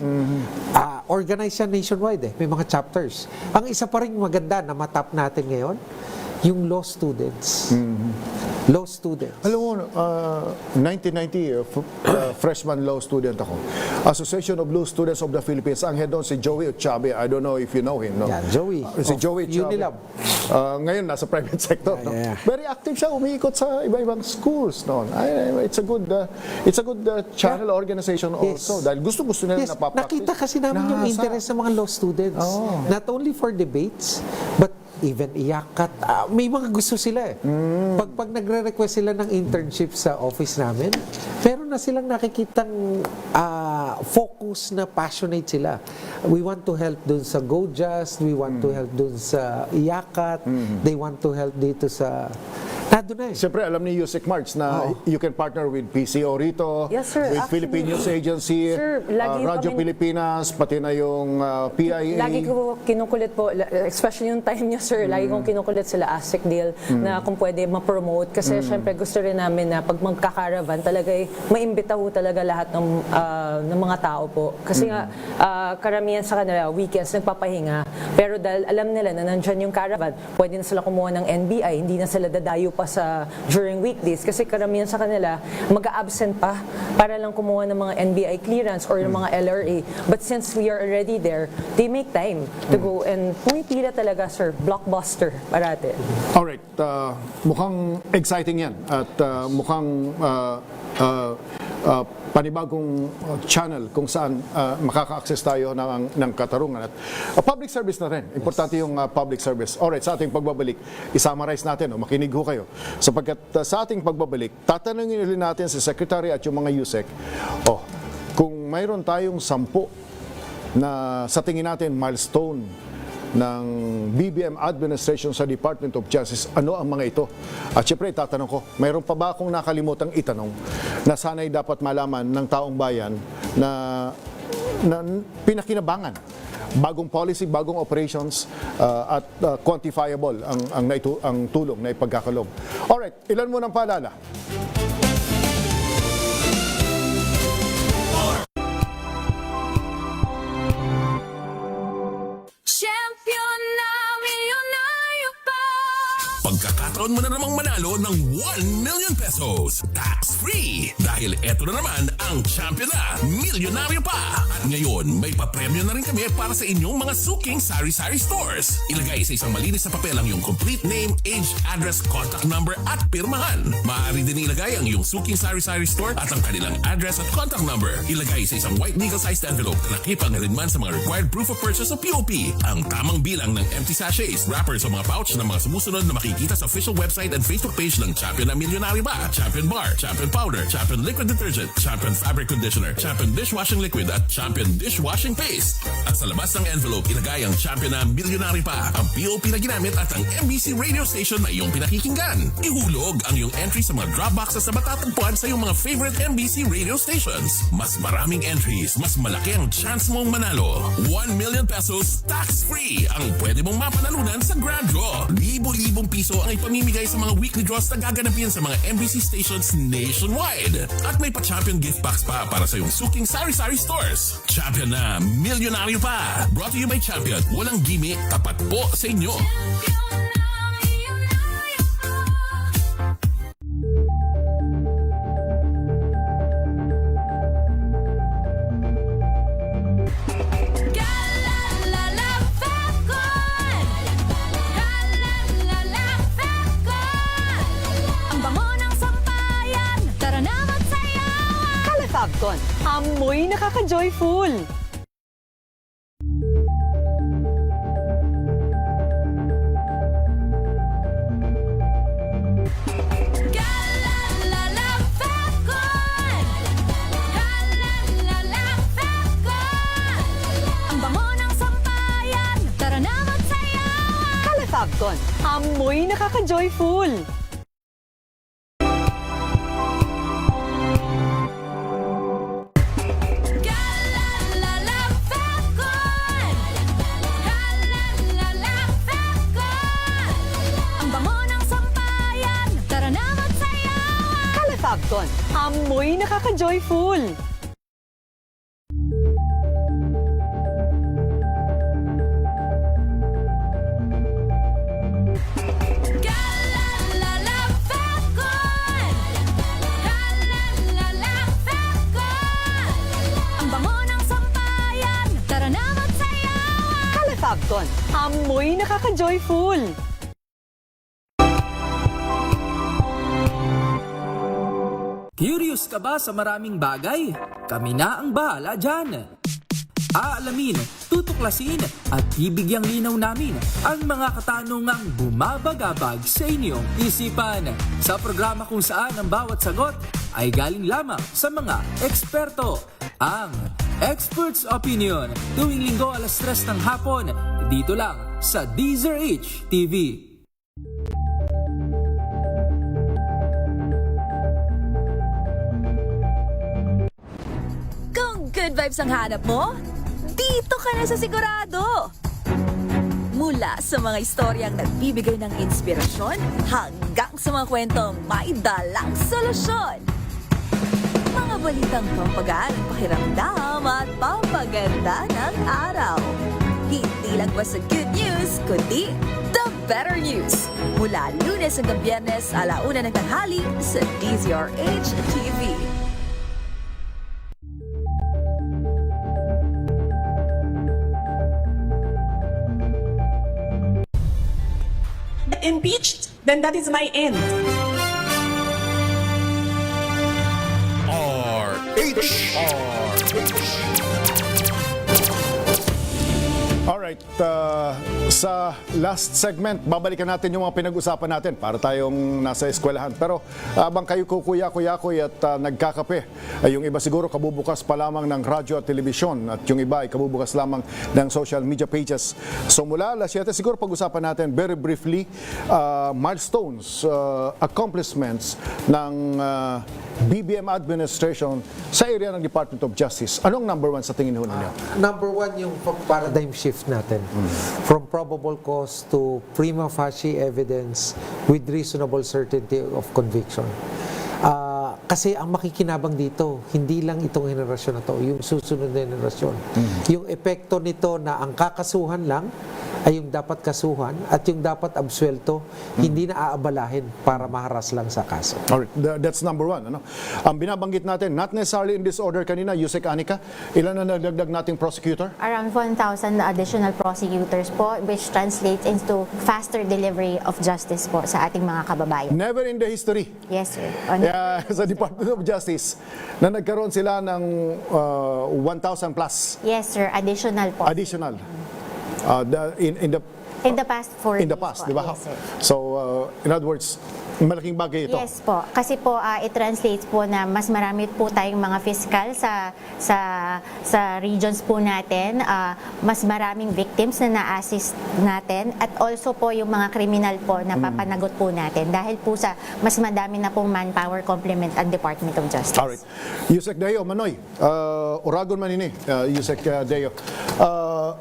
organized yan nationwide may mga chapters. Ang isa pa rin maganda na matap natin ngayon, yung law students. Law students. Alam mo, 1990, freshman law student ako. Association of Law Students of the Philippines. Ang head doon si Joey Chavez. I don't know if you know him. No? Yeah, Joey. Si Joey Chavez. Unilab. Ngayon, nasa private sector. No? Yeah. Very active siya. Umiikot sa iba-ibang schools. No? It's a good channel organization also. Dahil gusto-gusto nila napapractice. Nakita kasi namin yung interest ng mga law students. Not only for debates, but even iyakat. May mga gusto sila Pag nagre-request sila ng internship sa office namin, meron na silang nakikitang focus na passionate sila. We want to help dun sa Go Just, we want to help dun sa iyakat, they want to help dito sa Siyempre, alam ni Yusek March na you can partner with PCO rito, yes, sir. with Philippine News Agency, sir, Radyo Pilipinas, pati na yung PIA. Lagi ko kinukulit po, especially yung time niya, sir, lagi kong kinukulit sila ASIC deal na kung pwede ma-promote. Kasi syempre gusto rin namin na pag magka-caravan, talaga maimbita ho talaga lahat ng mga tao po. Kasi nga, karamihan sa kanila, weekends, nagpapahinga. Pero dahil alam nila na nandyan yung caravan, pwede na sila kumuha ng NBI, hindi na sila dadayo pa during weekdays kasi karamihan sa kanila mag-a-absent pa para lang kumuha ng mga NBI clearance or ng mga LRA. But since we are already there, they make time to go and pumipila talaga, sir. Blockbuster parate. Alright, mukhang exciting yan at mukhang panibagong channel kung saan makaka-access tayo ng katarungan. At public service na rin. Importante yung public service. Alright, sa ating pagbabalik, isummarize natin, makinig ho kayo. Sapagkat sa ating pagbabalik, tatanungin ulit natin si Secretary at yung mga USEC, kung mayroon tayong 10 na sa tingin natin milestone ng BBM administration sa Department of Justice, ano ang mga ito? At syempre, tatanong ko, mayroon pa ba akong nakalimutang itanong na sana'y dapat malaman ng taong bayan na pinakinabangan? Bagong policy, bagong operations at quantifiable ang tulong na ipagkakaloob. Alright, ilan mo ng paalala? Pagkakataon mo na namang manalo ng 1 million pesos. Tax-free! Dahil eto na naman ang champion na, milyonaryo pa! At ngayon, may papremyo na rin kami para sa inyong mga suking sari-sari stores. Ilagay sa isang malinis na papel ang iyong complete name, age, address, contact number at pirmahan. Maaari din ilagay ang iyong suking sari-sari store at ang kanilang address at contact number. Ilagay sa isang white legal-sized envelope na nakipanghalinman sa mga required proof of purchase o POP. Ang tamang bilang ng empty sachets, wrappers o mga pouch ng mga sumusunod na makikita sa official official website and Facebook page ng Champion na Milyonaryo Pa, Champion Bar, Champion Powder, Champion Liquid Detergent, Champion Fabric Conditioner, Champion Dishwashing Liquid at Champion Dishwashing Paste. At sa labas ng envelope, ilagay ang Champion na Milyonaryo Pa, ang POP na ginamit at ang MBC radio station na iyong pinakikinggan. Ihulog ang iyong entry sa mga drop boxes na matatagpuan sa iyong mga favorite MBC radio stations. Mas maraming entries, mas malaki ang chance mong manalo. 1 million pesos tax-free ang pwede mong mapanalunan sa Grand Draw. Libo-libong piso ang ipamimigay sa mga weekly draws na gaganapin sa mga MBC stations nationwide. At may pa-champion gift box pa para sa iyong suking sari-sari stores. Champion na Milyonaryo Pa. Brought to you by Champion. Walang gimmick, tapat po sa inyo. Fabcon, amoy nakaka-joyful. Ang bango ng sampayan, tara na magsayawan. Kala Fabcon, amoy nakaka-joyful. Fabcon, amoy nakaka-joyful. Ang bango ng sampayan, tara na magsayawan. Kala Fabcon, amoy nakaka-joyful. Curious ka ba sa maraming bagay? Kami na ang bahala dyan. Aalamin, tutuklasin at bibigyang linaw namin ang mga katanungang bumabagabag sa inyong isipan. Sa programa kung saan ang bawat sagot ay galing lamang sa mga eksperto. Ang Expert's Opinion, tuwing linggo 3:00 ng hapon, dito lang sa DZRH TV. Good vibes ang hanap mo? Dito ka na sa sigurado! Mula sa mga istoryang nagbibigay ng inspirasyon hanggang sa mga kwentong may dalang solusyon. Mga balitang pampagaan, pakiramdam at pampaganda ng araw. Hindi lang ba sa good news, kundi the better news. Mula Lunes hanggang Biyernes, 1:00 ng tanghali sa DZRH TV. Impeached, then that is my end. Alright, sa last segment, babalikan natin yung mga pinag-usapan natin para tayong nasa eskwelahan. Pero abang kayo kukuya-kuyakoy at nagkakape, ay yung iba siguro kabubukas pa lamang ng radyo at telebisyon at yung iba ay kabubukas lamang ng social media pages. So mula alas 7, siguro pag-usapan natin very briefly milestones, accomplishments ng BBM administration sa area ng Department of Justice. Anong number 1 sa tingin ho ninyo? Number 1 yung paradigm shift natin. From probable cause to prima facie evidence with reasonable certainty of conviction. Kasi ang makikinabang dito, hindi lang itong henerasyon na to, yung susunod na henerasyon. Yung epekto nito na ang kakasuhan lang ay yung dapat kasuhan at yung dapat absuelto, hindi na aabalahin para maharas lang sa kaso. Alright, that's number 1. Ano? Ang binabanggit natin, not necessarily in this order kanina, Yusek Anika, ilan na nagdagdag nating prosecutor? Around 1,000 additional prosecutors po, which translates into faster delivery of justice po sa ating mga kababayan. Never in the history. Yes, sir. Sa Department of Justice na nagkaroon sila ng 1,000 plus. Yes, sir. Additional po. Additional. In the In the past 4 In the days past, po. di ba? Yes, sir. So, in other words, malaking bagay ito. Yes po. Kasi po, it translates po na mas marami po tayong mga fiscal sa regions po natin. Mas maraming victims na na-assist natin. At also po yung mga criminal po na papanagot po natin. Dahil po sa mas madami na pong manpower complement ang Department of Justice. Alright. Yusek Deo, Manoy, Uragon Manini, Yusek Deo.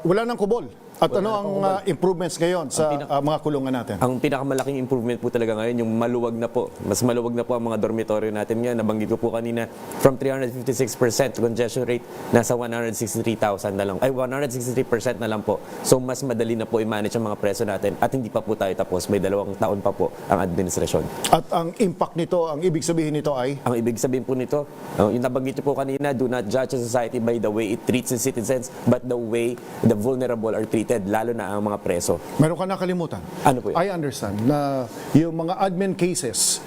Wala nang kubol. At ano ang improvements ngayon sa mga kulungan natin? Ang pinakamalaking improvement po talaga ngayon, yung maluwag na po. Mas maluwag na po ang mga dormitoryo natin ngayon. Nabanggit ko po kanina, from 356% congestion rate, nasa 163,000 na lang. Ay, 163% na lang po. So, mas madali na po i-manage ang mga preso natin. At hindi pa po tayo tapos. May 2 taon pa po ang administrasyon. At ang impact nito, ang ibig sabihin nito ay? Ang ibig sabihin po nito, yung nabanggit ko po kanina, do not judge a society by the way it treats its citizens, but the way the vulnerable are treated, lalo na ang mga preso. Meron ka nakalimutan. Ano po yun? I understand na yung mga admin cases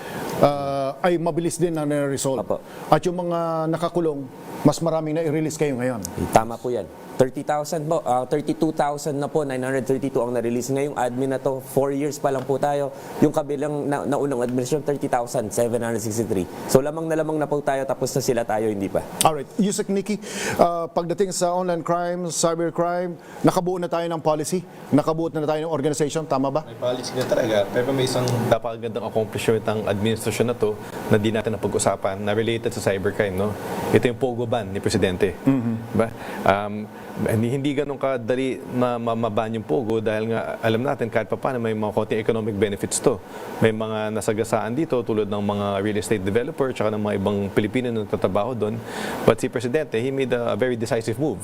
ay mabilis din na nare-resolve. At yung mga nakakulong, mas maraming na i-release kayo ngayon. Tama po yan. 30,000 po, 32,000 na po, 932 ang na-release. Ngayong admin na to, 4 years pa lang po tayo. Yung kabilang naunang administrasyon, 30,763. So lamang na po tayo, tapos na sila tayo, hindi pa. Alright, Yusek Nikki, pagdating sa online crime, cybercrime, nakabuo na tayo ng policy, nakabuo na tayo ng organization, tama ba? May policy na talaga, pero may isang napakagandang accomplishment ng administrasyon na to na di natin napag-usapan na related sa cybercrime. No? Ito yung Pogo ban ni Presidente. Diba? Hindi ganun kadali maban yung Pogo dahil nga alam natin kahit pa paano may mga konting economic benefits to. May mga nasagasaan dito tulad ng mga real estate developer tsaka ng mga ibang Pilipino na nagtatrabaho doon. But si Presidente, he made a very decisive move.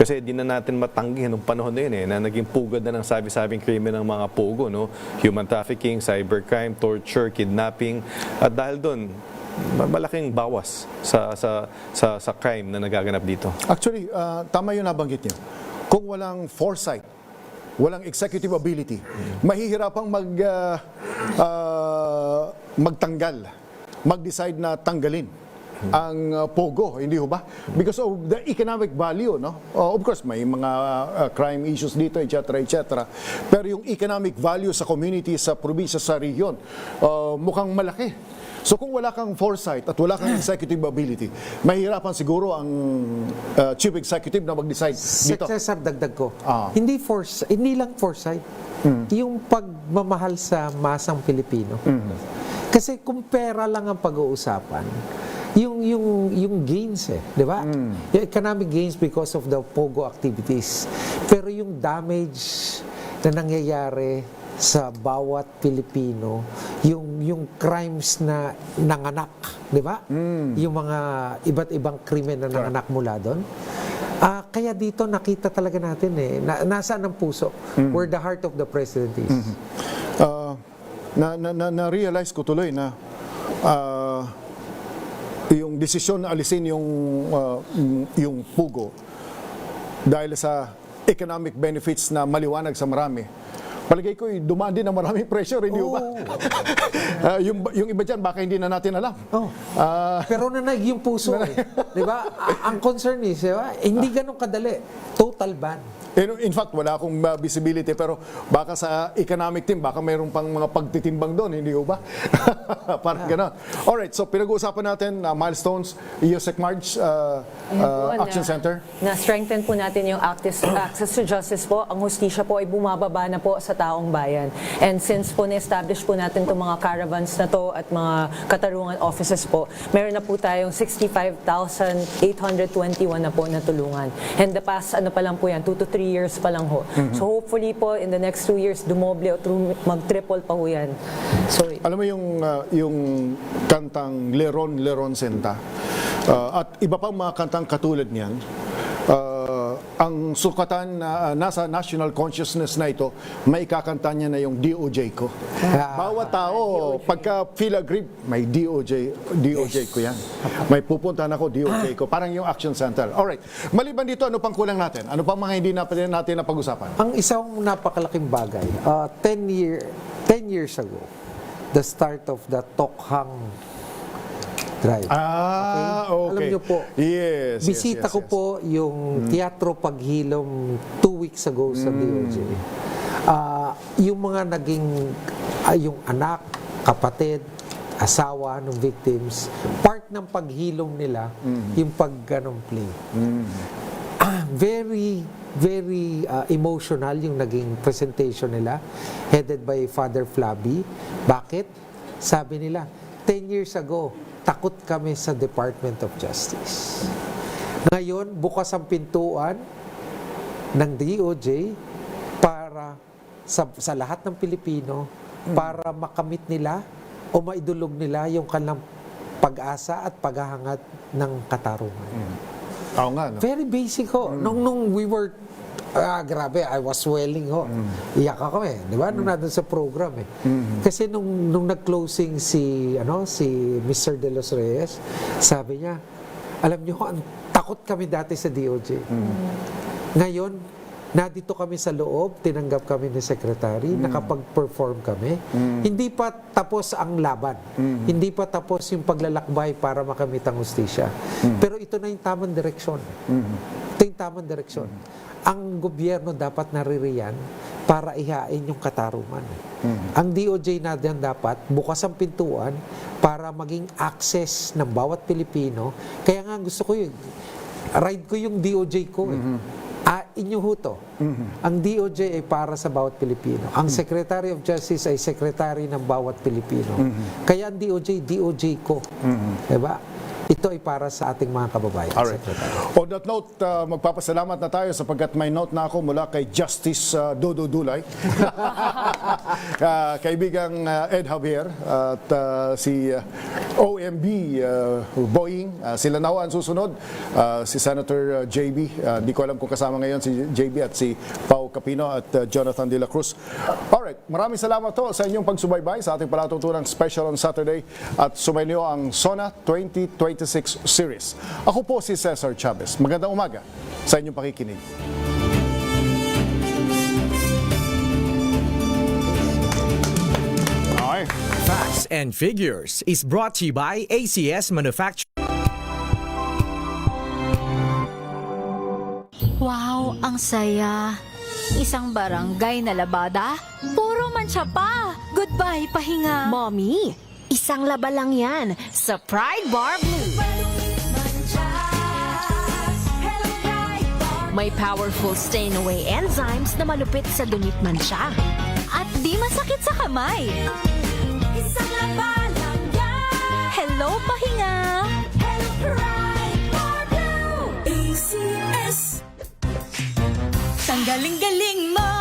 Kasi di na natin matanggi nung panahon na yun na naging pugad na ng sabi-sabing krimen ng mga Pogo. No? Human trafficking, cybercrime, torture, kidnapping. At dahil doon, malaking bawas sa crime na nagaganap dito. Actually, tama yung nabanggit niyo. Kung walang foresight, walang executive ability, mahihirapang magtanggal, mag-decide na tanggalin ang Pogo, hindi ho ba? Because of the economic value, no? Of course, may mga crime issues dito, etc., etc. Pero yung economic value sa community, sa probinsya, sa region, mukhang malaki. So kung wala kang foresight at wala kang executive ability, mahihirapan siguro ang chief executive na mag-decide dito. CESAR, dagdag ko. Hindi lang foresight. Yung pagmamahal sa masang Pilipino. Kasi kung pera lang ang pag-uusapan, yung gains di ba? Yung economic gains because of the Pogo activities. Pero yung damage na nangyayari sa bawat Pilipino, yung crimes na nanganak, di ba? Yung mga iba't ibang krimen na nanganak mula doon. Kaya dito nakita talaga natin nasaan ang puso, where the heart of the president is. Na-realize ko tuloy na yung desisyon na alisin yung Pogo dahil sa economic benefits na maliwanag sa marami, palagay ko, dumaan din ang maraming pressure, hindi ba? Yung iba dyan, baka hindi na natin alam. Pero nanay yung puso, di ba? Ang concern is, hindi ganun kadali. Total ban. In fact, wala akong visibility, pero baka sa economic team, baka mayroon pang mga pagtitimbang doon, hindi ba? Parang gano'n. Alright, so pinag-uusapan natin milestones, Yusek Marge, Action Center. Na-strengthen po natin yung access to justice po. Ang hustisya po ay bumababa na po sa taong bayan. And since po na-establish po natin itong mga caravans na to at mga katarungan offices po, meron na po tayong 65,821 na po na tulungan. And the past, pa lang po yan, 2 to 3 years pa lang ho. So hopefully po, in the next 2 years, dumoble o mag-triple pa ho yan. So, alam mo yung kantang Leron, Leron Senta, at iba pang mga kantang katulad niyan, ang sukatan na nasa national consciousness na ito, may kakanta niya na yung DOJ ko. Bawat tao, pagka feel aggrieved, may DOJ ko yan. May pupuntahan ako, DOJ ko. Parang yung Action Center. Alright. Maliban dito, ano pang kulang natin? Ano pang mga hindi natin na pag-usapan? Ang isang napakalaking bagay, 10 years ago, the start of the Tokhang Drive. Okay? Alam niyo po, bisita ko po yung Teatro Paghilom 2 weeks ago sa DOJ. yung mga naging, yung anak, kapatid, asawa ng victims, part ng paghilom nila, yung pagganong plea. Very, very emotional yung naging presentation nila, headed by Father Flaby. Bakit? Sabi nila, 10 years ago, takot kami sa Department of Justice. Ngayon, bukas ang pintuan ng DOJ para sa lahat ng Pilipino para makamit nila o maidulog nila yung kanilang pag-asa at paghahangad ng katarungan. Oo nga, no? Very basic ho. Nung we were, grabe, I was swelling ho. Iyak ako di ba? Nung nandun sa program Kasi nung nag-closing si Mr. De Los Reyes, sabi niya, alam niyo ho, takot kami dati sa DOJ. Ngayon, nadito kami sa loob, tinanggap kami ni Secretary, nakapag-perform kami. Hindi pa tapos ang laban. Hindi pa tapos yung paglalakbay para makamit ang hustisya. Pero ito na yung tamang direksyon. Ito yung tamang direksyon. Ang gobyerno dapat naririyan para ihain yung katarungan. Ang DOJ na din dapat bukas ang pintuan para maging access ng bawat Pilipino. Kaya nga gusto ko ride ko yung DOJ ko inyo ho to. Ang DOJ ay para sa bawat Pilipino. Ang Secretary of Justice ay Secretary ng bawat Pilipino. Kaya ang DOJ ko. Diba? Ito ay para sa ating mga kababayan. Alright. On that note, magpapasalamat na tayo sapagkat may note na ako mula kay Justice Dodo Dulay. Kaibigang Ed Javier at si OMB Boying. Sila na ang susunod. Si Senator JB. Di ko alam kung kasama ngayon si JB at si Pao Capino at Jonathan De La Cruz. Alright. Maraming salamat to sa inyong pagsubaybay sa ating palatuntunang special on Saturday at sumainyo ang SONA 2026 series. Ako po si CESAR CHAVEZ. Magandang umaga sa inyong pakikinig. Okay. Facts and Figures is brought to you by ACS Manufacturing. Wow, ang saya. Isang barangay na labada, puro mancha pa. Goodbye, pahinga. Mommy, isang laba lang yan sa Pride Bar Blue. May powerful stain-away enzymes na malupit sa dumit mancha. At di masakit sa kamay. Isang laba lang yan. Hello, pahinga. Hello, Pride Bar Blue. ACS. Ang galing-galing mo.